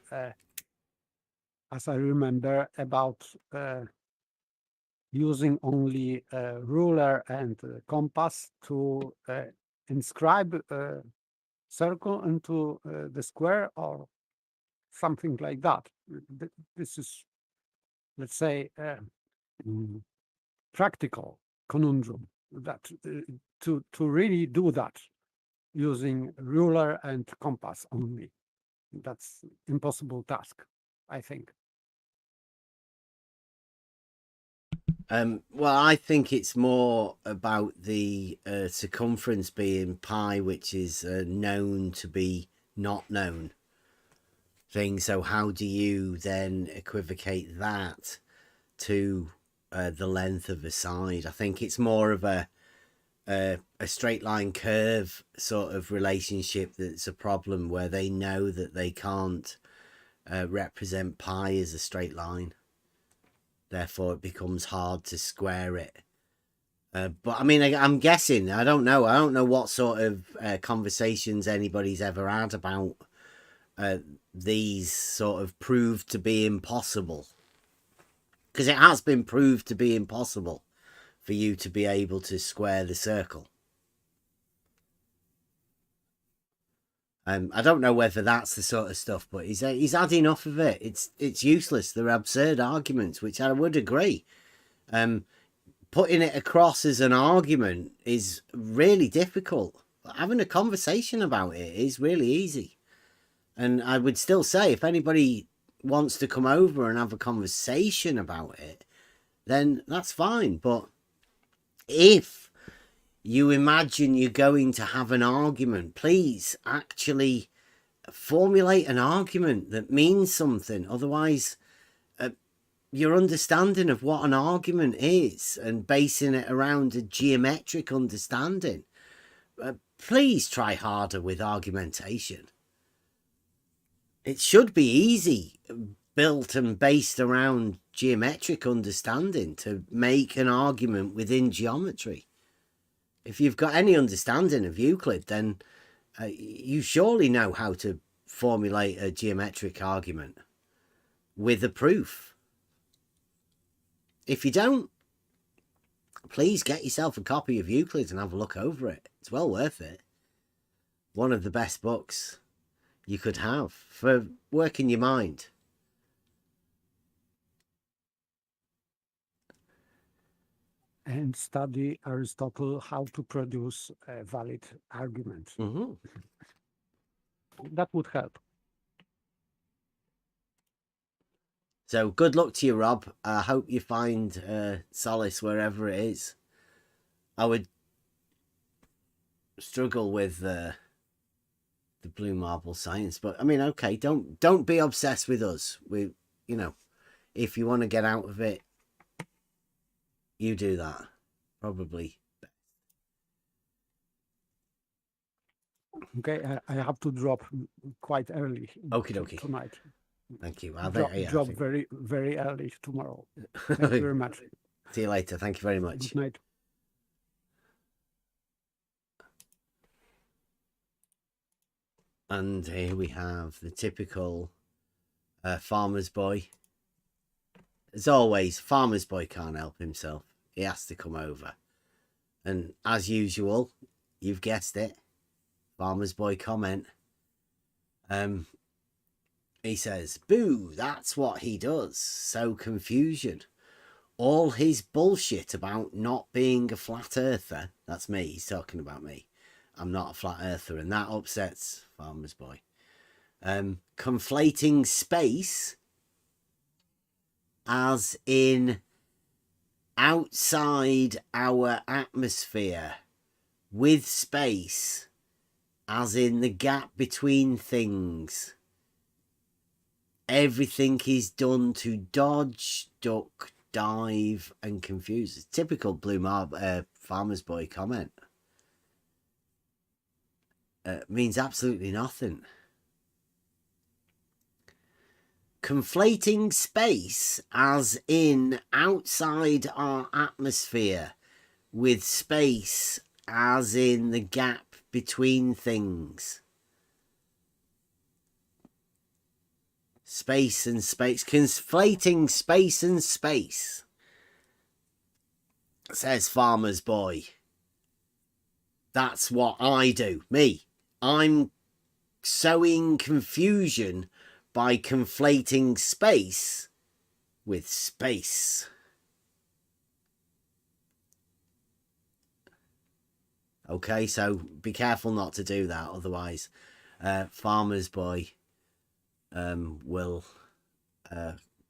as I remember, about using only a ruler and compass to inscribe a circle into the square or something like that. This is, let's say, practical conundrum that to really do that using ruler and compass only, that's impossible task, I think. Well, I think it's more about the circumference being pi, which is known to be not known thing. So how do you then equivocate that to the length of a side? I think it's more of a straight line curve sort of relationship that's a problem, where they know that they can't represent pi as a straight line. Therefore, it becomes hard to square it. But I mean, I'm guessing, I don't know what sort of conversations anybody's ever had about these sort of proved to be impossible. Because it has been proved to be impossible for you to be able to square the circle. I don't know whether that's the sort of stuff, but he's had enough of it. It's useless. They're absurd arguments, which I would agree. Putting it across as an argument is really difficult. But having a conversation about it is really easy. And I would still say, if anybody wants to come over and have a conversation about it, then that's fine. But if you imagine you're going to have an argument, please actually formulate an argument that means something. Otherwise, your understanding of what an argument is and basing it around a geometric understanding, please try harder with argumentation. It should be easy, built and based around geometric understanding to make an argument within geometry. If you've got any understanding of Euclid, then you surely know how to formulate a geometric argument with a proof. If you don't, please get yourself a copy of Euclid and have a look over it. It's well worth it. One of the best books you could have for working your mind. And study Aristotle how to produce a valid argument. Mm-hmm. That would help. So good luck to you, Rob. I hope you find solace wherever it is. I would struggle with the blue marble science, but I mean, okay, don't be obsessed with us. We, you know, if you want to get out of it, you do that. Probably. Okay, I have to drop quite early. Okie tonight. Thank you. Drop very, very early tomorrow. Thank you very much. See you later. Thank you very much. Good night. And here we have the typical farmer's boy. As always, farmer's boy can't help himself. He has to come over. And as usual, you've guessed it, farmer's boy comment. He says, boo, that's what he does. So confusion. All his bullshit about not being a flat earther. That's me. He's talking about me. I'm not a flat earther, and that upsets farmer's boy. Conflating space as in outside our atmosphere with space as in the gap between things. Everything is done to dodge, duck, dive and confuse. It's typical blue farmer's boy comment. Means absolutely nothing. Conflating space as in outside our atmosphere with space as in the gap between things. Space and space. Conflating space and space, says farmer's boy. That's what I do. Me. I'm sowing confusion by conflating space with space. Okay, so be careful not to do that, otherwise farmer's boy will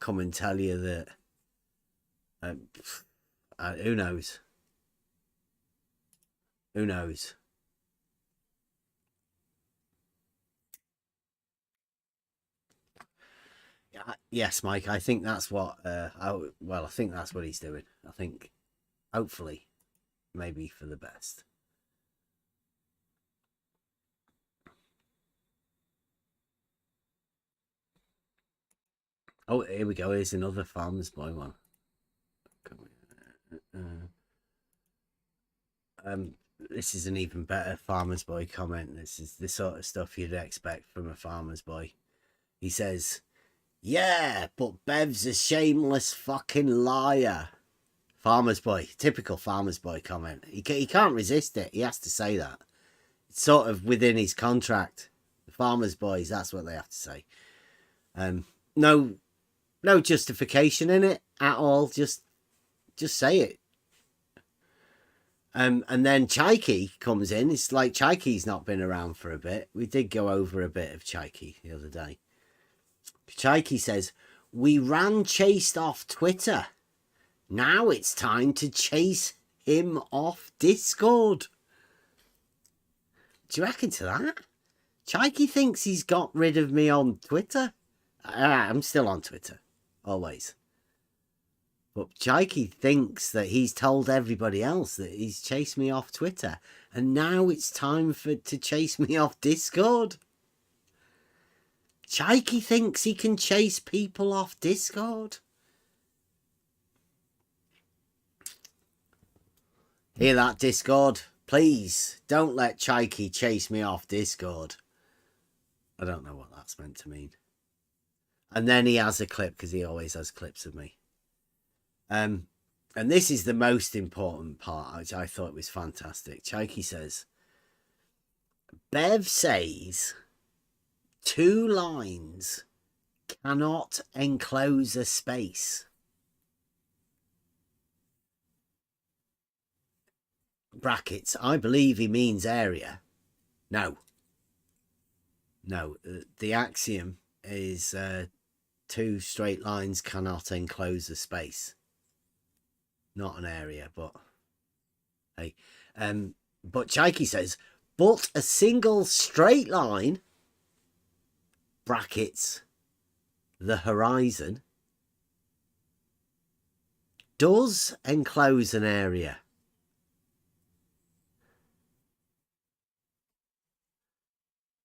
come and tell you that who knows? Who knows? Yes, Mike, I think that's what I think that's what he's doing. I think hopefully maybe for the best. Oh, here we go. Here's another farmer's boy one. This is an even better farmer's boy comment. This is the sort of stuff you'd expect from a farmer's boy. He says, yeah, but Bev's a shameless fucking liar. Farmer's boy. Typical farmer's boy comment. He can't resist it. He has to say that. It's sort of within his contract. The farmer's boys, that's what they have to say. No justification in it at all. Just say it. And then Chaiki comes in. It's like Chaiki's not been around for a bit. We did go over a bit of Chaiki the other day. Chaiki says, we ran chased off Twitter. Now it's time to chase him off Discord. Do you reckon to that? Chaiki thinks he's got rid of me on Twitter. I'm still on Twitter. Always. But Chaiki thinks that he's told everybody else that he's chased me off Twitter. And now it's time to chase me off Discord. Chaiki thinks he can chase people off Discord. Hear that, Discord? Please don't let Chaiki chase me off Discord. I don't know what that's meant to mean. And then he has a clip, because he always has clips of me. And this is the most important part, which I thought was fantastic. Chaiki says, Bev says 2 lines cannot enclose a space. Brackets, I believe he means area. No. No, the axiom is 2 straight lines cannot enclose a space. Not an area, but hey. But Chaiki says, but a single straight line, brackets, the horizon, does enclose an area.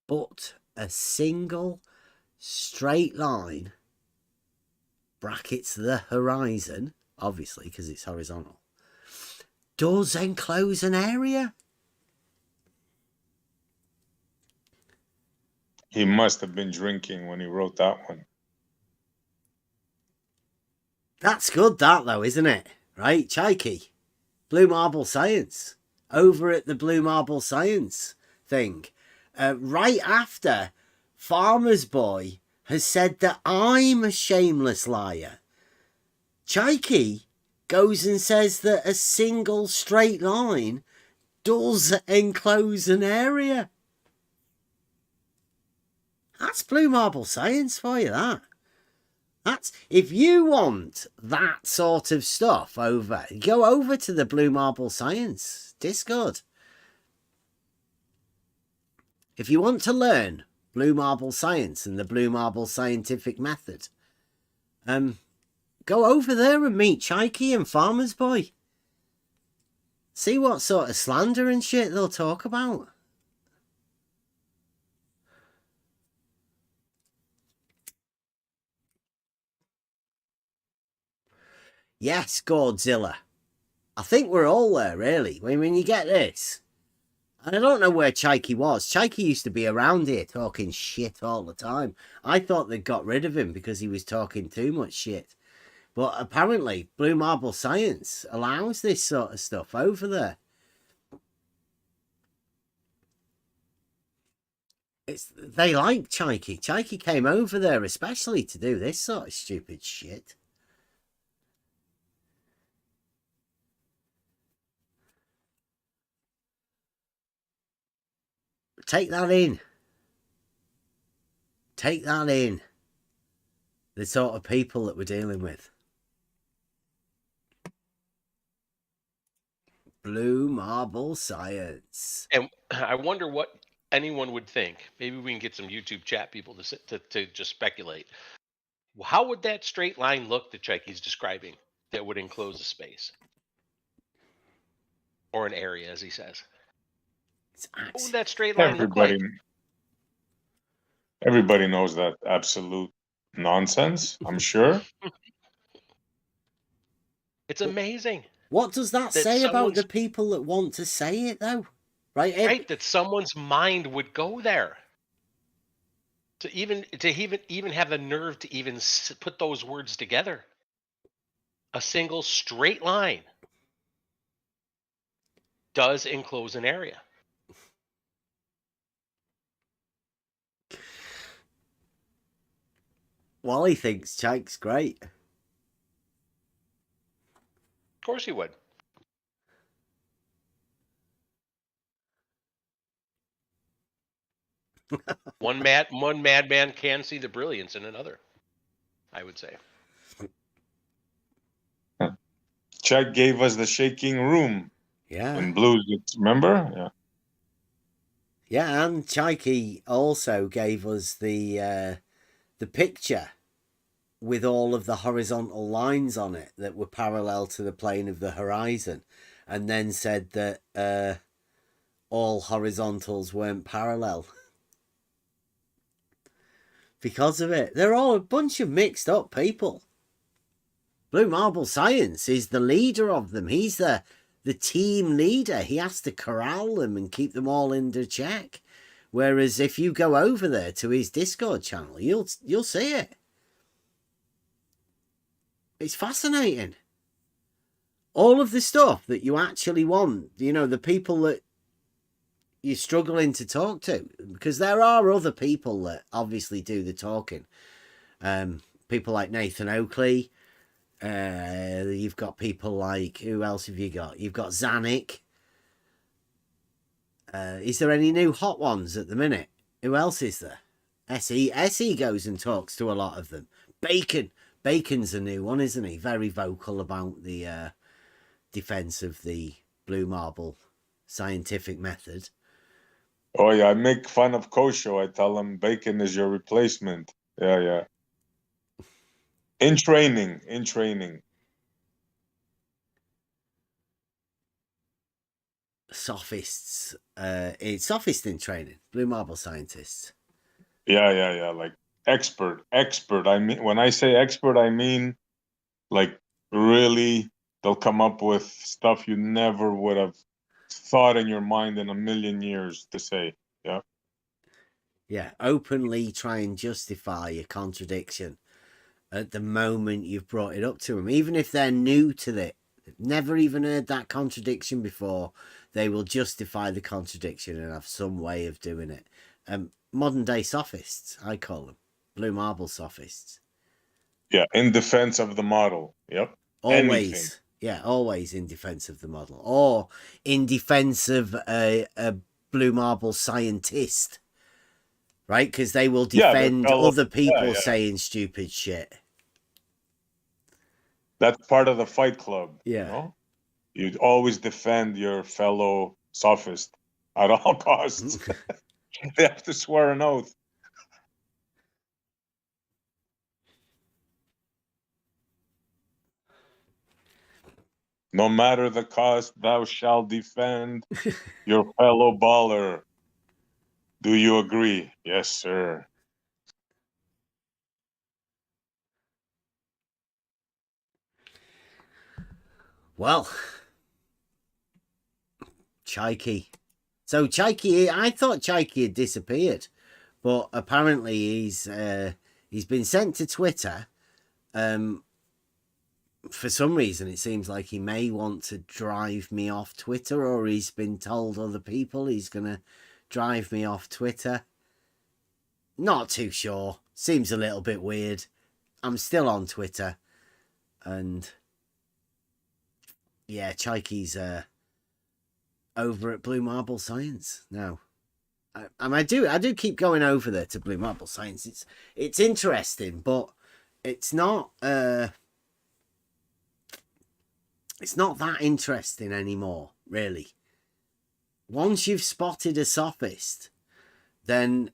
But a single straight line, brackets, the horizon, obviously because it's horizontal, does enclose an area. He must have been drinking when he wrote that one. That's good, that though, isn't it? Right, Chaiki? Blue Marble Science. Over at the Blue Marble Science thing. Right after Farmer's Boy has said that I'm a shameless liar, Chaiki goes and says that a single straight line does enclose an area. That's Blue Marble Science for you, that. That's, if you want that sort of stuff over, go over to the Blue Marble Science Discord. If you want to learn Blue Marble Science and the Blue Marble Scientific Method, go over there and meet Chaiki and Farmer's Boy. See what sort of slander and shit they'll talk about. Yes, Godzilla. I think we're all there, really. When you get this. And I don't know where Chaiki was. Chaiki used to be around here talking shit all the time. I thought they got rid of him because he was talking too much shit. But apparently, Blue Marble Science allows this sort of stuff over there. They like Chaiki. Chaiki came over there especially to do this sort of stupid shit. Take that in. Take that in. The sort of people that we're dealing with. Blue Marble Science. And I wonder what anyone would think. Maybe we can get some YouTube chat people to just speculate. How would that straight line look that Chaiki's describing that would enclose a space? Or an area, as he says. What would that straight line look like? Everybody knows that absolute nonsense, I'm sure. It's amazing. What does that say about the people that want to say it, though? Right, that someone's mind would go there. To even have the nerve to even put those words together. A single straight line does enclose an area. Wally thinks Chaik's great. Of course he would. One madman can see the brilliance in another, I would say. Chuck gave us the shaking room. Yeah. In Blues, remember? Yeah. Yeah, and Chaiki also gave us the picture with all of the horizontal lines on it that were parallel to the plane of the horizon, and then said that all horizontals weren't parallel. Because of it. They're all a bunch of mixed up people. Blue Marble Science is the leader of them. He's the the team leader. He has to corral them and keep them all under check. Whereas if you go over there to his Discord channel, you'll see it. It's fascinating. All of the stuff that you actually want, you know, the people that you're struggling to talk to, because there are other people that obviously do the talking. People like Nathan Oakley. You've got people like, who else have you got? You've got Zanuck. Is there any new hot ones at the minute? Who else is there? SE goes and talks to a lot of them. Bacon's a new one, isn't he? Very vocal about the defense of the blue marble scientific method. Oh yeah, I make fun of Kosho. I tell him Bacon is your replacement. Yeah. In training. Sophists. It's sophist in training. Blue marble scientists. Yeah. Like expert. I mean, when I say expert, I mean like really, they'll come up with stuff you never would have thought in your mind in a million years to say. Yeah, openly try and justify a contradiction at the moment you've brought it up to them. Even if they're new to it, never even heard that contradiction before, they will justify the contradiction and have some way of doing it. Modern day sophists, I call them. Blue marble sophists. Yeah, in defense of the model. Yep. Always. Anything. Yeah, always in defense of the model. Or in defense of a blue marble scientist. Right? Because they will defend other people saying stupid shit. That's part of the Fight Club. Yeah. You know? You'd always defend your fellow sophist at all costs. They have to swear an oath. No matter the cost, thou shalt defend your fellow baller. Do you agree? Yes, sir. Well, Chaiki. So Chaiki, I thought Chaiki had disappeared, but apparently he's been sent to Twitter. For some reason, it seems like he may want to drive me off Twitter, or he's been told other people he's going to drive me off Twitter. Not too sure. Seems a little bit weird. I'm still on Twitter. And yeah, Chaiki's over at Blue Marble Science now. I do keep going over there to Blue Marble Science. It's interesting, but it's not that interesting anymore, really. Once you've spotted a sophist, then,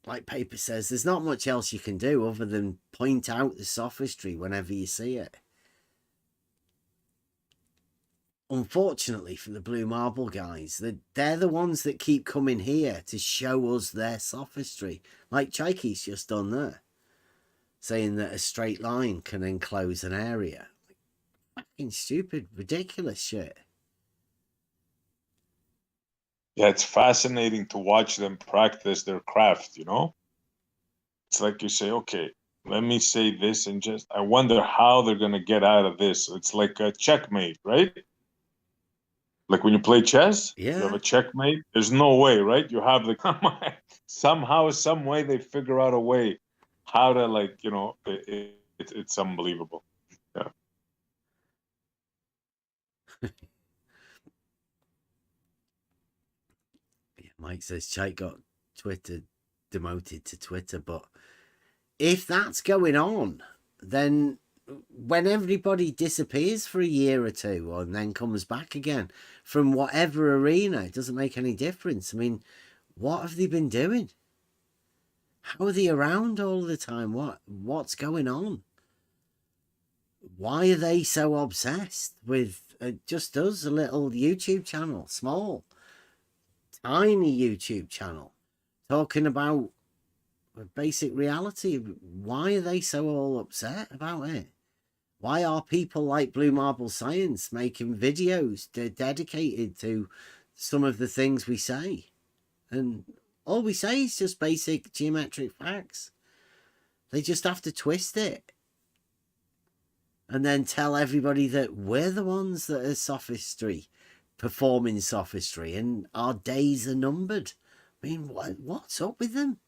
like Paper says, there's not much else you can do other than point out the sophistry whenever you see it. Unfortunately for the Blue Marble guys, they're the ones that keep coming here to show us their sophistry. Like Chaiki's just done there, saying that a straight line can enclose an area. Fucking stupid, ridiculous shit. Yeah, it's fascinating to watch them practice their craft, you know? It's like you say, okay, let me say this and just, I wonder how they're going to get out of this. It's like a checkmate, right? Like when you play chess, you have a checkmate. There's no way, right? You have the, somehow, some way they figure out a way how to, like, you know, it's unbelievable. Yeah. Mike says Chait got Twitter demoted to Twitter, but if that's going on, then when everybody disappears for a year or two and then comes back again from whatever arena, it doesn't make any difference. I mean, what have they been doing? How are they around all the time? What's going on? Why are they so obsessed with just us, a little YouTube channel, small, tiny YouTube channel, talking about basic reality? Why are they so all upset about it? Why are people like Blue Marble Science making videos dedicated to some of the things we say? And all we say is just basic geometric facts. They just have to twist it and then tell everybody that we're the ones that are sophistry, performing sophistry, and our days are numbered. I mean, what's up with them?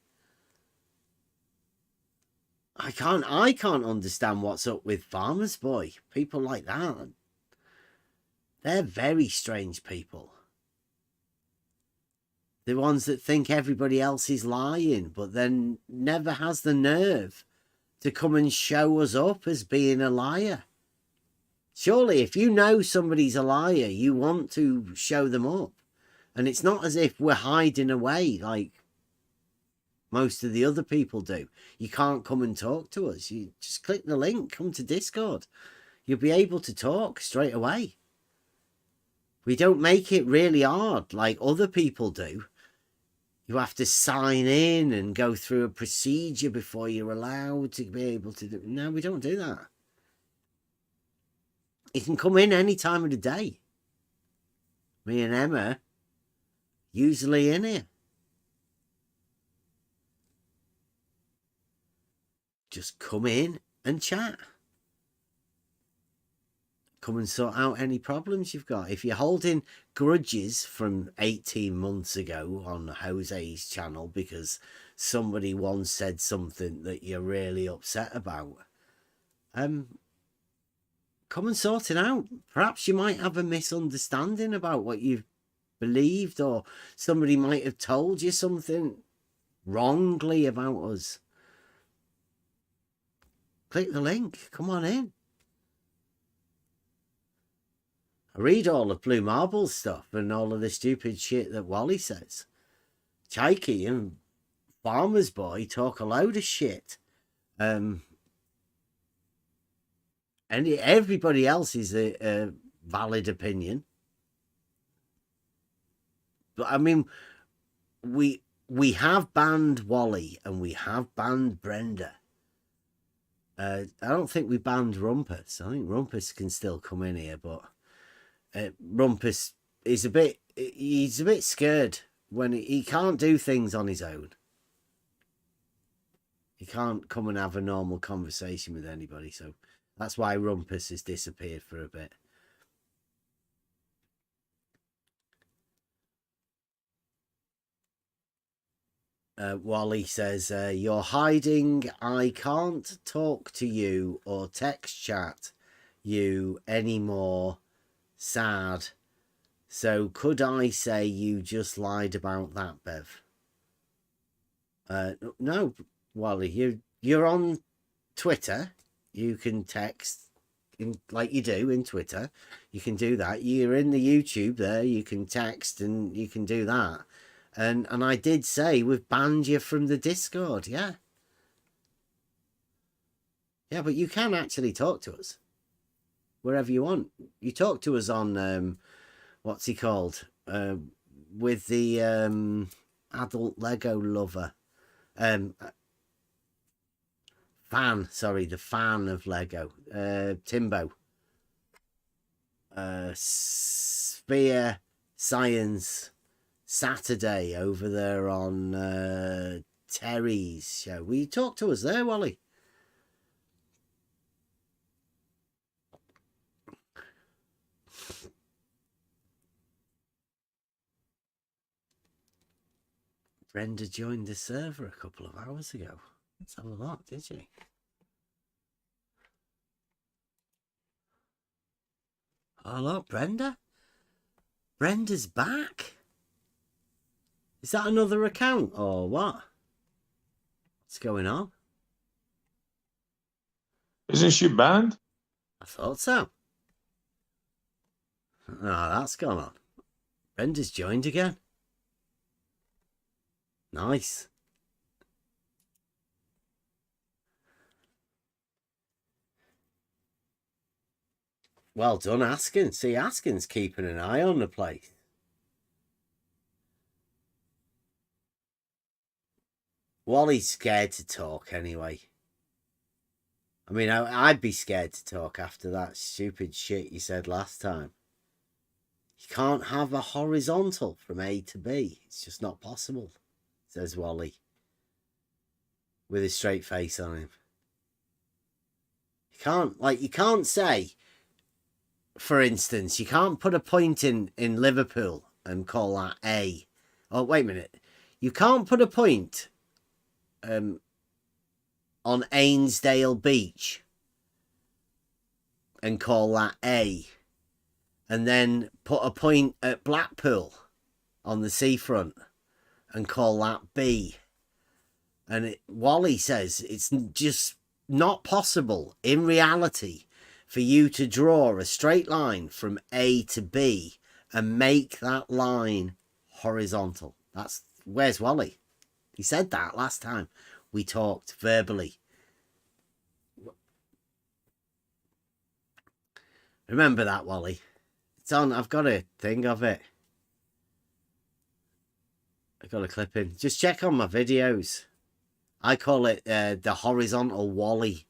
I can't understand what's up with Farmer's Boy. People like that. They're very strange people. The ones that think everybody else is lying, but then never has the nerve to come and show us up as being a liar. Surely, if you know somebody's a liar, you want to show them up. And it's not as if we're hiding away like most of the other people do. You can't come and talk to us. You just click the link, come to Discord. You'll be able to talk straight away. We don't make it really hard like other people do. You have to sign in and go through a procedure before you're allowed to be able to do. No, we don't do that. You can come in any time of the day. Me and Emma usually in here. Just come in and chat. Come and sort out any problems you've got. If you're holding grudges from 18 months ago on Jose's channel because somebody once said something that you're really upset about, come and sort it out. Perhaps you might have a misunderstanding about what you've believed, or somebody might have told you something wrongly about us. Click the link. Come on in. I read all of Blue Marble stuff and all of the stupid shit that Wally says. Chaiki and Farmer's Boy talk a load of shit. And everybody else is a valid opinion. But I mean, we have banned Wally and we have banned Brenda. I don't think we banned Rumpus. I think Rumpus can still come in here, but Rumpus is he's a bit scared when he can't do things on his own. He can't come and have a normal conversation with anybody, so that's why Rumpus has disappeared for a bit. Wally says, you're hiding. I can't talk to you or text chat you anymore. Sad. So could I say you just lied about that, Bev? No, Wally, you're on Twitter. You can text like you do in Twitter. You can do that. You're in the YouTube there. You can text and you can do that. And I did say we've banned you from the Discord, yeah. Yeah, but you can actually talk to us wherever you want. You talk to us on, what's he called? With the adult Lego lover. The fan of Lego. Timbo. Sphere Science Saturday over there on Terry's show. Will you talk to us there, Wally? Brenda joined the server a couple of hours ago. Let's have a look, did she? Oh, look, Brenda. Brenda's back. Is that another account or what? What's going on? Isn't she banned? I thought so. Oh, that's gone on. Brenda's joined again. Nice. Well done, Askin. See, Askin's keeping an eye on the place. Wally's scared to talk anyway. I mean, I'd be scared to talk after that stupid shit you said last time. You can't have a horizontal from A to B. It's just not possible, says Wally, with his straight face on him. You can't say, for instance, you can't put a point in Liverpool and call that A. Oh, wait a minute. You can't put a point on Ainsdale Beach and call that A, and then put a point at Blackpool on the seafront and call that B. And Wally says it's just not possible in reality for you to draw a straight line from A to B and make that line horizontal. Where's Wally? He said that last time we talked verbally. Remember that, Wally. It's on. I've got a thing of it. I've got a clip in. Just check on my videos. I call it the horizontal Wally.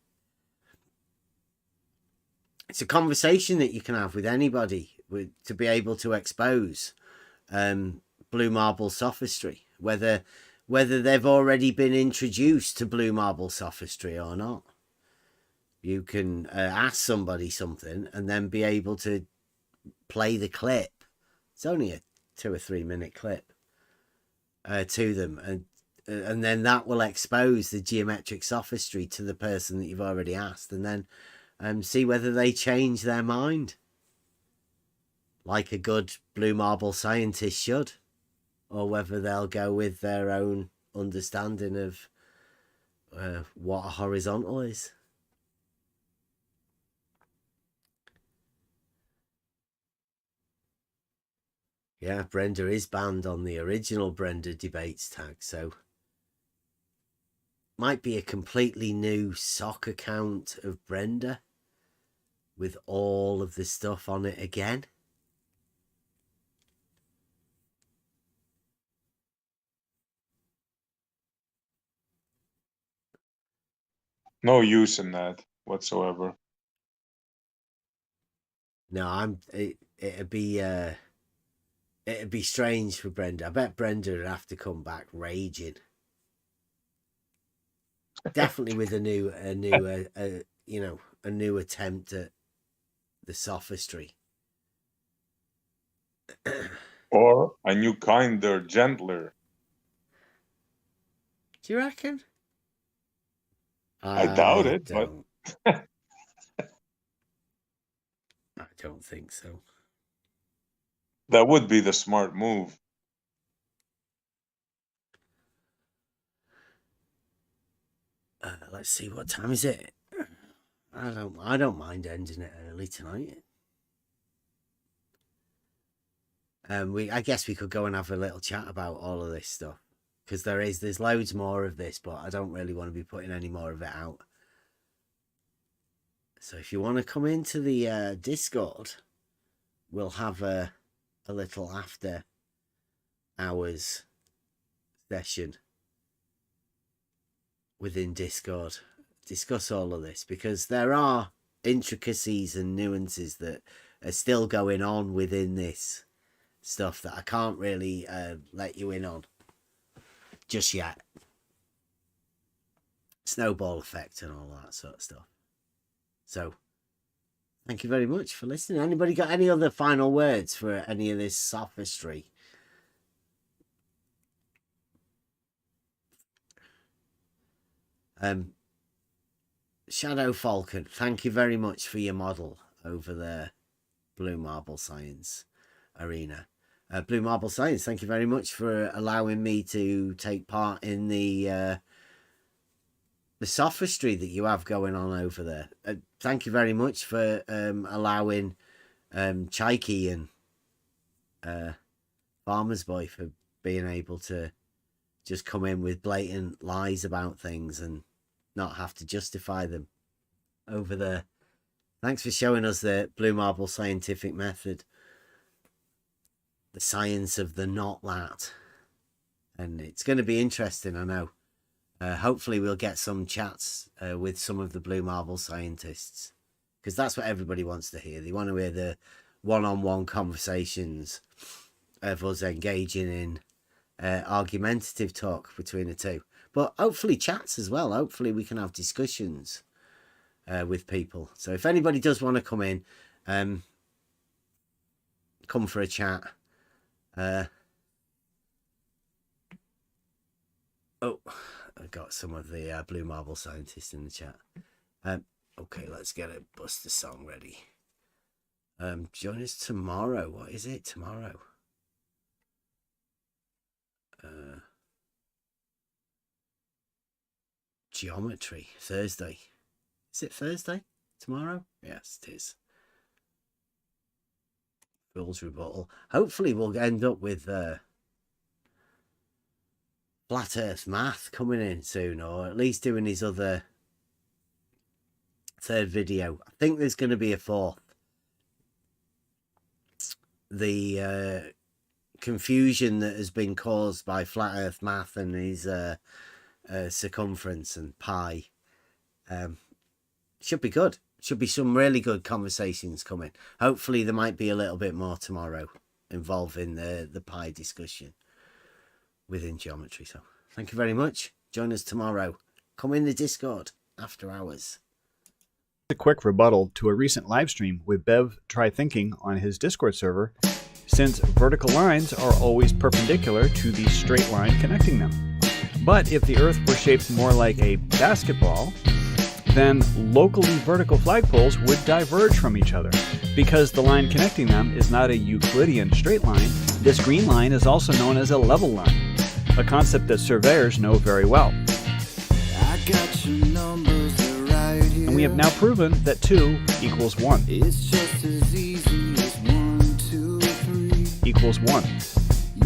It's a conversation that you can have with anybody to be able to expose blue marble sophistry, whether they've already been introduced to blue marble sophistry or not. You can ask somebody something and then be able to play the clip. It's only a 2 or 3 minute clip to them, and then that will expose the geometric sophistry to the person that you've already asked, and then see whether they change their mind, like a good blue marble scientist should, or whether they'll go with their own understanding of what a horizontal is. Yeah, Brenda is banned on the original Brenda Debates tag, so might be a completely new sock account of Brenda with all of the stuff on it again. No use in that whatsoever. No, it'd be strange for Brenda. I bet Brenda would have to come back raging. Definitely with a new attempt at the sophistry. Or a new kinder, gentler. Do you reckon? I doubt it, but I don't think so. That would be the smart move. Let's see, what time is it? I don't mind ending it early tonight. I guess we could go and have a little chat about all of this stuff, because there's loads more of this, but I don't really want to be putting any more of it out. So if you want to come into the Discord, we'll have a little after hours session within Discord, discuss all of this, because there are intricacies and nuances that are still going on within this stuff that I can't really let you in on just yet. Snowball effect and all that sort of stuff. So thank you very much for listening. Anybody got any other final words for any of this sophistry? Shadow Falcon, thank you very much for your model over there, Blue Marble Science Arena. Blue Marble Science, thank you very much for allowing me to take part in the sophistry that you have going on over there. Thank you very much for allowing Chaiki and Farmer's Boy for being able to just come in with blatant lies about things and not have to justify them over there. Thanks for showing us the Blue Marble scientific method, the science of the not that. And it's going to be interesting, I know, Hopefully we'll get some chats with some of the Blue Marble scientists, because that's what everybody wants to hear. They want to hear the one-on-one conversations of us engaging in argumentative talk between the two. But hopefully chats as well. Hopefully we can have discussions with people. So if anybody does want to come in, come for a chat. Oh, I got some of the Blue Marble scientists in the chat. Okay, let's get a Buster song ready. Join us tomorrow. What is it tomorrow? Geometry. Thursday. Is it Thursday? Tomorrow? Yes, it is. Fool's rebuttal. Hopefully we'll end up with Flat Earth Math coming in soon, or at least doing his other third video. I think there's going to be a fourth. The confusion that has been caused by Flat Earth Math and his circumference and pi should be good. Should be some really good conversations coming. Hopefully there might be a little bit more tomorrow involving the pi discussion within geometry. So thank you very much. Join us tomorrow. Come in the Discord after hours. A quick rebuttal to a recent live stream with Bev Try Thinking on his Discord server, since vertical lines are always perpendicular to the straight line connecting them. But if the Earth were shaped more like a basketball, then locally vertical flagpoles would diverge from each other. Because the line connecting them is not a Euclidean straight line, this green line is also known as a level line, a concept that surveyors know very well. And we have now proven that 2 equals 1. It's just as easy as 1, 2, 3 equals 1.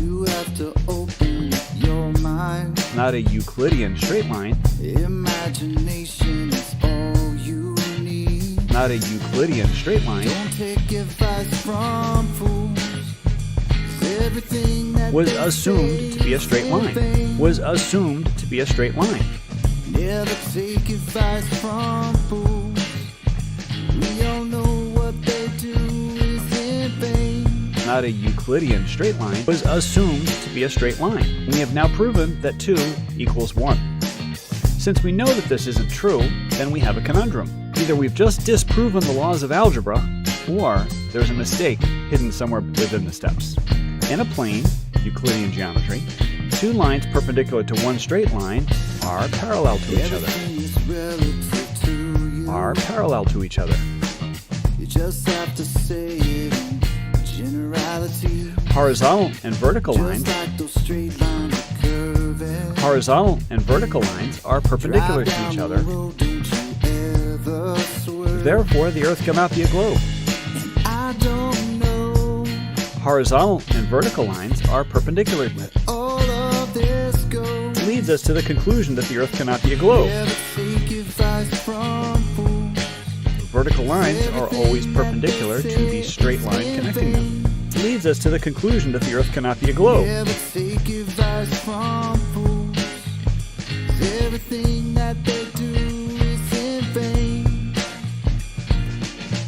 You have to open your mind. Not a Euclidean straight line. Imagination is all you need. Not a Euclidean straight line. Don't take advice from fools. Everything that was assumed to be a straight line. Was assumed to be a straight line. Never take advice from fools. We all know what they do is in vain. Not a Euclidean straight line. Was assumed to be a straight line. We have now proven that 2 equals 1. Since we know that this isn't true, then we have a conundrum. Either we've just disproven the laws of algebra, or there's a mistake hidden somewhere within the steps. In a plane, Euclidean geometry, 2 lines perpendicular to one straight line are parallel to each other. Are parallel to each other. You just have to say it in generality. Horizontal and vertical lines. Like those straight lines are curving. Horizontal and vertical lines are perpendicular to each other. Therefore, the Earth cannot be a globe. I don't know. Horizontal and vertical lines are perpendicular. All of this goes. Leads us to the conclusion that the Earth cannot be a globe. Vertical lines are always perpendicular to the straight line connecting them. Leads us to the conclusion that the Earth cannot be a globe.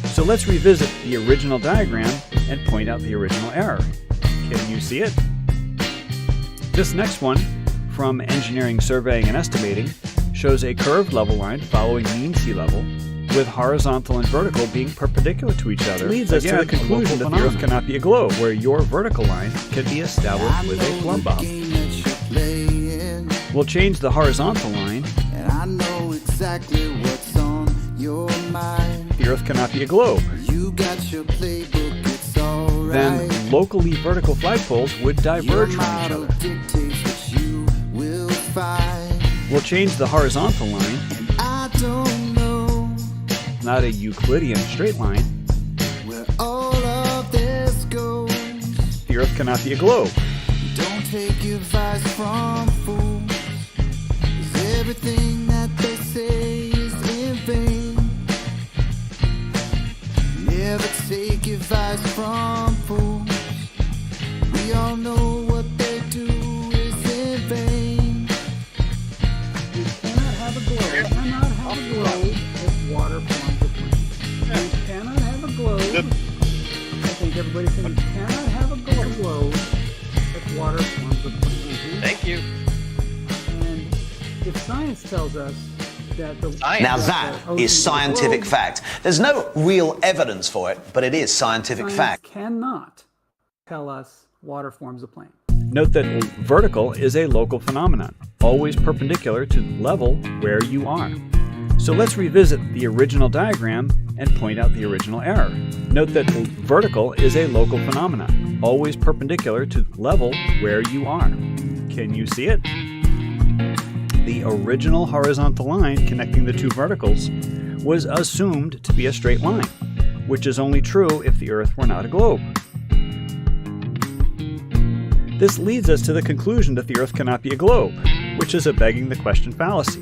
So let's revisit the original diagram and point out the original error. Can you see it? This next one, from Engineering, Surveying, and Estimating, shows a curved level line following mean sea level, with horizontal and vertical being perpendicular to each other. Leads us to the conclusion that the Earth cannot be a globe, where your vertical line can be established with a plumb bob. We'll change the horizontal line. And I know exactly what's on your mind. The Earth cannot be a globe. You got your playbook, it's alright. Then locally vertical flagpoles would diverge from each other. You will find. We'll change the horizontal line. And I don't know. Not a Euclidean straight line. Where all of this goes. The Earth cannot be a globe. Don't take advice from fools. 'Cause everything that they say is in vain. Never take advice from fools. We all know what they do is in vain. think everybody said you cannot have a globe if water forms a plane. Thank you. And if science tells us that the Now that is scientific fact. There's no real evidence for it, but it is scientific fact. Cannot tell us water forms a plane. Note that vertical is a local phenomenon, always perpendicular to the level where you are. So let's revisit the original diagram and point out the original error. Note that vertical is a local phenomenon, always perpendicular to the level where you are. Can you see it? The original horizontal line connecting the two verticals was assumed to be a straight line, which is only true if the Earth were not a globe. This leads us to the conclusion that the Earth cannot be a globe, which is a begging the question fallacy.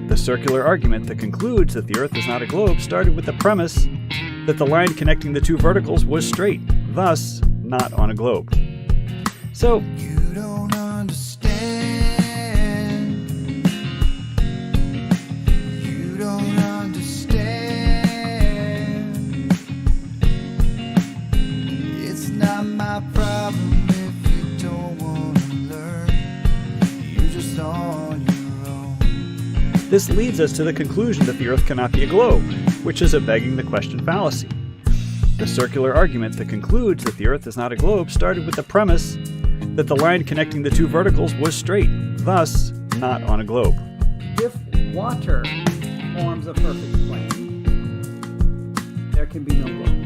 The circular argument that concludes that the Earth is not a globe started with the premise that the line connecting the two verticals was straight, thus not on a globe. So, You don't understand. You don't understand. It's not my problem if you don't want to learn. You're just on your own. this leads us to the conclusion that the Earth cannot be a globe, which is a begging the question fallacy. The circular argument that concludes that the Earth is not a globe started with the premise that the line connecting the two verticals was straight, thus not on a globe. If water forms a perfect plane, there can be no globe.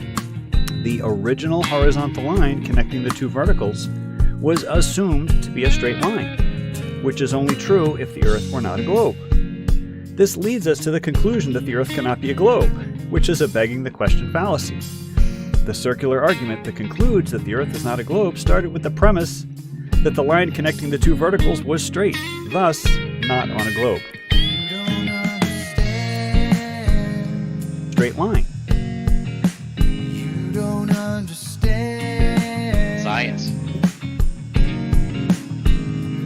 The original horizontal line connecting the two verticals was assumed to be a straight line, which is only true if the Earth were not a globe. This leads us to the conclusion that the Earth cannot be a globe, which is a begging the question fallacy. The circular argument that concludes that the Earth is not a globe started with the premise that the line connecting the two verticals was straight, thus not on a globe. Straight line. You don't understand. Science.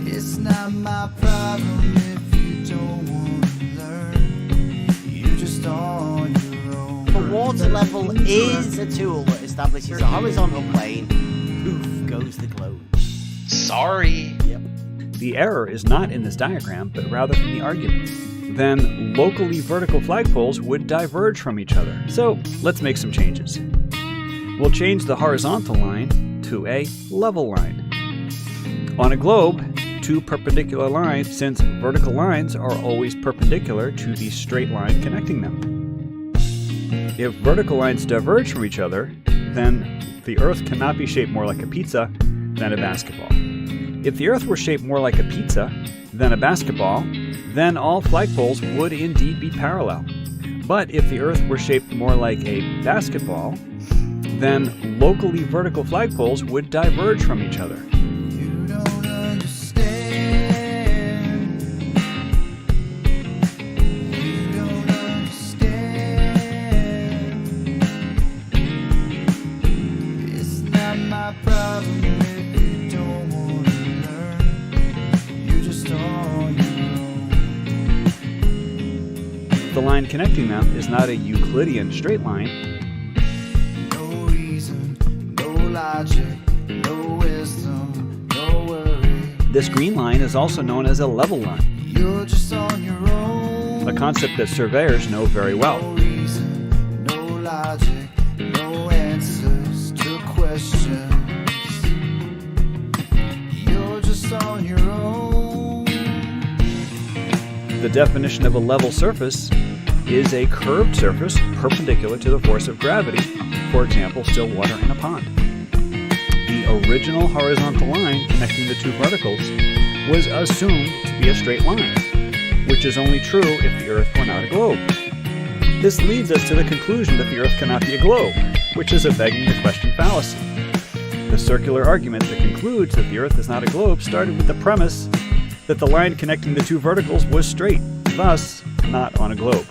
It's not my problem if you don't want to learn. You're just on your own. The water level is a tool that establishes a horizontal plane. Poof goes the globe. Sorry. Yep. The error is not in this diagram, but rather in the argument. Then locally vertical flagpoles would diverge from each other. So let's make some changes. We'll change the horizontal line to a level line. On a globe, two perpendicular lines, since vertical lines are always perpendicular to the straight line connecting them. If vertical lines diverge from each other, then the Earth cannot be shaped more like a pizza than a basketball. If the Earth were shaped more like a pizza than a basketball, then all flagpoles would indeed be parallel. But if the Earth were shaped more like a basketball, then locally vertical flagpoles would diverge from each other. You don't understand. You don't understand. It's not my problem if you don't want to learn. You're just on your own. The line connecting them is not a Euclidean straight line. No reason, no logic, no wisdom, no worry. This green line is also known as a level line, You're just on your own. a concept that surveyors know very well. No reason, no logic, no answers to questions. You're just on your own. The definition of a level surface is a curved surface perpendicular to the force of gravity, for example, still water in a pond. The original horizontal line connecting the two verticals was assumed to be a straight line, which is only true if the Earth were not a globe. This leads us to the conclusion that the Earth cannot be a globe, which is a begging the question fallacy. The circular argument that concludes that the Earth is not a globe started with the premise that the line connecting the two verticals was straight, thus not on a globe.